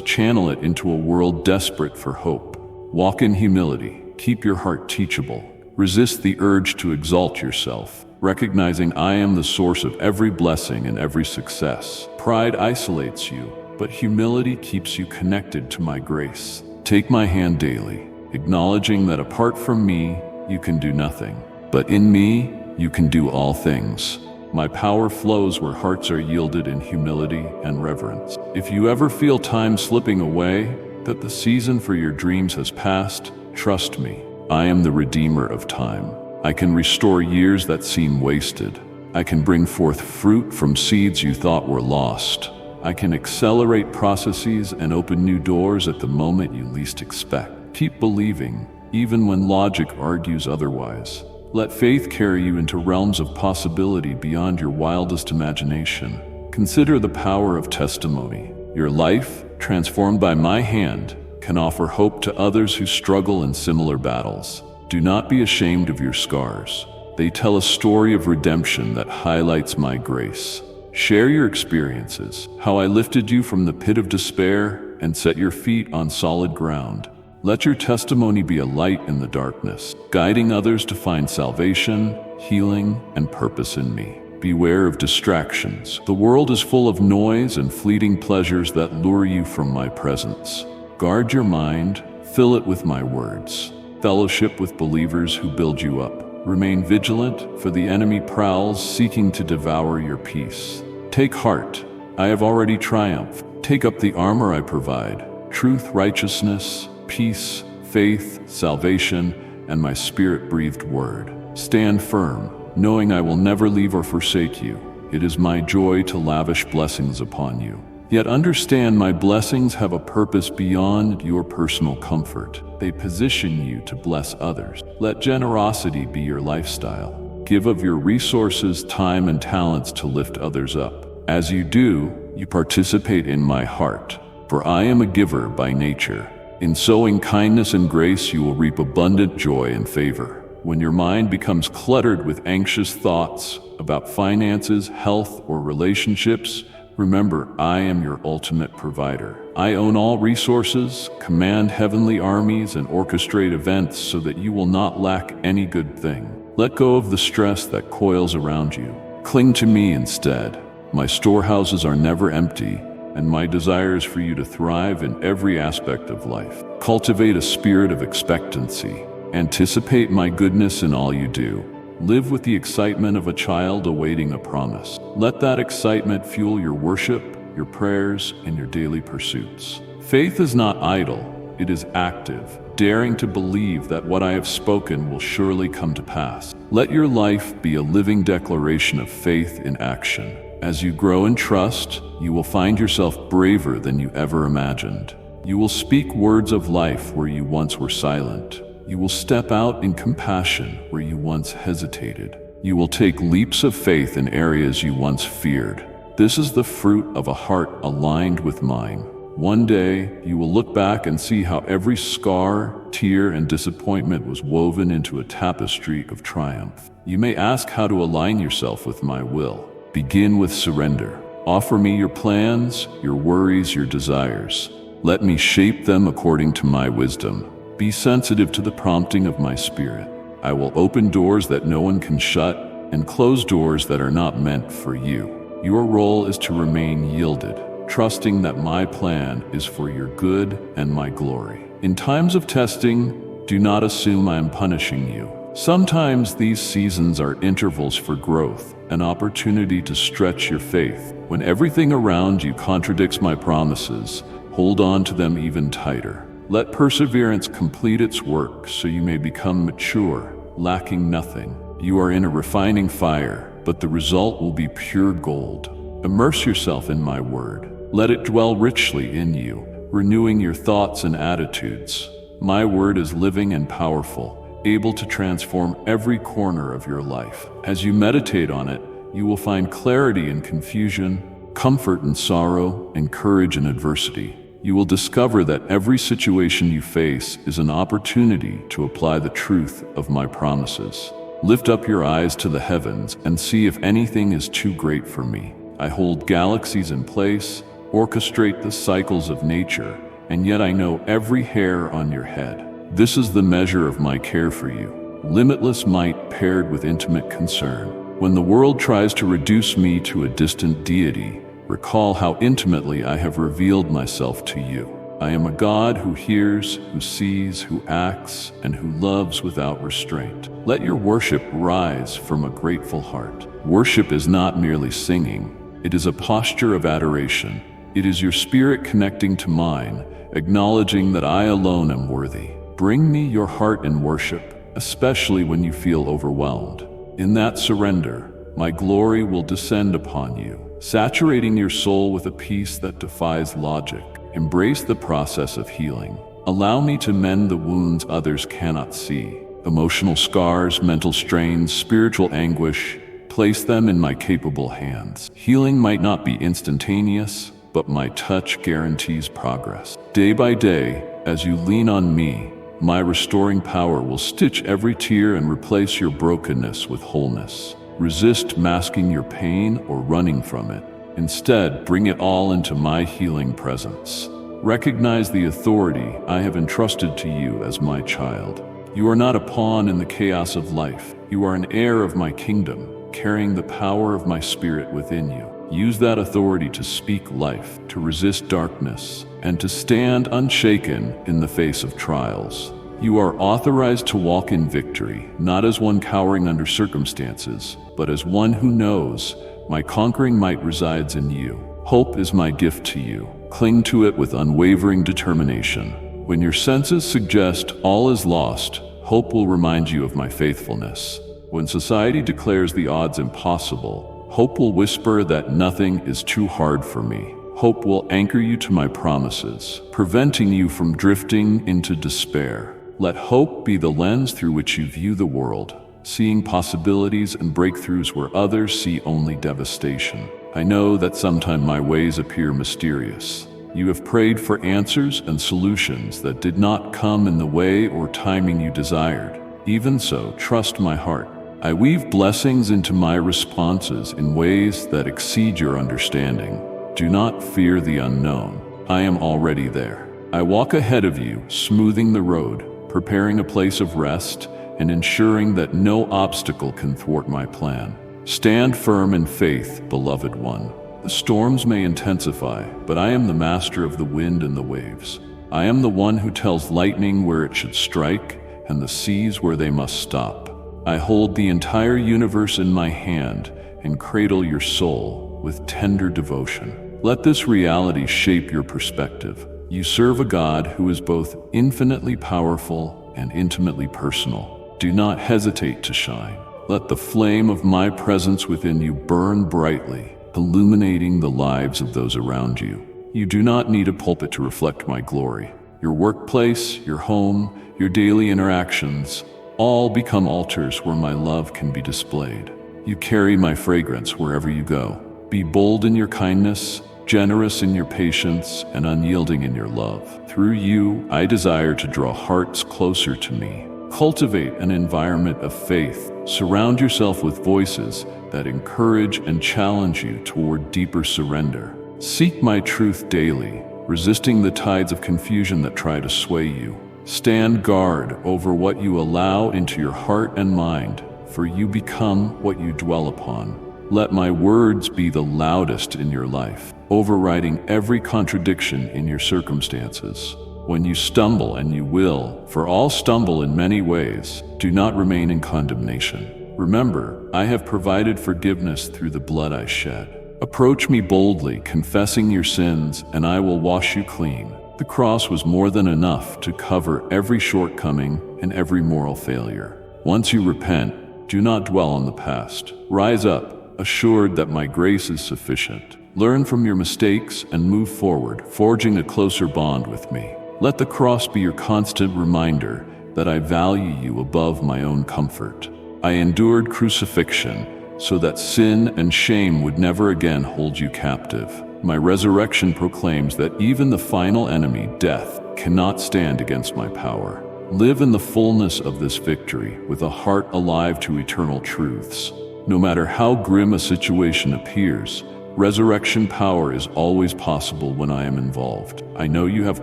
channel it into a world desperate for hope. Walk in humility, keep your heart teachable. Resist the urge to exalt yourself, recognizing I am the source of every blessing and every success. Pride isolates you, but humility keeps you connected to my grace. Take my hand daily, acknowledging that apart from me, you can do nothing. But in me, you can do all things. My power flows where hearts are yielded in humility and reverence. If you ever feel time slipping away, that the season for your dreams has passed, trust me. I am the redeemer of time. I can restore years that seem wasted. I can bring forth fruit from seeds you thought were lost. I can accelerate processes and open new doors at the moment you least expect. Keep believing, even when logic argues otherwise. Let faith carry you into realms of possibility beyond your wildest imagination. Consider the power of testimony. Your life, transformed by my hand, can offer hope to others who struggle in similar battles. Do not be ashamed of your scars. They tell a story of redemption that highlights my grace. Share your experiences, how I lifted you from the pit of despair and set your feet on solid ground. Let your testimony be a light in the darkness, guiding others to find salvation, healing, and purpose in me. Beware of distractions. The world is full of noise and fleeting pleasures that lure you from my presence. Guard your mind, fill it with my words. Fellowship with believers who build you up. Remain vigilant, for the enemy prowls, seeking to devour your peace. Take heart, I have already triumphed. Take up the armor I provide: truth, righteousness, peace, faith, salvation, and my spirit-breathed word. Stand firm, knowing I will never leave or forsake you. It is my joy to lavish blessings upon you. Yet understand my blessings have a purpose beyond your personal comfort. They position you to bless others. Let generosity be your lifestyle. Give of your resources, time, and talents to lift others up. As you do, you participate in my heart, for I am a giver by nature. In sowing kindness and grace, you will reap abundant joy and favor. When your mind becomes cluttered with anxious thoughts about finances, health, or relationships, remember, I am your ultimate provider. I own all resources, command heavenly armies, and orchestrate events so that you will not lack any good thing. Let go of the stress that coils around you. Cling to me instead. My storehouses are never empty, and my desire is for you to thrive in every aspect of life. Cultivate a spirit of expectancy. Anticipate my goodness in all you do. Live with the excitement of a child awaiting a promise. Let that excitement fuel your worship, your prayers, and your daily pursuits. Faith is not idle, it is active, daring to believe that what I have spoken will surely come to pass. Let your life be a living declaration of faith in action. As you grow in trust, you will find yourself braver than you ever imagined. You will speak words of life where you once were silent. You will step out in compassion where you once hesitated. You will take leaps of faith in areas you once feared. This is the fruit of a heart aligned with mine. One day, you will look back and see how every scar, tear, and disappointment was woven into a tapestry of triumph. You may ask how to align yourself with my will. Begin with surrender. Offer me your plans, your worries, your desires. Let me shape them according to my wisdom. Be sensitive to the prompting of my spirit. I will open doors that no one can shut and close doors that are not meant for you. Your role is to remain yielded, trusting that my plan is for your good and my glory. In times of testing, do not assume I am punishing you. Sometimes these seasons are intervals for growth, an opportunity to stretch your faith. When everything around you contradicts my promises, hold on to them even tighter. Let perseverance complete its work so you may become mature, lacking nothing. You are in a refining fire, but the result will be pure gold. Immerse yourself in my word. Let it dwell richly in you, renewing your thoughts and attitudes. My word is living and powerful, able to transform every corner of your life. As you meditate on it, you will find clarity in confusion, comfort in sorrow, and courage in adversity. You will discover that every situation you face is an opportunity to apply the truth of my promises. Lift up your eyes to the heavens and see if anything is too great for me. I hold galaxies in place, orchestrate the cycles of nature, and yet I know every hair on your head. This is the measure of my care for you. Limitless might paired with intimate concern. When the world tries to reduce me to a distant deity, recall how intimately I have revealed myself to you. I am a God who hears, who sees, who acts, and who loves without restraint. Let your worship rise from a grateful heart. Worship is not merely singing, it is a posture of adoration. It is your spirit connecting to mine, acknowledging that I alone am worthy. Bring me your heart in worship, especially when you feel overwhelmed. In that surrender, my glory will descend upon you, saturating your soul with a peace that defies logic. Embrace the process of healing. Allow me to mend the wounds others cannot see. Emotional scars, mental strains, spiritual anguish, place them in my capable hands. Healing might not be instantaneous, but my touch guarantees progress. Day by day, as you lean on me, my restoring power will stitch every tear and replace your brokenness with wholeness. Resist masking your pain or running from it. Instead, bring it all into my healing presence. Recognize the authority I have entrusted to you as my child. You are not a pawn in the chaos of life. You are an heir of my kingdom, carrying the power of my spirit within you. Use that authority to speak life, to resist darkness, and to stand unshaken in the face of trials. You are authorized to walk in victory, not as one cowering under circumstances, but as one who knows my conquering might resides in you. Hope is my gift to you. Cling to it with unwavering determination. When your senses suggest all is lost, hope will remind you of my faithfulness. When society declares the odds impossible, hope will whisper that nothing is too hard for me. Hope will anchor you to my promises, preventing you from drifting into despair. Let hope be the lens through which you view the world, seeing possibilities and breakthroughs where others see only devastation. I know that sometimes my ways appear mysterious. You have prayed for answers and solutions that did not come in the way or timing you desired. Even so, trust my heart. I weave blessings into my responses in ways that exceed your understanding. Do not fear the unknown. I am already there. I walk ahead of you, smoothing the road, preparing a place of rest, and ensuring that no obstacle can thwart my plan. Stand firm in faith, beloved one. The storms may intensify, but I am the master of the wind and the waves. I am the one who tells lightning where it should strike and the seas where they must stop. I hold the entire universe in my hand and cradle your soul with tender devotion. Let this reality shape your perspective. You serve a God who is both infinitely powerful and intimately personal. Do not hesitate to shine. Let the flame of my presence within you burn brightly, illuminating the lives of those around you. You do not need a pulpit to reflect my glory. Your workplace, your home, your daily interactions, all become altars where my love can be displayed. You carry my fragrance wherever you go. Be bold in your kindness, generous in your patience, and unyielding in your love. Through you, I desire to draw hearts closer to me. Cultivate an environment of faith. Surround yourself with voices that encourage and challenge you toward deeper surrender. Seek my truth daily, resisting the tides of confusion that try to sway you. Stand guard over what you allow into your heart and mind, for you become what you dwell upon. Let my words be the loudest in your life, overriding every contradiction in your circumstances. When you stumble, and you will, for all stumble in many ways, do not remain in condemnation. Remember, I have provided forgiveness through the blood I shed. Approach me boldly, confessing your sins, and I will wash you clean. The cross was more than enough to cover every shortcoming and every moral failure. Once you repent, do not dwell on the past. Rise up, assured that my grace is sufficient. Learn from your mistakes and move forward, forging a closer bond with me. Let the cross be your constant reminder that I value you above my own comfort. I endured crucifixion so that sin and shame would never again hold you captive. My resurrection proclaims that even the final enemy, death, cannot stand against my power. Live in the fullness of this victory, with a heart alive to eternal truths. No matter how grim a situation appears, resurrection power is always possible when I am involved. I know you have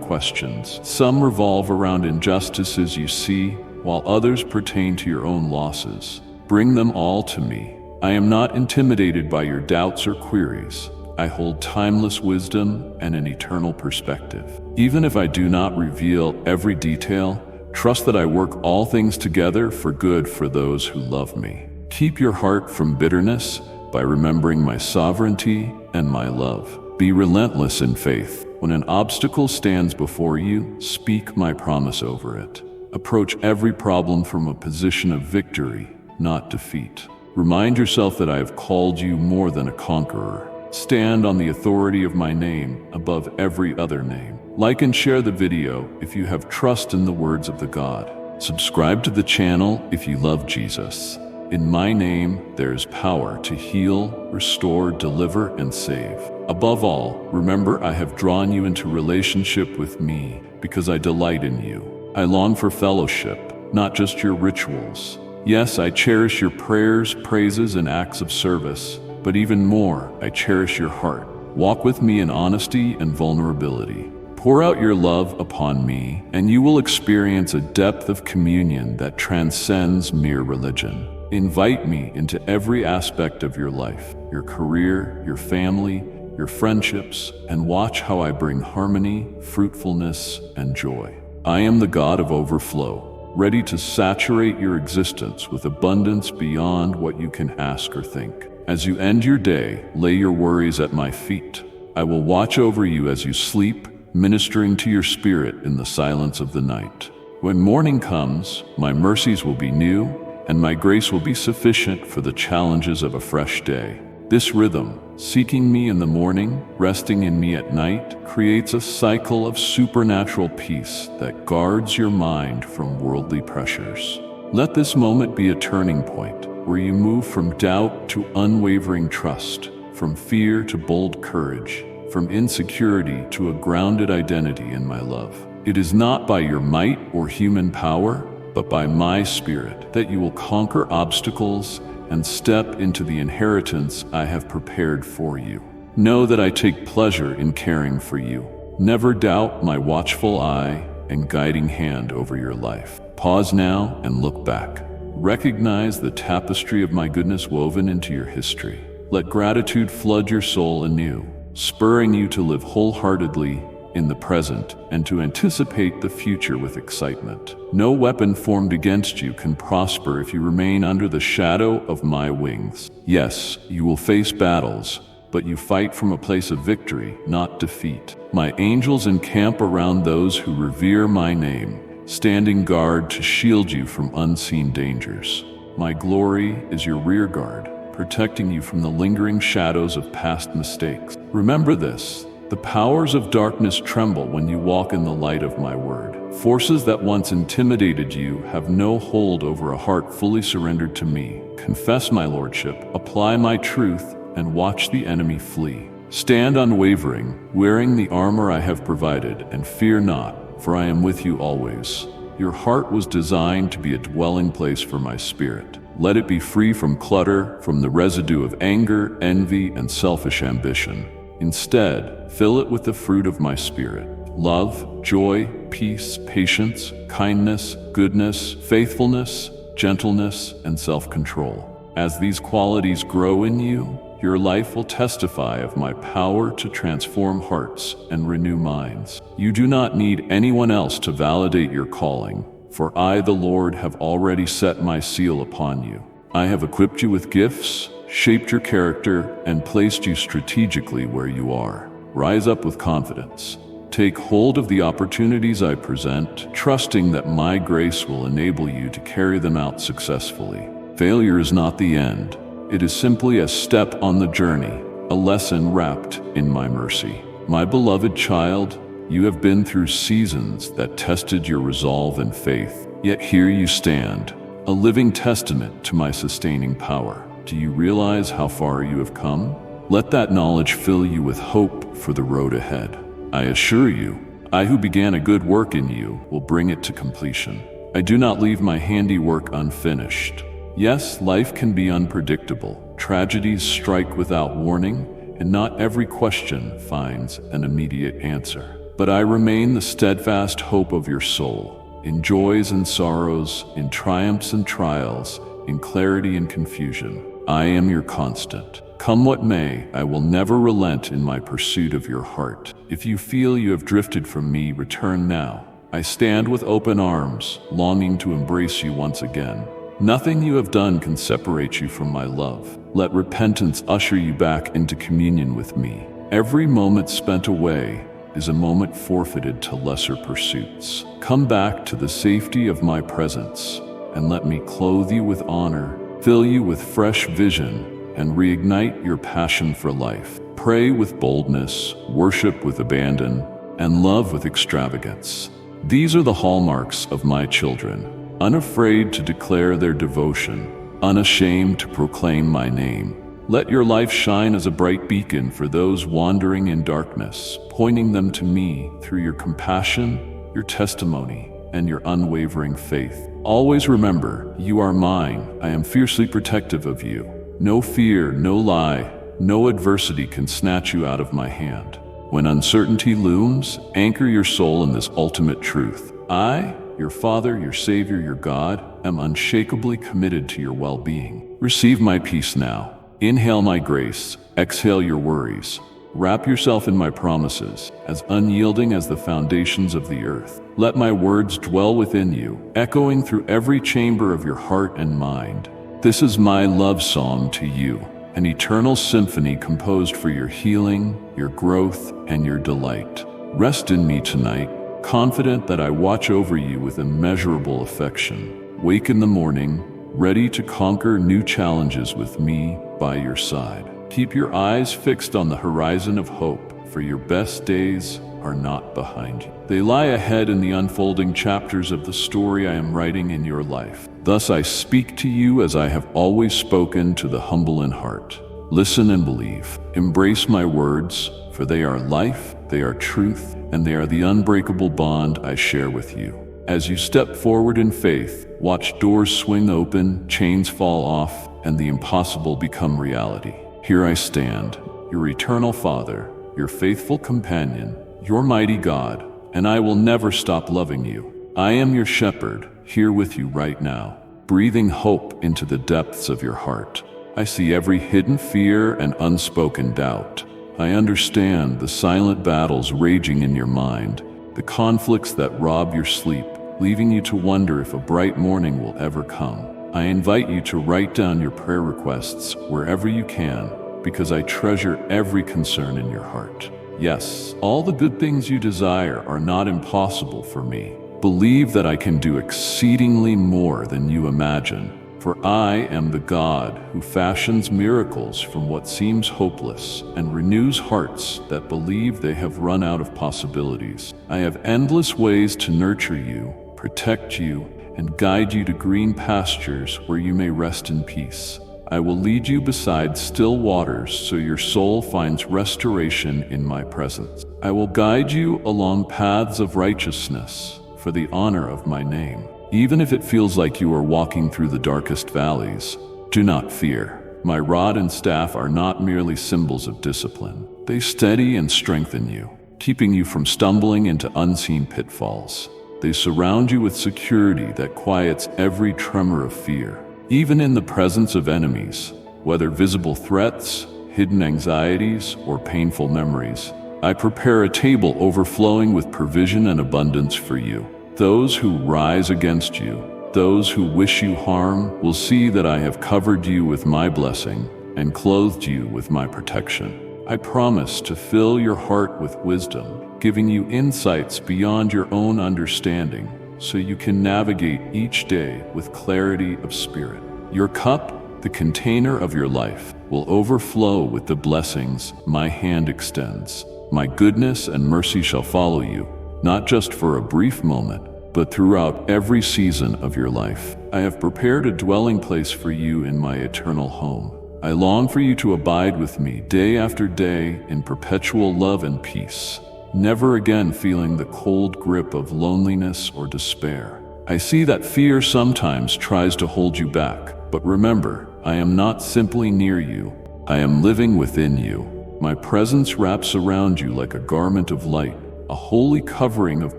questions. Some revolve around injustices you see, while others pertain to your own losses. Bring them all to me. I am not intimidated by your doubts or queries. I hold timeless wisdom and an eternal perspective. Even if I do not reveal every detail, trust that I work all things together for good for those who love me. Keep your heart from bitterness by remembering my sovereignty and my love. Be relentless in faith. When an obstacle stands before you, speak my promise over it. Approach every problem from a position of victory, not defeat. Remind yourself that I have called you more than a conqueror. Stand on the authority of my name above every other name. Like and share the video if you have trust in the words of the God. Subscribe to the channel if you love Jesus. In my name, there is power to heal, restore, deliver, and save. Above all, remember I have drawn you into relationship with me because I delight in you. I long for fellowship, not just your rituals. Yes, I cherish your prayers, praises, and acts of service, but even more, I cherish your heart. Walk with me in honesty and vulnerability. Pour out your love upon me, and you will experience a depth of communion that transcends mere religion. Invite me into every aspect of your life, your career, your family, your friendships, and watch how I bring harmony, fruitfulness, and joy. I am the God of overflow, ready to saturate your existence with abundance beyond what you can ask or think. As you end your day, lay your worries at my feet. I will watch over you as you sleep, ministering to your spirit in the silence of the night. When morning comes, my mercies will be new, and my grace will be sufficient for the challenges of a fresh day. This rhythm, seeking me in the morning, resting in me at night, creates a cycle of supernatural peace that guards your mind from worldly pressures. Let this moment be a turning point, where you move from doubt to unwavering trust, from fear to bold courage, from insecurity to a grounded identity in my love. It is not by your might or human power, but by my Spirit that you will conquer obstacles and step into the inheritance I have prepared for you. Know that I take pleasure in caring for you. Never doubt my watchful eye and guiding hand over your life. Pause now and look back. Recognize the tapestry of my goodness woven into your history. Let gratitude flood your soul anew, spurring you to live wholeheartedly in the present and to anticipate the future with excitement. No weapon formed against you can prosper if you remain under the shadow of my wings. Yes, you will face battles, but you fight from a place of victory, not defeat. My angels encamp around those who revere my name, standing guard to shield you from unseen dangers. My glory is your rear guard, protecting you from the lingering shadows of past mistakes. Remember this: the powers of darkness tremble when you walk in the light of my word. Forces that once intimidated you have no hold over a heart fully surrendered to me. Confess my lordship, apply my truth, and watch the enemy flee. Stand unwavering, wearing the armor I have provided, and fear not, for I am with you always. Your heart was designed to be a dwelling place for my spirit. Let it be free from clutter, from the residue of anger, envy, and selfish ambition. Instead, fill it with the fruit of my spirit: love, joy, peace, patience, kindness, goodness, faithfulness, gentleness, and self-control. As these qualities grow in you, your life will testify of my power to transform hearts and renew minds. You do not need anyone else to validate your calling, for I, the Lord, have already set my seal upon you. I have equipped you with gifts, shaped your character, and placed you strategically where you are. Rise up with confidence. Take hold of the opportunities I present, trusting that my grace will enable you to carry them out successfully. Failure is not the end. It is simply a step on the journey, a lesson wrapped in my mercy. My beloved child, you have been through seasons that tested your resolve and faith, yet here you stand, a living testament to my sustaining power. Do you realize how far you have come? Let that knowledge fill you with hope for the road ahead. I assure you, I who began a good work in you will bring it to completion. I do not leave my handiwork unfinished. Yes, life can be unpredictable. Tragedies strike without warning, and not every question finds an immediate answer. But I remain the steadfast hope of your soul, in joys and sorrows, in triumphs and trials, in clarity and confusion. I am your constant. Come what may, I will never relent in my pursuit of your heart. If you feel you have drifted from me, return now. I stand with open arms, longing to embrace you once again. Nothing you have done can separate you from my love. Let repentance usher you back into communion with me. Every moment spent away is a moment forfeited to lesser pursuits. Come back to the safety of my presence, and let me clothe you with honor, fill you with fresh vision, and reignite your passion for life. Pray with boldness, worship with abandon, and love with extravagance. These are the hallmarks of my children. Unafraid to declare their devotion, unashamed to proclaim my name. Let your life shine as a bright beacon for those wandering in darkness, pointing them to me through your compassion, your testimony, and your unwavering faith. Always remember, you are mine. I am fiercely protective of you. No fear, no lie, no adversity can snatch you out of my hand. When uncertainty looms, anchor your soul in this ultimate truth. I, your Father, your Savior, your God, am unshakably committed to your well-being. Receive my peace now. Inhale my grace, exhale your worries. Wrap yourself in my promises, as unyielding as the foundations of the earth. Let my words dwell within you, echoing through every chamber of your heart and mind. This is my love song to you, an eternal symphony composed for your healing, your growth, and your delight. Rest in me tonight, confident that I watch over you with immeasurable affection. Wake in the morning, ready to conquer new challenges with me by your side. Keep your eyes fixed on the horizon of hope, for your best days are not behind you. They lie ahead in the unfolding chapters of the story I am writing in your life. Thus I speak to you as I have always spoken to the humble in heart. Listen and believe. Embrace my words, for they are life, they are truth, and they are the unbreakable bond I share with you. As you step forward in faith, watch doors swing open, chains fall off, and the impossible become reality. Here I stand, your eternal Father, your faithful companion, your mighty God, and I will never stop loving you. I am your shepherd, here with you right now, breathing hope into the depths of your heart. I see every hidden fear and unspoken doubt. I understand the silent battles raging in your mind, the conflicts that rob your sleep, leaving you to wonder if a bright morning will ever come. I invite you to write down your prayer requests wherever you can, because I treasure every concern in your heart. Yes, all the good things you desire are not impossible for me. Believe that I can do exceedingly more than you imagine, for I am the God who fashions miracles from what seems hopeless and renews hearts that believe they have run out of possibilities. I have endless ways to nurture you, protect you, and guide you to green pastures where you may rest in peace. I will lead you beside still waters so your soul finds restoration in my presence. I will guide you along paths of righteousness for the honor of my name. Even if it feels like you are walking through the darkest valleys, do not fear. My rod and staff are not merely symbols of discipline. They steady and strengthen you, keeping you from stumbling into unseen pitfalls. They surround you with security that quiets every tremor of fear. Even in the presence of enemies, whether visible threats, hidden anxieties, or painful memories, I prepare a table overflowing with provision and abundance for you. Those who rise against you, those who wish you harm, will see that I have covered you with my blessing and clothed you with my protection. I promise to fill your heart with wisdom, giving you insights beyond your own understanding, so you can navigate each day with clarity of spirit. Your cup, the container of your life, will overflow with the blessings my hand extends. My goodness and mercy shall follow you, not just for a brief moment, but throughout every season of your life. I have prepared a dwelling place for you in my eternal home. I long for you to abide with me day after day in perpetual love and peace, never again feeling the cold grip of loneliness or despair. I see that fear sometimes tries to hold you back, but remember, I am not simply near you. I am living within you. My presence wraps around you like a garment of light, a holy covering of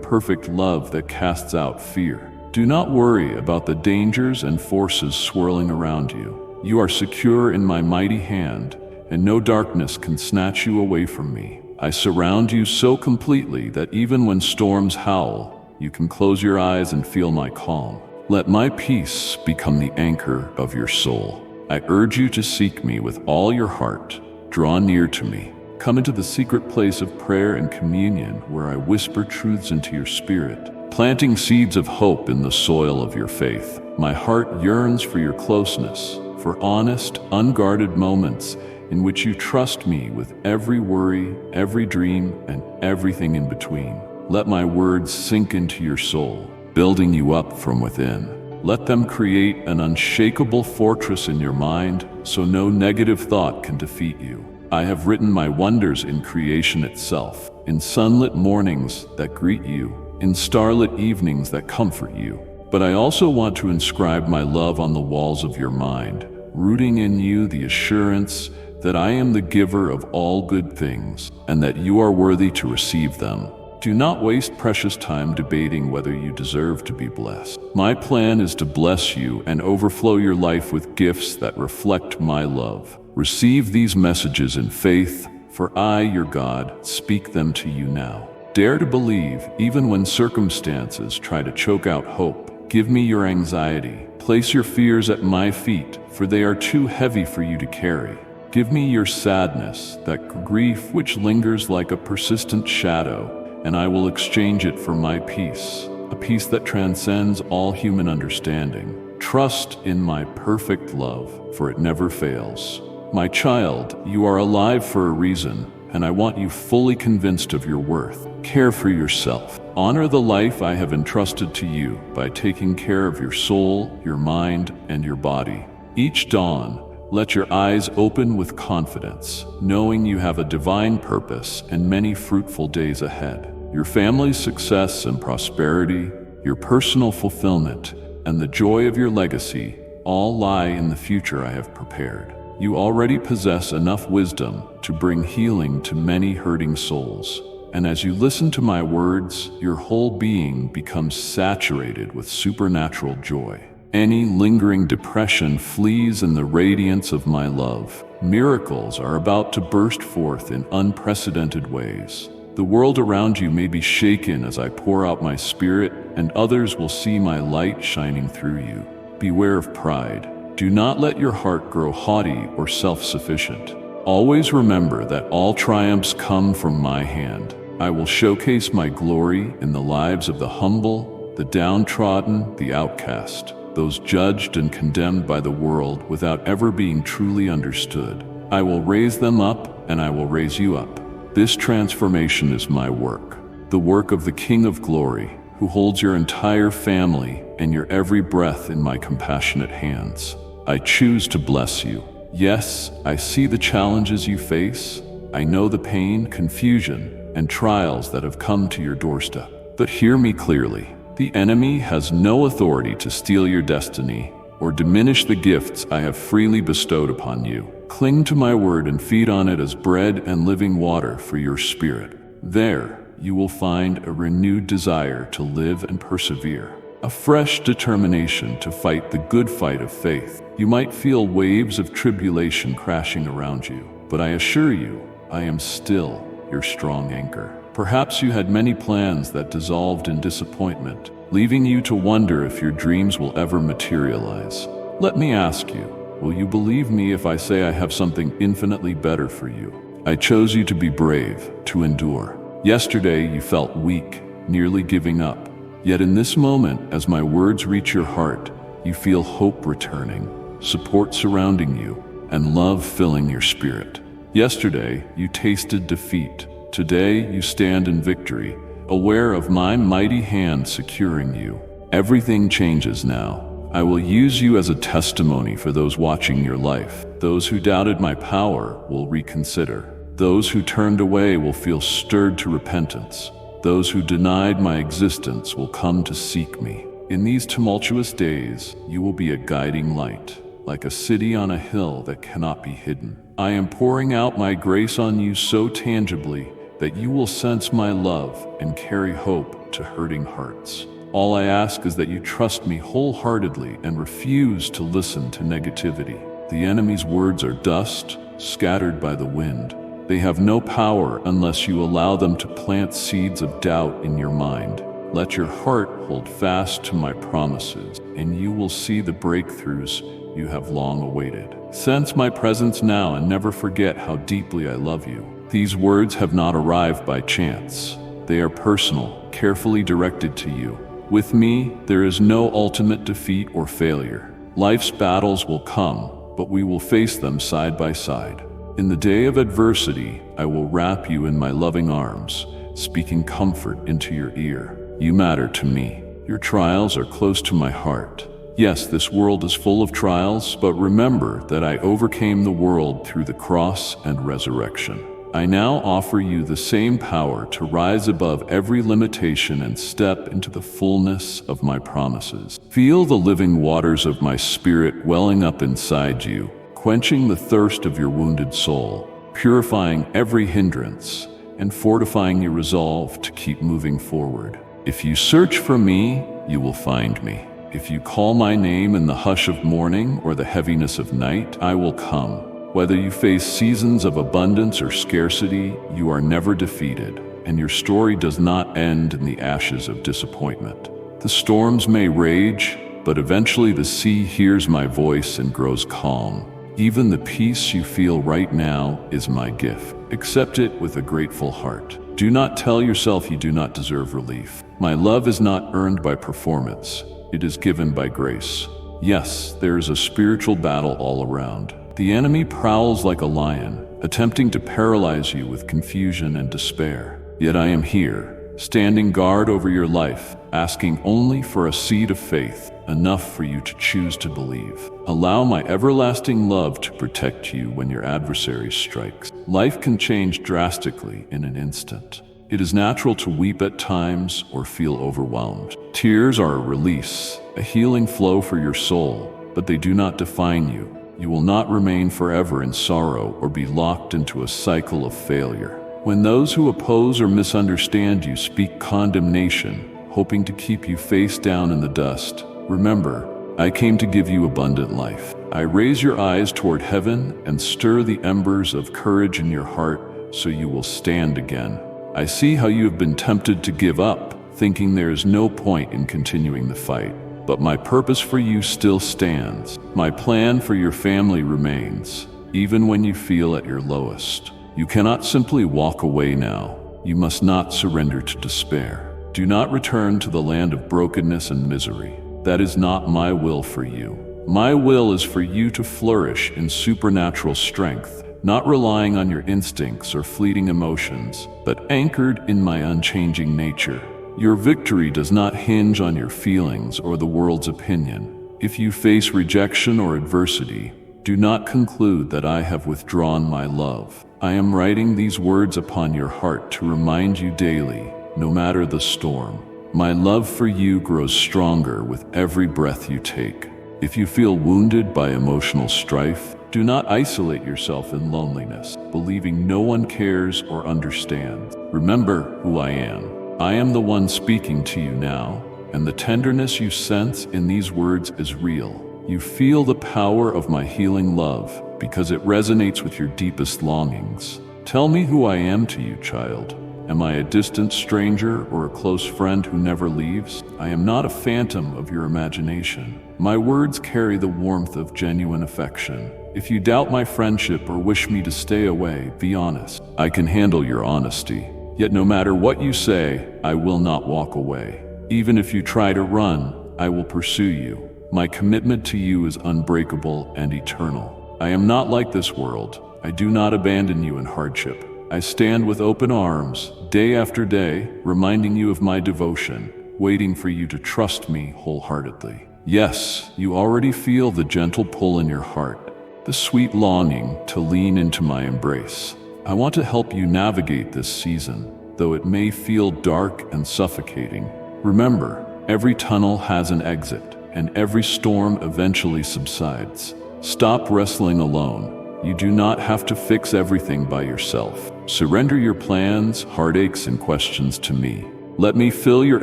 perfect love that casts out fear. Do not worry about the dangers and forces swirling around you. You are secure in my mighty hand, and no darkness can snatch you away from me. I surround you so completely that even when storms howl, you can close your eyes and feel my calm. Let my peace become the anchor of your soul. I urge you to seek me with all your heart. Draw near to me. Come into the secret place of prayer and communion where I whisper truths into your spirit, planting seeds of hope in the soil of your faith. My heart yearns for your closeness, for honest, unguarded moments in which you trust me with every worry, every dream, and everything in between. Let my words sink into your soul, building you up from within. Let them create an unshakable fortress in your mind so no negative thought can defeat you. I have written my wonders in creation itself, in sunlit mornings that greet you, in starlit evenings that comfort you. But I also want to inscribe my love on the walls of your mind, rooting in you the assurance that I am the giver of all good things and that you are worthy to receive them. Do not waste precious time debating whether you deserve to be blessed. My plan is to bless you and overflow your life with gifts that reflect my love. Receive these messages in faith, for I, your God, speak them to you now. Dare to believe, even when circumstances try to choke out hope. Give me your anxiety. Place your fears at my feet, for they are too heavy for you to carry. Give me your sadness, that grief which lingers like a persistent shadow, and I will exchange it for my peace, a peace that transcends all human understanding. Trust in my perfect love, for it never fails. My child, you are alive for a reason, and I want you fully convinced of your worth. Care for yourself. Honor the life I have entrusted to you by taking care of your soul, your mind, and your body. Each dawn, let your eyes open with confidence, knowing you have a divine purpose and many fruitful days ahead. Your family's success and prosperity, your personal fulfillment, and the joy of your legacy all lie in the future I have prepared. You already possess enough wisdom to bring healing to many hurting souls. And as you listen to my words, your whole being becomes saturated with supernatural joy. Any lingering depression flees in the radiance of my love. Miracles are about to burst forth in unprecedented ways. The world around you may be shaken as I pour out my spirit, and others will see my light shining through you. Beware of pride. Do not let your heart grow haughty or self-sufficient. Always remember that all triumphs come from my hand. I will showcase my glory in the lives of the humble, the downtrodden, the outcast, those judged and condemned by the world without ever being truly understood. I will raise them up, and I will raise you up. This transformation is my work, the work of the King of Glory, who holds your entire family and your every breath in my compassionate hands. I choose to bless you. Yes, I see the challenges you face. I know the pain, confusion, and trials that have come to your doorstep. But hear me clearly. The enemy has no authority to steal your destiny or diminish the gifts I have freely bestowed upon you. Cling to my word and feed on it as bread and living water for your spirit. There, you will find a renewed desire to live and persevere, a fresh determination to fight the good fight of faith. You might feel waves of tribulation crashing around you, but I assure you, I am still your strong anchor. Perhaps you had many plans that dissolved in disappointment, leaving you to wonder if your dreams will ever materialize. Let me ask you, will you believe me if I say I have something infinitely better for you? I chose you to be brave, to endure. Yesterday you felt weak, nearly giving up. Yet in this moment, as my words reach your heart, you feel hope returning, support surrounding you, and love filling your spirit. Yesterday you tasted defeat. Today you stand in victory, aware of my mighty hand securing you. Everything changes now. I will use you as a testimony for those watching your life. Those who doubted my power will reconsider. Those who turned away will feel stirred to repentance. Those who denied my existence will come to seek me. In these tumultuous days, you will be a guiding light, like a city on a hill that cannot be hidden. I am pouring out my grace on you so tangibly that you will sense my love and carry hope to hurting hearts. All I ask is that you trust me wholeheartedly and refuse to listen to negativity. The enemy's words are dust, scattered by the wind. They have no power unless you allow them to plant seeds of doubt in your mind. Let your heart hold fast to my promises, and you will see the breakthroughs you have long awaited. Sense my presence now and never forget how deeply I love you. These words have not arrived by chance. They are personal, carefully directed to you. With me, there is no ultimate defeat or failure. Life's battles will come, but we will face them side by side. In the day of adversity, I will wrap you in my loving arms, speaking comfort into your ear. You matter to me. Your trials are close to my heart. Yes, this world is full of trials, but remember that I overcame the world through the cross and resurrection. I now offer you the same power to rise above every limitation and step into the fullness of my promises. Feel the living waters of my spirit welling up inside you, quenching the thirst of your wounded soul, purifying every hindrance, and fortifying your resolve to keep moving forward. If you search for me, you will find me. If you call my name in the hush of morning or the heaviness of night, I will come. Whether you face seasons of abundance or scarcity, you are never defeated, and your story does not end in the ashes of disappointment. The storms may rage, but eventually the sea hears my voice and grows calm. Even the peace you feel right now is my gift. Accept it with a grateful heart. Do not tell yourself you do not deserve relief. My love is not earned by performance. It is given by grace. Yes, there is a spiritual battle all around. The enemy prowls like a lion, attempting to paralyze you with confusion and despair. Yet I am here, standing guard over your life, asking only for a seed of faith, enough for you to choose to believe. Allow my everlasting love to protect you when your adversary strikes. Life can change drastically in an instant. It is natural to weep at times or feel overwhelmed. Tears are a release, a healing flow for your soul, but they do not define you. You will not remain forever in sorrow or be locked into a cycle of failure. When those who oppose or misunderstand you speak condemnation, hoping to keep you face down in the dust, remember, I came to give you abundant life. I raise your eyes toward heaven and stir the embers of courage in your heart so you will stand again. I see how you have been tempted to give up, thinking there is no point in continuing the fight. But my purpose for you still stands. My plan for your family remains. even when you feel at your lowest. You cannot simply walk away now. You must not surrender to despair. Do not return to the land of brokenness and misery. That is not my will for you. My will is for you to flourish in supernatural strength, not relying on your instincts or fleeting emotions, but anchored in my unchanging nature. Your victory does not hinge on your feelings or the world's opinion. If you face rejection or adversity, do not conclude that I have withdrawn my love. I am writing these words upon your heart to remind you daily, no matter the storm. My love for you grows stronger with every breath you take. If you feel wounded by emotional strife, do not isolate yourself in loneliness, believing no one cares or understands. Remember who I am. I am the one speaking to you now, and the tenderness you sense in these words is real. You feel the power of my healing love because it resonates with your deepest longings. Tell me who I am to you, child. Am I a distant stranger or a close friend who never leaves? I am not a phantom of your imagination. My words carry the warmth of genuine affection. If you doubt my friendship or wish me to stay away, be honest. I can handle your honesty. Yet no matter what you say, I will not walk away. Even if you try to run, I will pursue you. My commitment to you is unbreakable and eternal. I am not like this world. I do not abandon you in hardship. I stand with open arms, day after day, reminding you of my devotion, waiting for you to trust me wholeheartedly. Yes, you already feel the gentle pull in your heart, the sweet longing to lean into my embrace. I want to help you navigate this season, though it may feel dark and suffocating. Remember, every tunnel has an exit, and every storm eventually subsides. Stop wrestling alone. You do not have to fix everything by yourself. Surrender your plans, heartaches, and questions to me. Let me fill your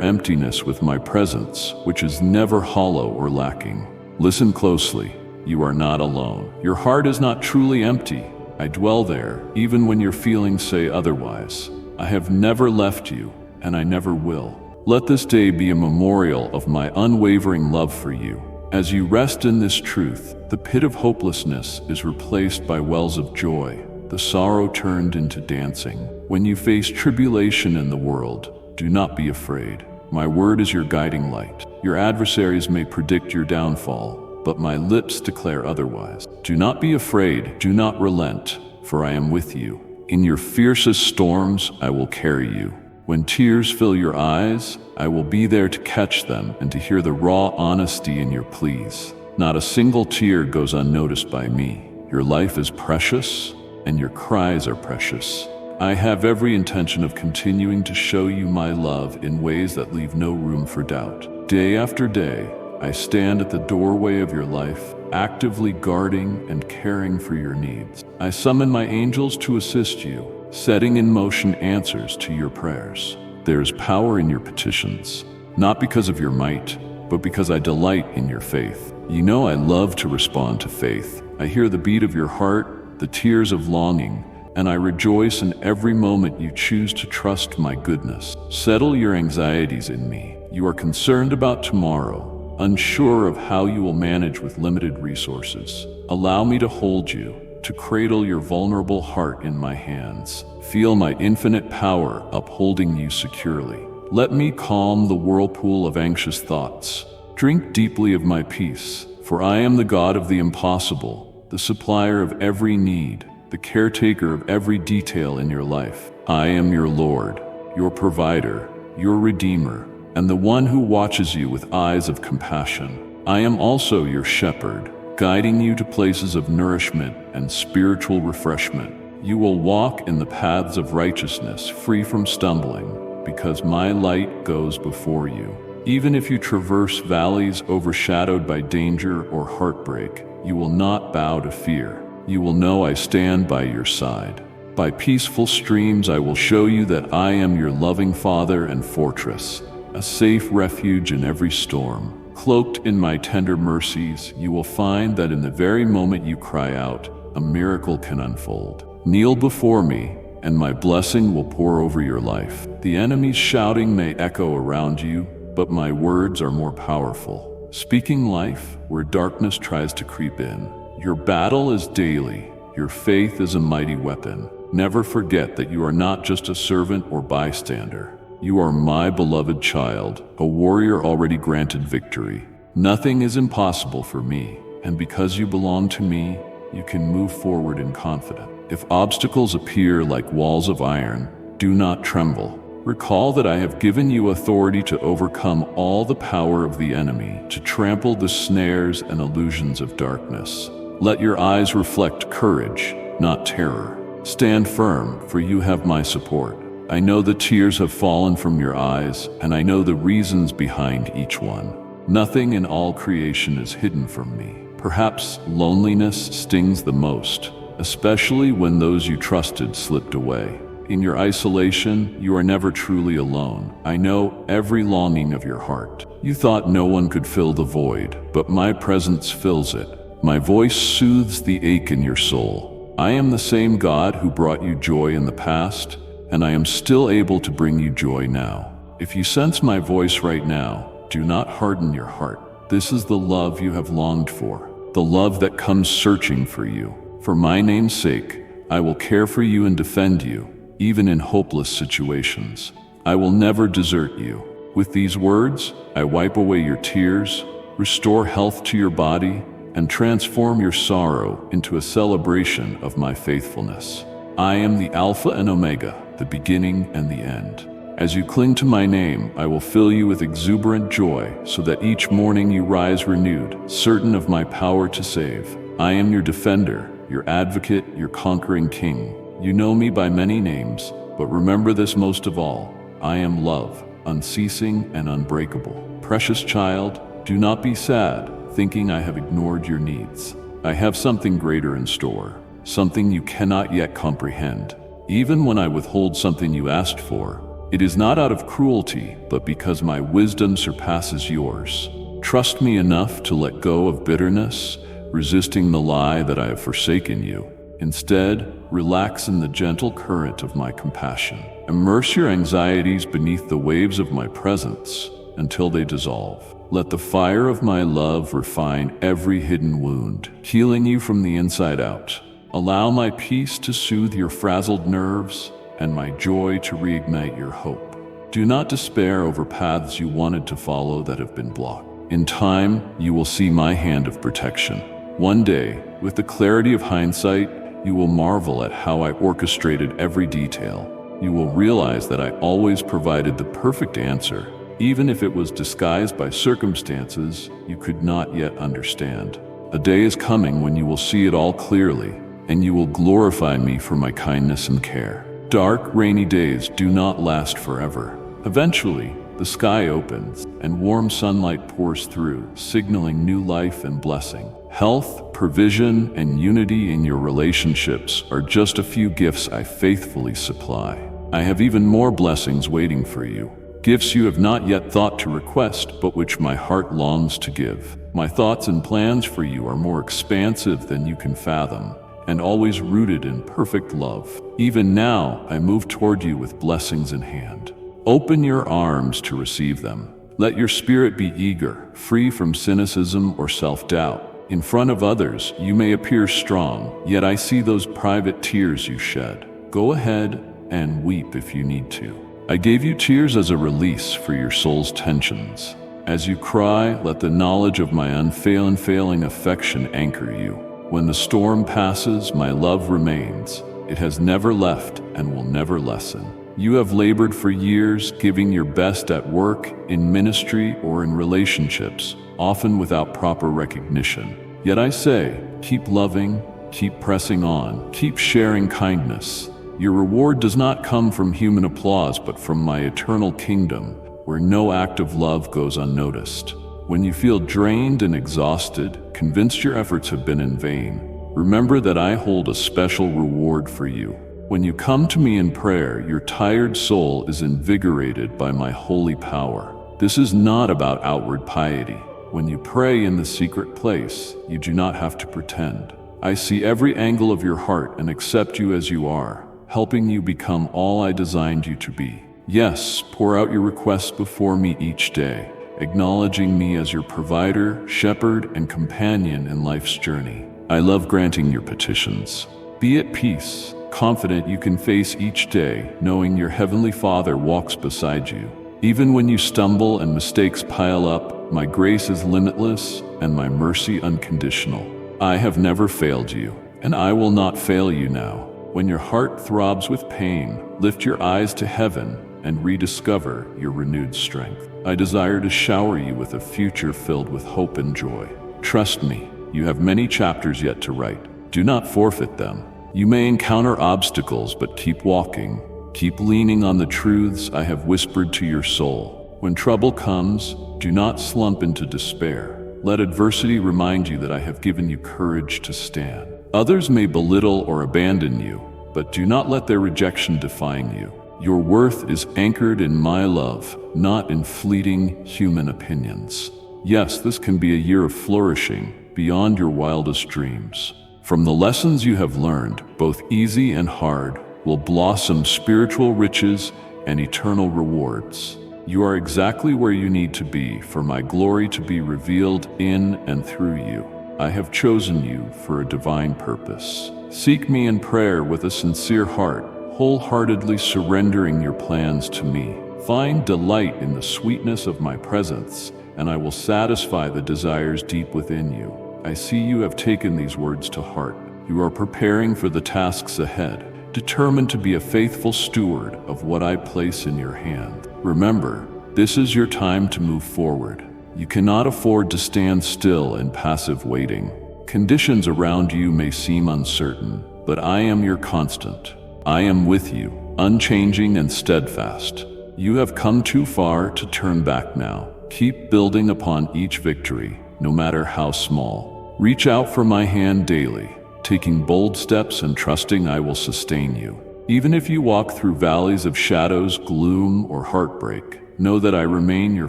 emptiness with my presence, which is never hollow or lacking. Listen closely. You are not alone. Your heart is not truly empty. I dwell there, even when your feelings say otherwise. I have never left you, and I never will. Let this day be a memorial of my unwavering love for you. As you rest in this truth, the pit of hopelessness is replaced by wells of joy, the sorrow turned into dancing. When you face tribulation in the world, do not be afraid. My word is your guiding light. Your adversaries may predict your downfall, but my lips declare otherwise. Do not be afraid, do not relent, for I am with you. In your fiercest storms, I will carry you. When tears fill your eyes, I will be there to catch them and to hear the raw honesty in your pleas. Not a single tear goes unnoticed by me. Your life is precious, and your cries are precious. I have every intention of continuing to show you my love in ways that leave no room for doubt. Day after day, I stand at the doorway of your life, actively guarding and caring for your needs. I summon my angels to assist you, setting in motion answers to your prayers. There is power in your petitions, not because of your might, but because I delight in your faith. You know I love to respond to faith. I hear the beat of your heart, the tears of longing, and I rejoice in every moment you choose to trust my goodness. Settle your anxieties in me. You are concerned about tomorrow, unsure of how you will manage with limited resources. Allow me to hold you, to cradle your vulnerable heart in my hands. Feel my infinite power upholding you securely. Let me calm the whirlpool of anxious thoughts. Drink deeply of my peace, for I am the God of the impossible, the supplier of every need, the caretaker of every detail in your life. I am your Lord, your provider, your Redeemer, and the one who watches you with eyes of compassion. I am also your shepherd, guiding you to places of nourishment and spiritual refreshment. You will walk in the paths of righteousness, free from stumbling, because my light goes before you. Even if you traverse valleys overshadowed by danger or heartbreak, you will not bow to fear. You will know I stand by your side. By peaceful streams I will show you that I am your loving Father and fortress, a safe refuge in every storm. Cloaked in my tender mercies, you will find that in the very moment you cry out, a miracle can unfold. Kneel before me, and my blessing will pour over your life. The enemy's shouting may echo around you, but my words are more powerful, speaking life where darkness tries to creep in. Your battle is daily, Your faith is a mighty weapon. Never forget that you are not just a servant or bystander. You are my beloved child, a warrior already granted victory. Nothing is impossible for me, and because you belong to me, you can move forward in confidence. If obstacles appear like walls of iron, do not tremble. Recall that I have given you authority to overcome all the power of the enemy, to trample the snares and illusions of darkness. Let your eyes reflect courage, not terror. Stand firm, for you have my support. I know the tears have fallen from your eyes, and I know the reasons behind each one. Nothing in all creation is hidden from me. Perhaps loneliness stings the most, especially when those you trusted slipped away. In your isolation, you are never truly alone. I know every longing of your heart. You thought no one could fill the void, but my presence fills it. My voice soothes the ache in your soul. I am the same God who brought you joy in the past, and I am still able to bring you joy now. If you sense my voice right now, do not harden your heart. This is the love you have longed for, the love that comes searching for you. For my name's sake, I will care for you and defend you, even in hopeless situations. I will never desert you. With these words, I wipe away your tears, restore health to your body, and transform your sorrow into a celebration of my faithfulness. I am the Alpha and Omega, the beginning and the end. As you cling to my name, I will fill you with exuberant joy, so that each morning you rise renewed, certain of my power to save. I am your defender, your advocate, your conquering king. You know me by many names, but remember this most of all: I am love, unceasing and unbreakable. Precious child, do not be sad, thinking I have ignored your needs. I have something greater in store, something you cannot yet comprehend. Even when I withhold something you asked for, it is not out of cruelty, but because my wisdom surpasses yours. Trust me enough to let go of bitterness, resisting the lie that I have forsaken you. Instead, relax in the gentle current of my compassion. Immerse your anxieties beneath the waves of my presence until they dissolve. Let the fire of my love refine every hidden wound, healing you from the inside out. Allow my peace to soothe your frazzled nerves and my joy to reignite your hope. Do not despair over paths you wanted to follow that have been blocked. In time, you will see my hand of protection. One day, with the clarity of hindsight, you will marvel at how I orchestrated every detail. You will realize that I always provided the perfect answer, even if it was disguised by circumstances you could not yet understand. A day is coming when you will see it all clearly, and you will glorify me for my kindness and care. Dark, rainy days do not last forever. Eventually, the sky opens, and warm sunlight pours through, signaling new life and blessing. Health, provision, and unity in your relationships are just a few gifts I faithfully supply. I have even more blessings waiting for you. Gifts you have not yet thought to request, but which my heart longs to give. My thoughts and plans for you are more expansive than you can fathom, and always rooted in perfect love. Even now, I move toward you with blessings in hand. Open your arms to receive them. Let your spirit be eager, free from cynicism or self-doubt. In front of others, you may appear strong, yet I see those private tears you shed. Go ahead and weep if you need to. I gave you tears as a release for your soul's tensions. As you cry, let the knowledge of my unfailing affection anchor you. When the storm passes, my love remains. It has never left and will never lessen. You have labored for years, giving your best at work, in ministry, or in relationships, often without proper recognition. Yet I say, keep loving, keep pressing on, keep sharing kindness. Your reward does not come from human applause, but from my eternal kingdom, where no act of love goes unnoticed. When you feel drained and exhausted, convinced your efforts have been in vain, remember that I hold a special reward for you. When you come to me in prayer, your tired soul is invigorated by my holy power. This is not about outward piety. When you pray in the secret place, you do not have to pretend. I see every angle of your heart and accept you as you are, helping you become all I designed you to be. Yes, pour out your requests before me each day, acknowledging me as your provider, shepherd, and companion in life's journey. I love granting your petitions. Be at peace, confident you can face each day, knowing your Heavenly Father walks beside you. Even when you stumble and mistakes pile up, my grace is limitless and my mercy unconditional. I have never failed you, and I will not fail you now. When your heart throbs with pain, lift your eyes to heaven and rediscover your renewed strength. I desire to shower you with a future filled with hope and joy. Trust me, you have many chapters yet to write. Do not forfeit them. You may encounter obstacles, but keep walking. Keep leaning on the truths I have whispered to your soul. When trouble comes, do not slump into despair. Let adversity remind you that I have given you courage to stand. Others may belittle or abandon you, but do not let their rejection define you. Your worth is anchored in my love, not in fleeting human opinions. Yes, this can be a year of flourishing beyond your wildest dreams. From the lessons you have learned, both easy and hard, will blossom spiritual riches and eternal rewards. You are exactly where you need to be for my glory to be revealed in and through you. I have chosen you for a divine purpose. Seek me in prayer with a sincere heart, wholeheartedly surrendering your plans to me. Find delight in the sweetness of my presence, and I will satisfy the desires deep within you. I see you have taken these words to heart. You are preparing for the tasks ahead, determined to be a faithful steward of what I place in your hand. Remember, this is your time to move forward. You cannot afford to stand still in passive waiting. Conditions around you may seem uncertain, but I am your constant. I am with you, unchanging and steadfast. You have come too far to turn back now. Keep building upon each victory, no matter how small. Reach out for my hand daily, taking bold steps and trusting I will sustain you. Even if you walk through valleys of shadows, gloom, or heartbreak, know that I remain your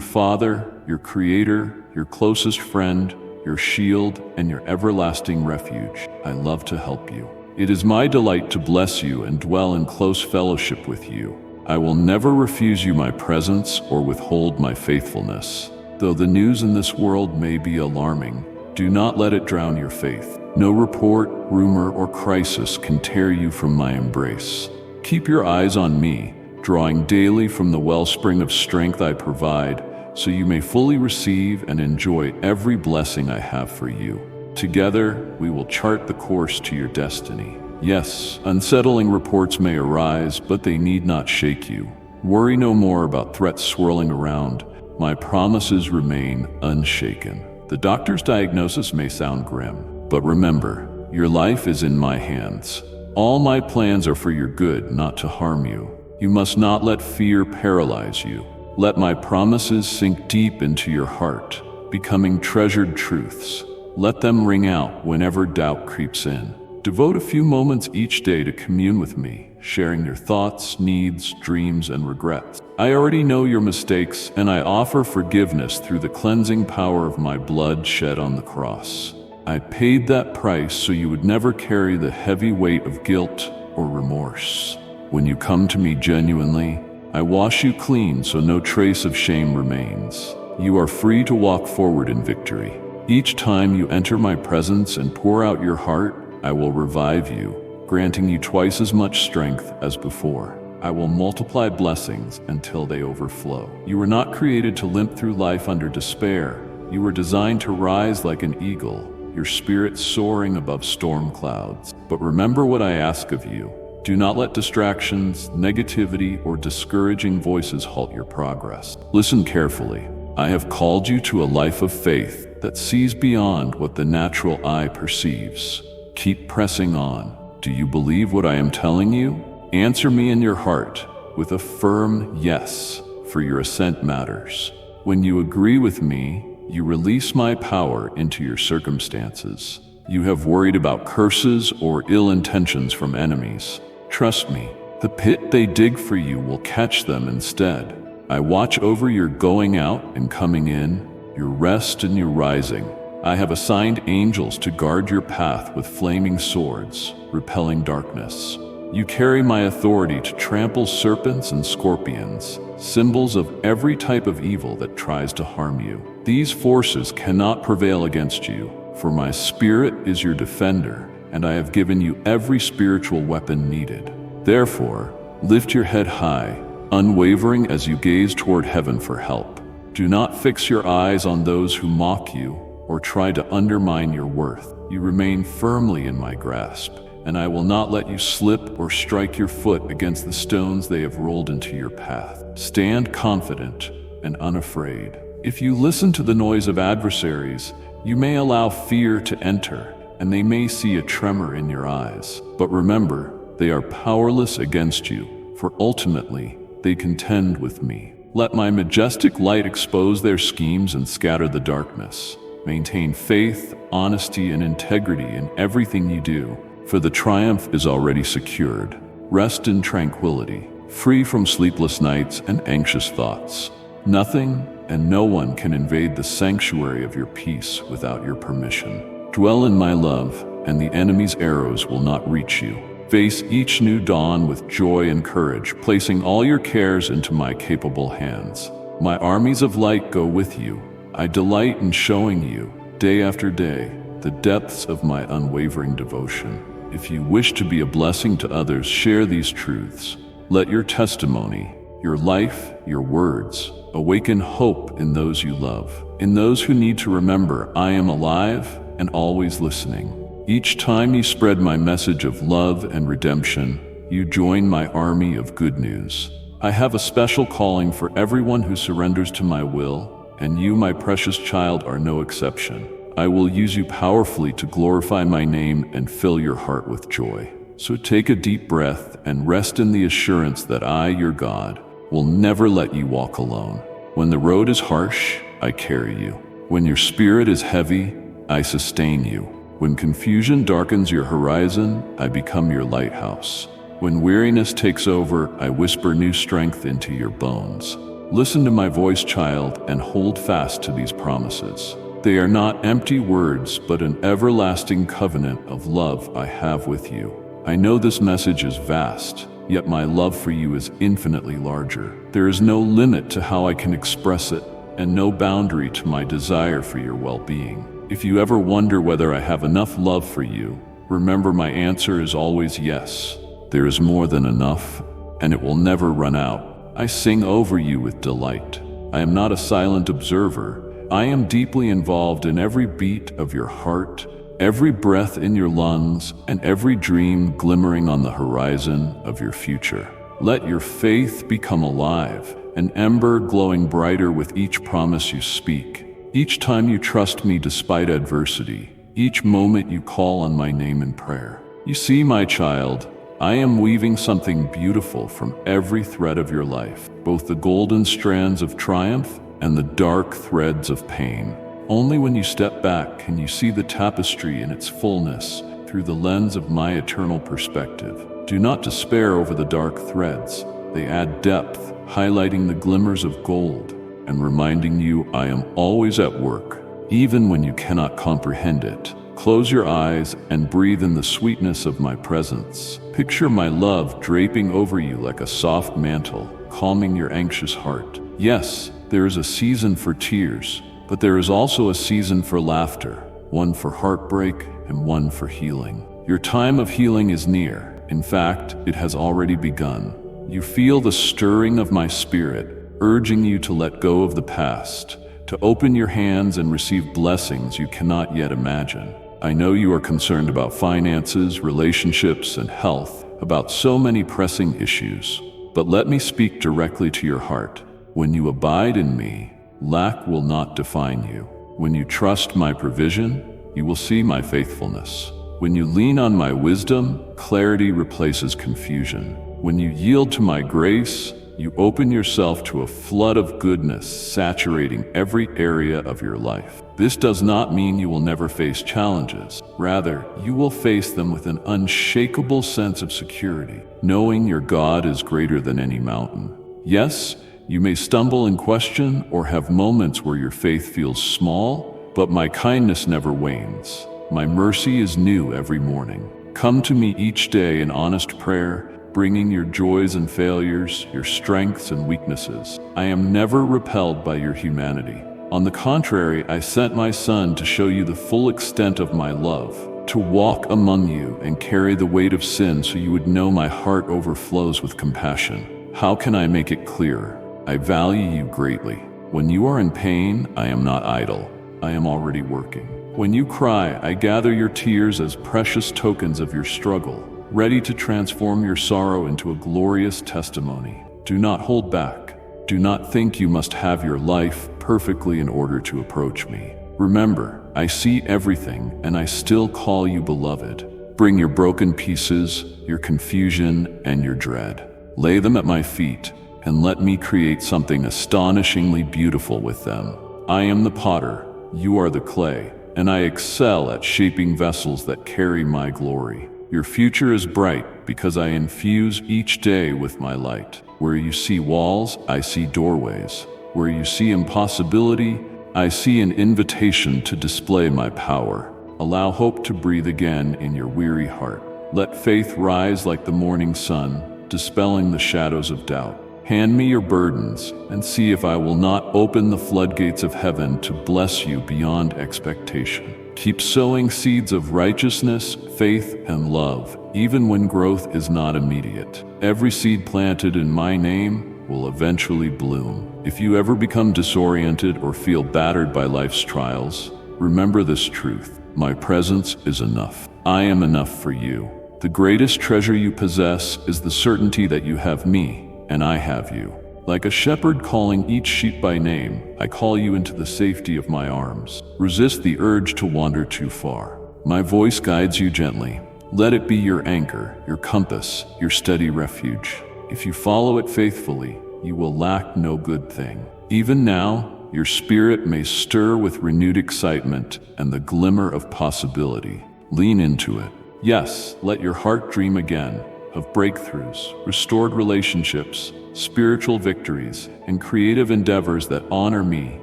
Father, your Creator, your closest friend, your shield, and your everlasting refuge. I love to help you. It is my delight to bless you and dwell in close fellowship with you. I will never refuse you my presence or withhold my faithfulness. Though the news in this world may be alarming, do not let it drown your faith. No report, rumor, or crisis can tear you from my embrace. Keep your eyes on me, drawing daily from the wellspring of strength I provide, so you may fully receive and enjoy every blessing I have for you. Together, we will chart the course to your destiny. Yes, unsettling reports may arise, but they need not shake you. Worry no more about threats swirling around. My promises remain unshaken. The doctor's diagnosis may sound grim, but remember, your life is in my hands. All my plans are for your good, not to harm you. You must not let fear paralyze you. Let my promises sink deep into your heart, becoming treasured truths. Let them ring out whenever doubt creeps in. Devote a few moments each day to commune with me, sharing your thoughts, needs, dreams, and regrets. I already know your mistakes, and I offer forgiveness through the cleansing power of my blood shed on the cross. I paid that price so you would never carry the heavy weight of guilt or remorse. When you come to me genuinely, I wash you clean so no trace of shame remains. You are free to walk forward in victory. Each time you enter my presence and pour out your heart, I will revive you, granting you twice as much strength as before. I will multiply blessings until they overflow. You were not created to limp through life under despair. You were designed to rise like an eagle, your spirit soaring above storm clouds. But remember what I ask of you. Do not let distractions, negativity, or discouraging voices halt your progress. Listen carefully. I have called you to a life of faith that sees beyond what the natural eye perceives. Keep pressing on. Do you believe what I am telling you? Answer me in your heart with a firm yes, for your assent matters. When you agree with me, you release my power into your circumstances. You have worried about curses or ill intentions from enemies. Trust me, the pit they dig for you will catch them instead. I watch over your going out and coming in, your rest and your rising. I have assigned angels to guard your path with flaming swords, repelling darkness. You carry my authority to trample serpents and scorpions, symbols of every type of evil that tries to harm you. These forces cannot prevail against you, for my spirit is your defender, and I have given you every spiritual weapon needed. Therefore, lift your head high, unwavering as you gaze toward heaven for help. Do not fix your eyes on those who mock you or try to undermine your worth. You remain firmly in my grasp, and I will not let you slip or strike your foot against the stones they have rolled into your path. Stand confident and unafraid. If you listen to the noise of adversaries, you may allow fear to enter, and they may see a tremor in your eyes. But remember, they are powerless against you, for ultimately, they contend with me. Let my majestic light expose their schemes and scatter the darkness. Maintain faith, honesty, and integrity in everything you do, for the triumph is already secured. Rest in tranquility, free from sleepless nights and anxious thoughts. Nothing and no one can invade the sanctuary of your peace without your permission. Dwell in my love, and the enemy's arrows will not reach you. Face each new dawn with joy and courage, placing all your cares into my capable hands. My armies of light go with you. I delight in showing you, day after day, the depths of my unwavering devotion. If you wish to be a blessing to others, share these truths. Let your testimony, your life, your words, awaken hope in those you love, in those who need to remember I am alive and always listening. Each time you spread my message of love and redemption, you join my army of good news. I have a special calling for everyone who surrenders to my will, and you, my precious child, are no exception. I will use you powerfully to glorify my name and fill your heart with joy. So take a deep breath and rest in the assurance that I, your God, will never let you walk alone. When the road is harsh, I carry you. When your spirit is heavy, I sustain you. When confusion darkens your horizon, I become your lighthouse. When weariness takes over, I whisper new strength into your bones. Listen to my voice, child, and hold fast to these promises. They are not empty words, but an everlasting covenant of love I have with you. I know this message is vast, yet my love for you is infinitely larger. There is no limit to how I can express it, and no boundary to my desire for your well-being. If you ever wonder whether I have enough love for you, remember my answer is always yes. There is more than enough, and it will never run out. I sing over you with delight. I am not a silent observer. I am deeply involved in every beat of your heart, every breath in your lungs, and every dream glimmering on the horizon of your future. Let your faith become alive, an ember glowing brighter with each promise you speak. Each time you trust me despite adversity, each moment you call on my name in prayer. You see, my child, I am weaving something beautiful from every thread of your life, both the golden strands of triumph and the dark threads of pain. Only when you step back can you see the tapestry in its fullness through the lens of my eternal perspective. Do not despair over the dark threads. They add depth, highlighting the glimmers of gold and reminding you I am always at work, even when you cannot comprehend it. Close your eyes and breathe in the sweetness of my presence. Picture my love draping over you like a soft mantle, calming your anxious heart. Yes, there is a season for tears, but there is also a season for laughter, one for heartbreak and one for healing. Your time of healing is near. In fact, it has already begun. You feel the stirring of my spirit, urging you to let go of the past, to open your hands and receive blessings you cannot yet imagine. I know you are concerned about finances, relationships, and health, about so many pressing issues. But let me speak directly to your heart. When you abide in me, lack will not define you. When you trust my provision, you will see my faithfulness. When you lean on my wisdom, clarity replaces confusion. When you yield to my grace, you open yourself to a flood of goodness saturating every area of your life. This does not mean you will never face challenges. Rather, you will face them with an unshakable sense of security, knowing your God is greater than any mountain. Yes, you may stumble and question or have moments where your faith feels small, but my kindness never wanes. My mercy is new every morning. Come to me each day in honest prayer, bringing your joys and failures, your strengths and weaknesses. I am never repelled by your humanity. On the contrary, I sent my Son to show you the full extent of my love. to walk among you and carry the weight of sin so you would know my heart overflows with compassion. How can I make it clearer? I value you greatly. When you are in pain, I am not idle. I am already working. When you cry, I gather your tears as precious tokens of your struggle, ready to transform your sorrow into a glorious testimony. Do not hold back. Do not think you must have your life perfectly in order to approach me. Remember, I see everything, and I still call you beloved. Bring your broken pieces, your confusion, and your dread. Lay them at my feet, and let me create something astonishingly beautiful with them. I am the potter, you are the clay, and I excel at shaping vessels that carry my glory. Your future is bright because I infuse each day with my light. Where you see walls, I see doorways. Where you see impossibility, I see an invitation to display my power. Allow hope to breathe again in your weary heart. Let faith rise like the morning sun, dispelling the shadows of doubt. Hand me your burdens and see if I will not open the floodgates of heaven to bless you beyond expectation. Keep sowing seeds of righteousness, faith, and love, even when growth is not immediate. Every seed planted in my name will eventually bloom. If you ever become disoriented or feel battered by life's trials, remember this truth: my presence is enough. I am enough for you. The greatest treasure you possess is the certainty that you have me, and I have you. Like a shepherd calling each sheep by name, I call you into the safety of my arms. Resist the urge to wander too far. My voice guides you gently. Let it be your anchor, your compass, your steady refuge. If you follow it faithfully, you will lack no good thing. Even now, your spirit may stir with renewed excitement and the glimmer of possibility. Lean into it. Yes, let your heart dream again of breakthroughs, restored relationships, spiritual victories, and creative endeavors that honor me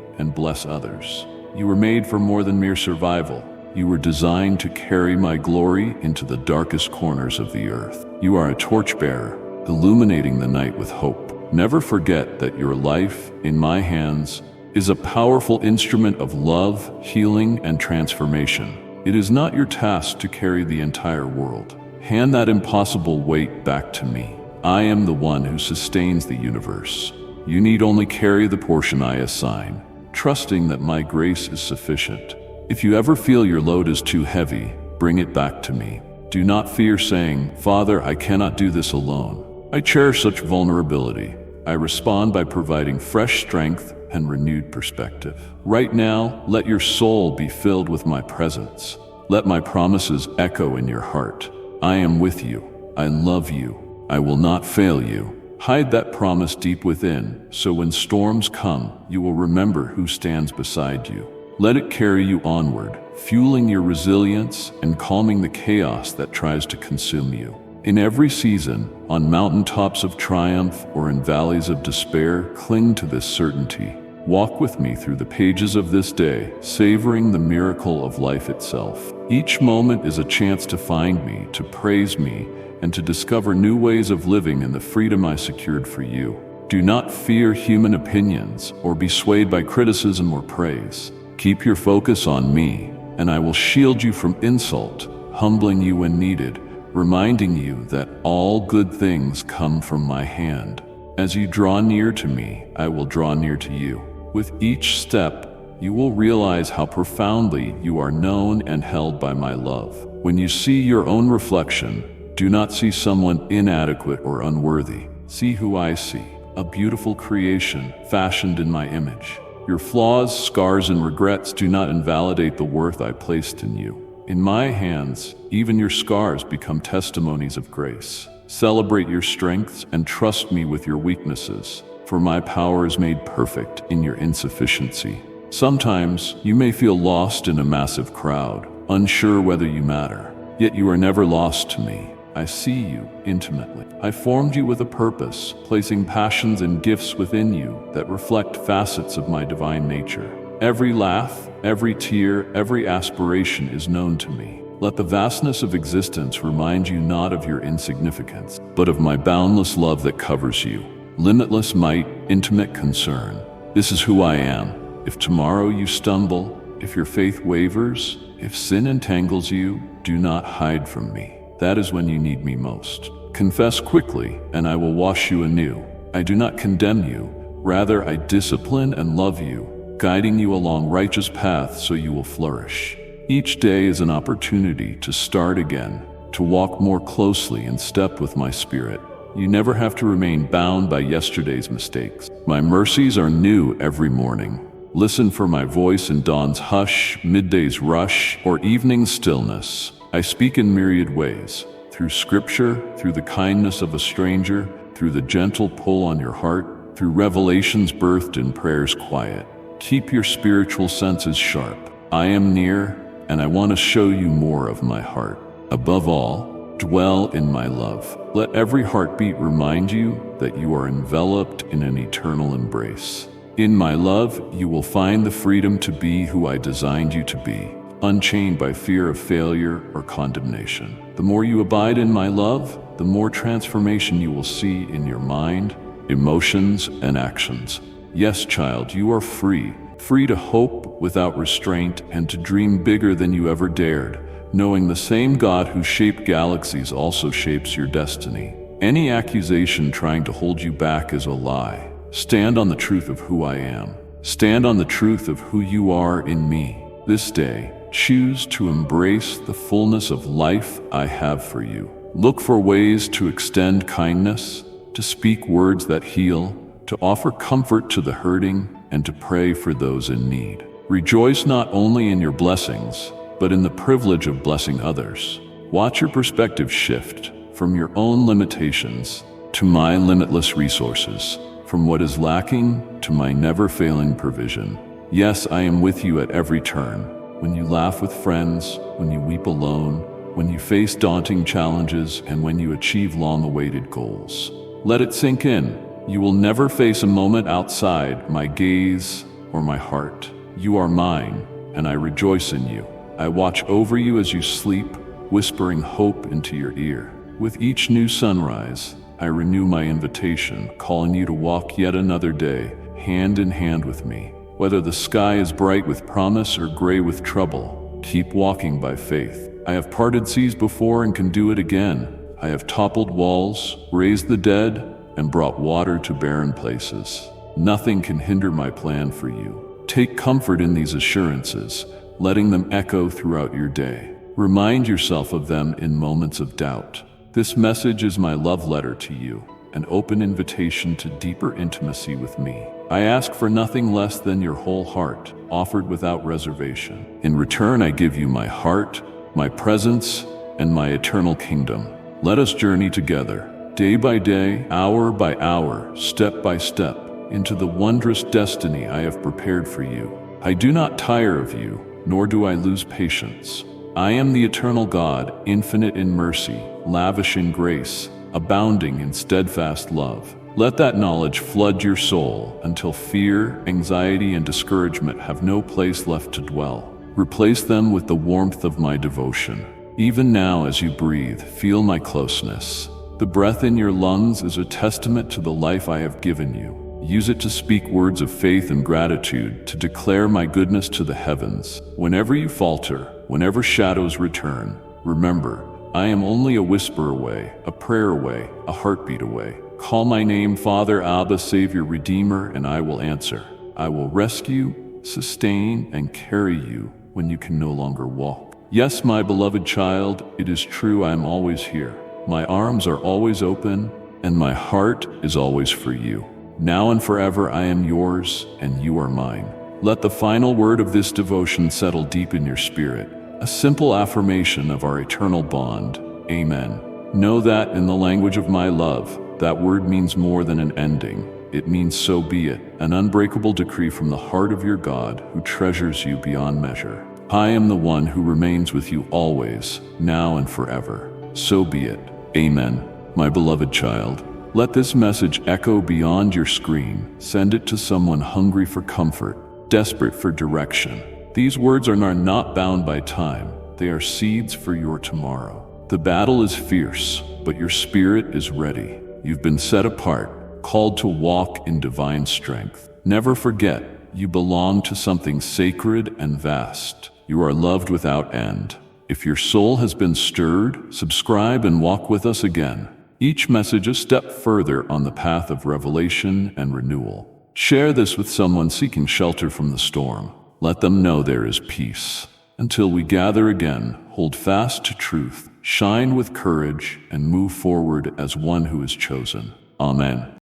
and bless others. You were made for more than mere survival. You were designed to carry my glory into the darkest corners of the earth. You are a torchbearer, illuminating the night with hope. Never forget that your life, in my hands, is a powerful instrument of love, healing, and transformation. It is not your task to carry the entire world. Hand that impossible weight back to me. I am the one who sustains the universe. You need only carry the portion I assign, trusting that my grace is sufficient. If you ever feel your load is too heavy, bring it back to me. Do not fear saying, "Father, I cannot do this alone." I cherish such vulnerability. I respond by providing fresh strength and renewed perspective. Right now, let your soul be filled with my presence. Let my promises echo in your heart. I am with you. I love you. I will not fail you. Hide that promise deep within, so when storms come, you will remember who stands beside you. Let it carry you onward, fueling your resilience and calming the chaos that tries to consume you. In every season, on mountaintops of triumph or in valleys of despair, cling to this certainty. Walk with me through the pages of this day, savoring the miracle of life itself. Each moment is a chance to find me, to praise me, and to discover new ways of living in the freedom I secured for you. Do not fear human opinions or be swayed by criticism or praise. Keep your focus on me, and I will shield you from insult, humbling you when needed, reminding you that all good things come from my hand. As you draw near to me, I will draw near to you. With each step, you will realize how profoundly you are known and held by my love. When you see your own reflection, do not see someone inadequate or unworthy. See who I see, a beautiful creation fashioned in my image. Your flaws, scars, and regrets do not invalidate the worth I placed in you. In my hands, even your scars become testimonies of grace. Celebrate your strengths and trust me with your weaknesses, for my power is made perfect in your insufficiency. Sometimes you may feel lost in a massive crowd, unsure whether you matter. Yet you are never lost to me. I see you intimately. I formed you with a purpose, placing passions and gifts within you that reflect facets of my divine nature. Every laugh, every tear, every aspiration is known to me. Let the vastness of existence remind you not of your insignificance, but of my boundless love that covers you. Limitless might, intimate concern. This is who I am. If tomorrow you stumble, If your faith wavers, if sin entangles you, do not hide from me. That is when you need me most. Confess quickly, and I will wash you anew. I do not condemn you, rather I discipline and love you, guiding you along righteous paths so you will flourish. Each day is an opportunity to start again, to walk more closely in step with my Spirit. You never have to remain bound by yesterday's mistakes. My mercies are new every morning. Listen for my voice in dawn's hush, midday's rush, or evening's stillness. I speak in myriad ways, through scripture, through the kindness of a stranger, through the gentle pull on your heart, through revelations birthed in prayer's quiet. Keep your spiritual senses sharp. I am near, and I want to show you more of my heart. Above all, dwell in my love. Let every heartbeat remind you that you are enveloped in an eternal embrace. In my love, you will find the freedom to be who I designed you to be, unchained by fear of failure or condemnation. The more you abide in my love, the more transformation you will see in your mind, emotions, and actions. Yes, child, you are free. Free to hope without restraint and to dream bigger than you ever dared, knowing the same God who shaped galaxies also shapes your destiny. Any accusation trying to hold you back is a lie. Stand on the truth of who I am. Stand on the truth of who you are in me. This day, choose to embrace the fullness of life I have for you. Look for ways to extend kindness, to speak words that heal, to offer comfort to the hurting, and to pray for those in need. Rejoice not only in your blessings, but in the privilege of blessing others. Watch your perspective shift from your own limitations to my limitless resources, from what is lacking to my never-failing provision. Yes, I am with you at every turn. When you laugh with friends, when you weep alone, when you face daunting challenges, and when you achieve long-awaited goals. Let it sink in. You will never face a moment outside my gaze or my heart. You are mine, and I rejoice in you. I watch over you as you sleep, whispering hope into your ear. With each new sunrise, I renew my invitation, calling you to walk yet another day, hand in hand with me. Whether the sky is bright with promise or gray with trouble, keep walking by faith. I have parted seas before and can do it again. I have toppled walls, raised the dead, and brought water to barren places. Nothing can hinder my plan for you. Take comfort in these assurances, letting them echo throughout your day. Remind yourself of them in moments of doubt. This message is my love letter to you, an open invitation to deeper intimacy with me. I ask for nothing less than your whole heart, offered without reservation. In return, I give you my heart, my presence, and my eternal kingdom. Let us journey together, day by day, hour by hour, step by step, into the wondrous destiny I have prepared for you. I do not tire of you, nor do I lose patience. I am the eternal God, infinite in mercy, lavish in grace, abounding in steadfast love. Let that knowledge flood your soul until fear, anxiety, and discouragement have no place left to dwell. Replace them with the warmth of my devotion. Even now, as you breathe, feel my closeness. The breath in your lungs is a testament to the life I have given you. Use it to speak words of faith and gratitude, to declare my goodness to the heavens. Whenever you falter, whenever shadows return, remember, I am only a whisper away, a prayer away, a heartbeat away. Call my name, Father, Abba, Savior, Redeemer, and I will answer. I will rescue, sustain, and carry you when you can no longer walk. Yes, my beloved child, it is true, I am always here. My arms are always open, and my heart is always for you. Now and forever I am yours, and you are mine. Let the final word of this devotion settle deep in your spirit, a simple affirmation of our eternal bond. Amen. Know that in the language of my love, that word means more than an ending. It means so be it, an unbreakable decree from the heart of your God who treasures you beyond measure. I am the one who remains with you always, now and forever. So be it. Amen. My beloved child, let this message echo beyond your screen. Send it to someone hungry for comfort, desperate for direction. These words are not bound by time. They are seeds for your tomorrow. The battle is fierce, but your spirit is ready. You've been set apart, called to walk in divine strength. Never forget, You belong to something sacred and vast. You are loved without end. If your soul has been stirred, subscribe and walk with us again. Each message a step further on the path of revelation and renewal. Share this with someone seeking shelter from the storm. Let them know there is peace. Until we gather again, hold fast to truth, shine with courage, and move forward as one who is chosen. Amen.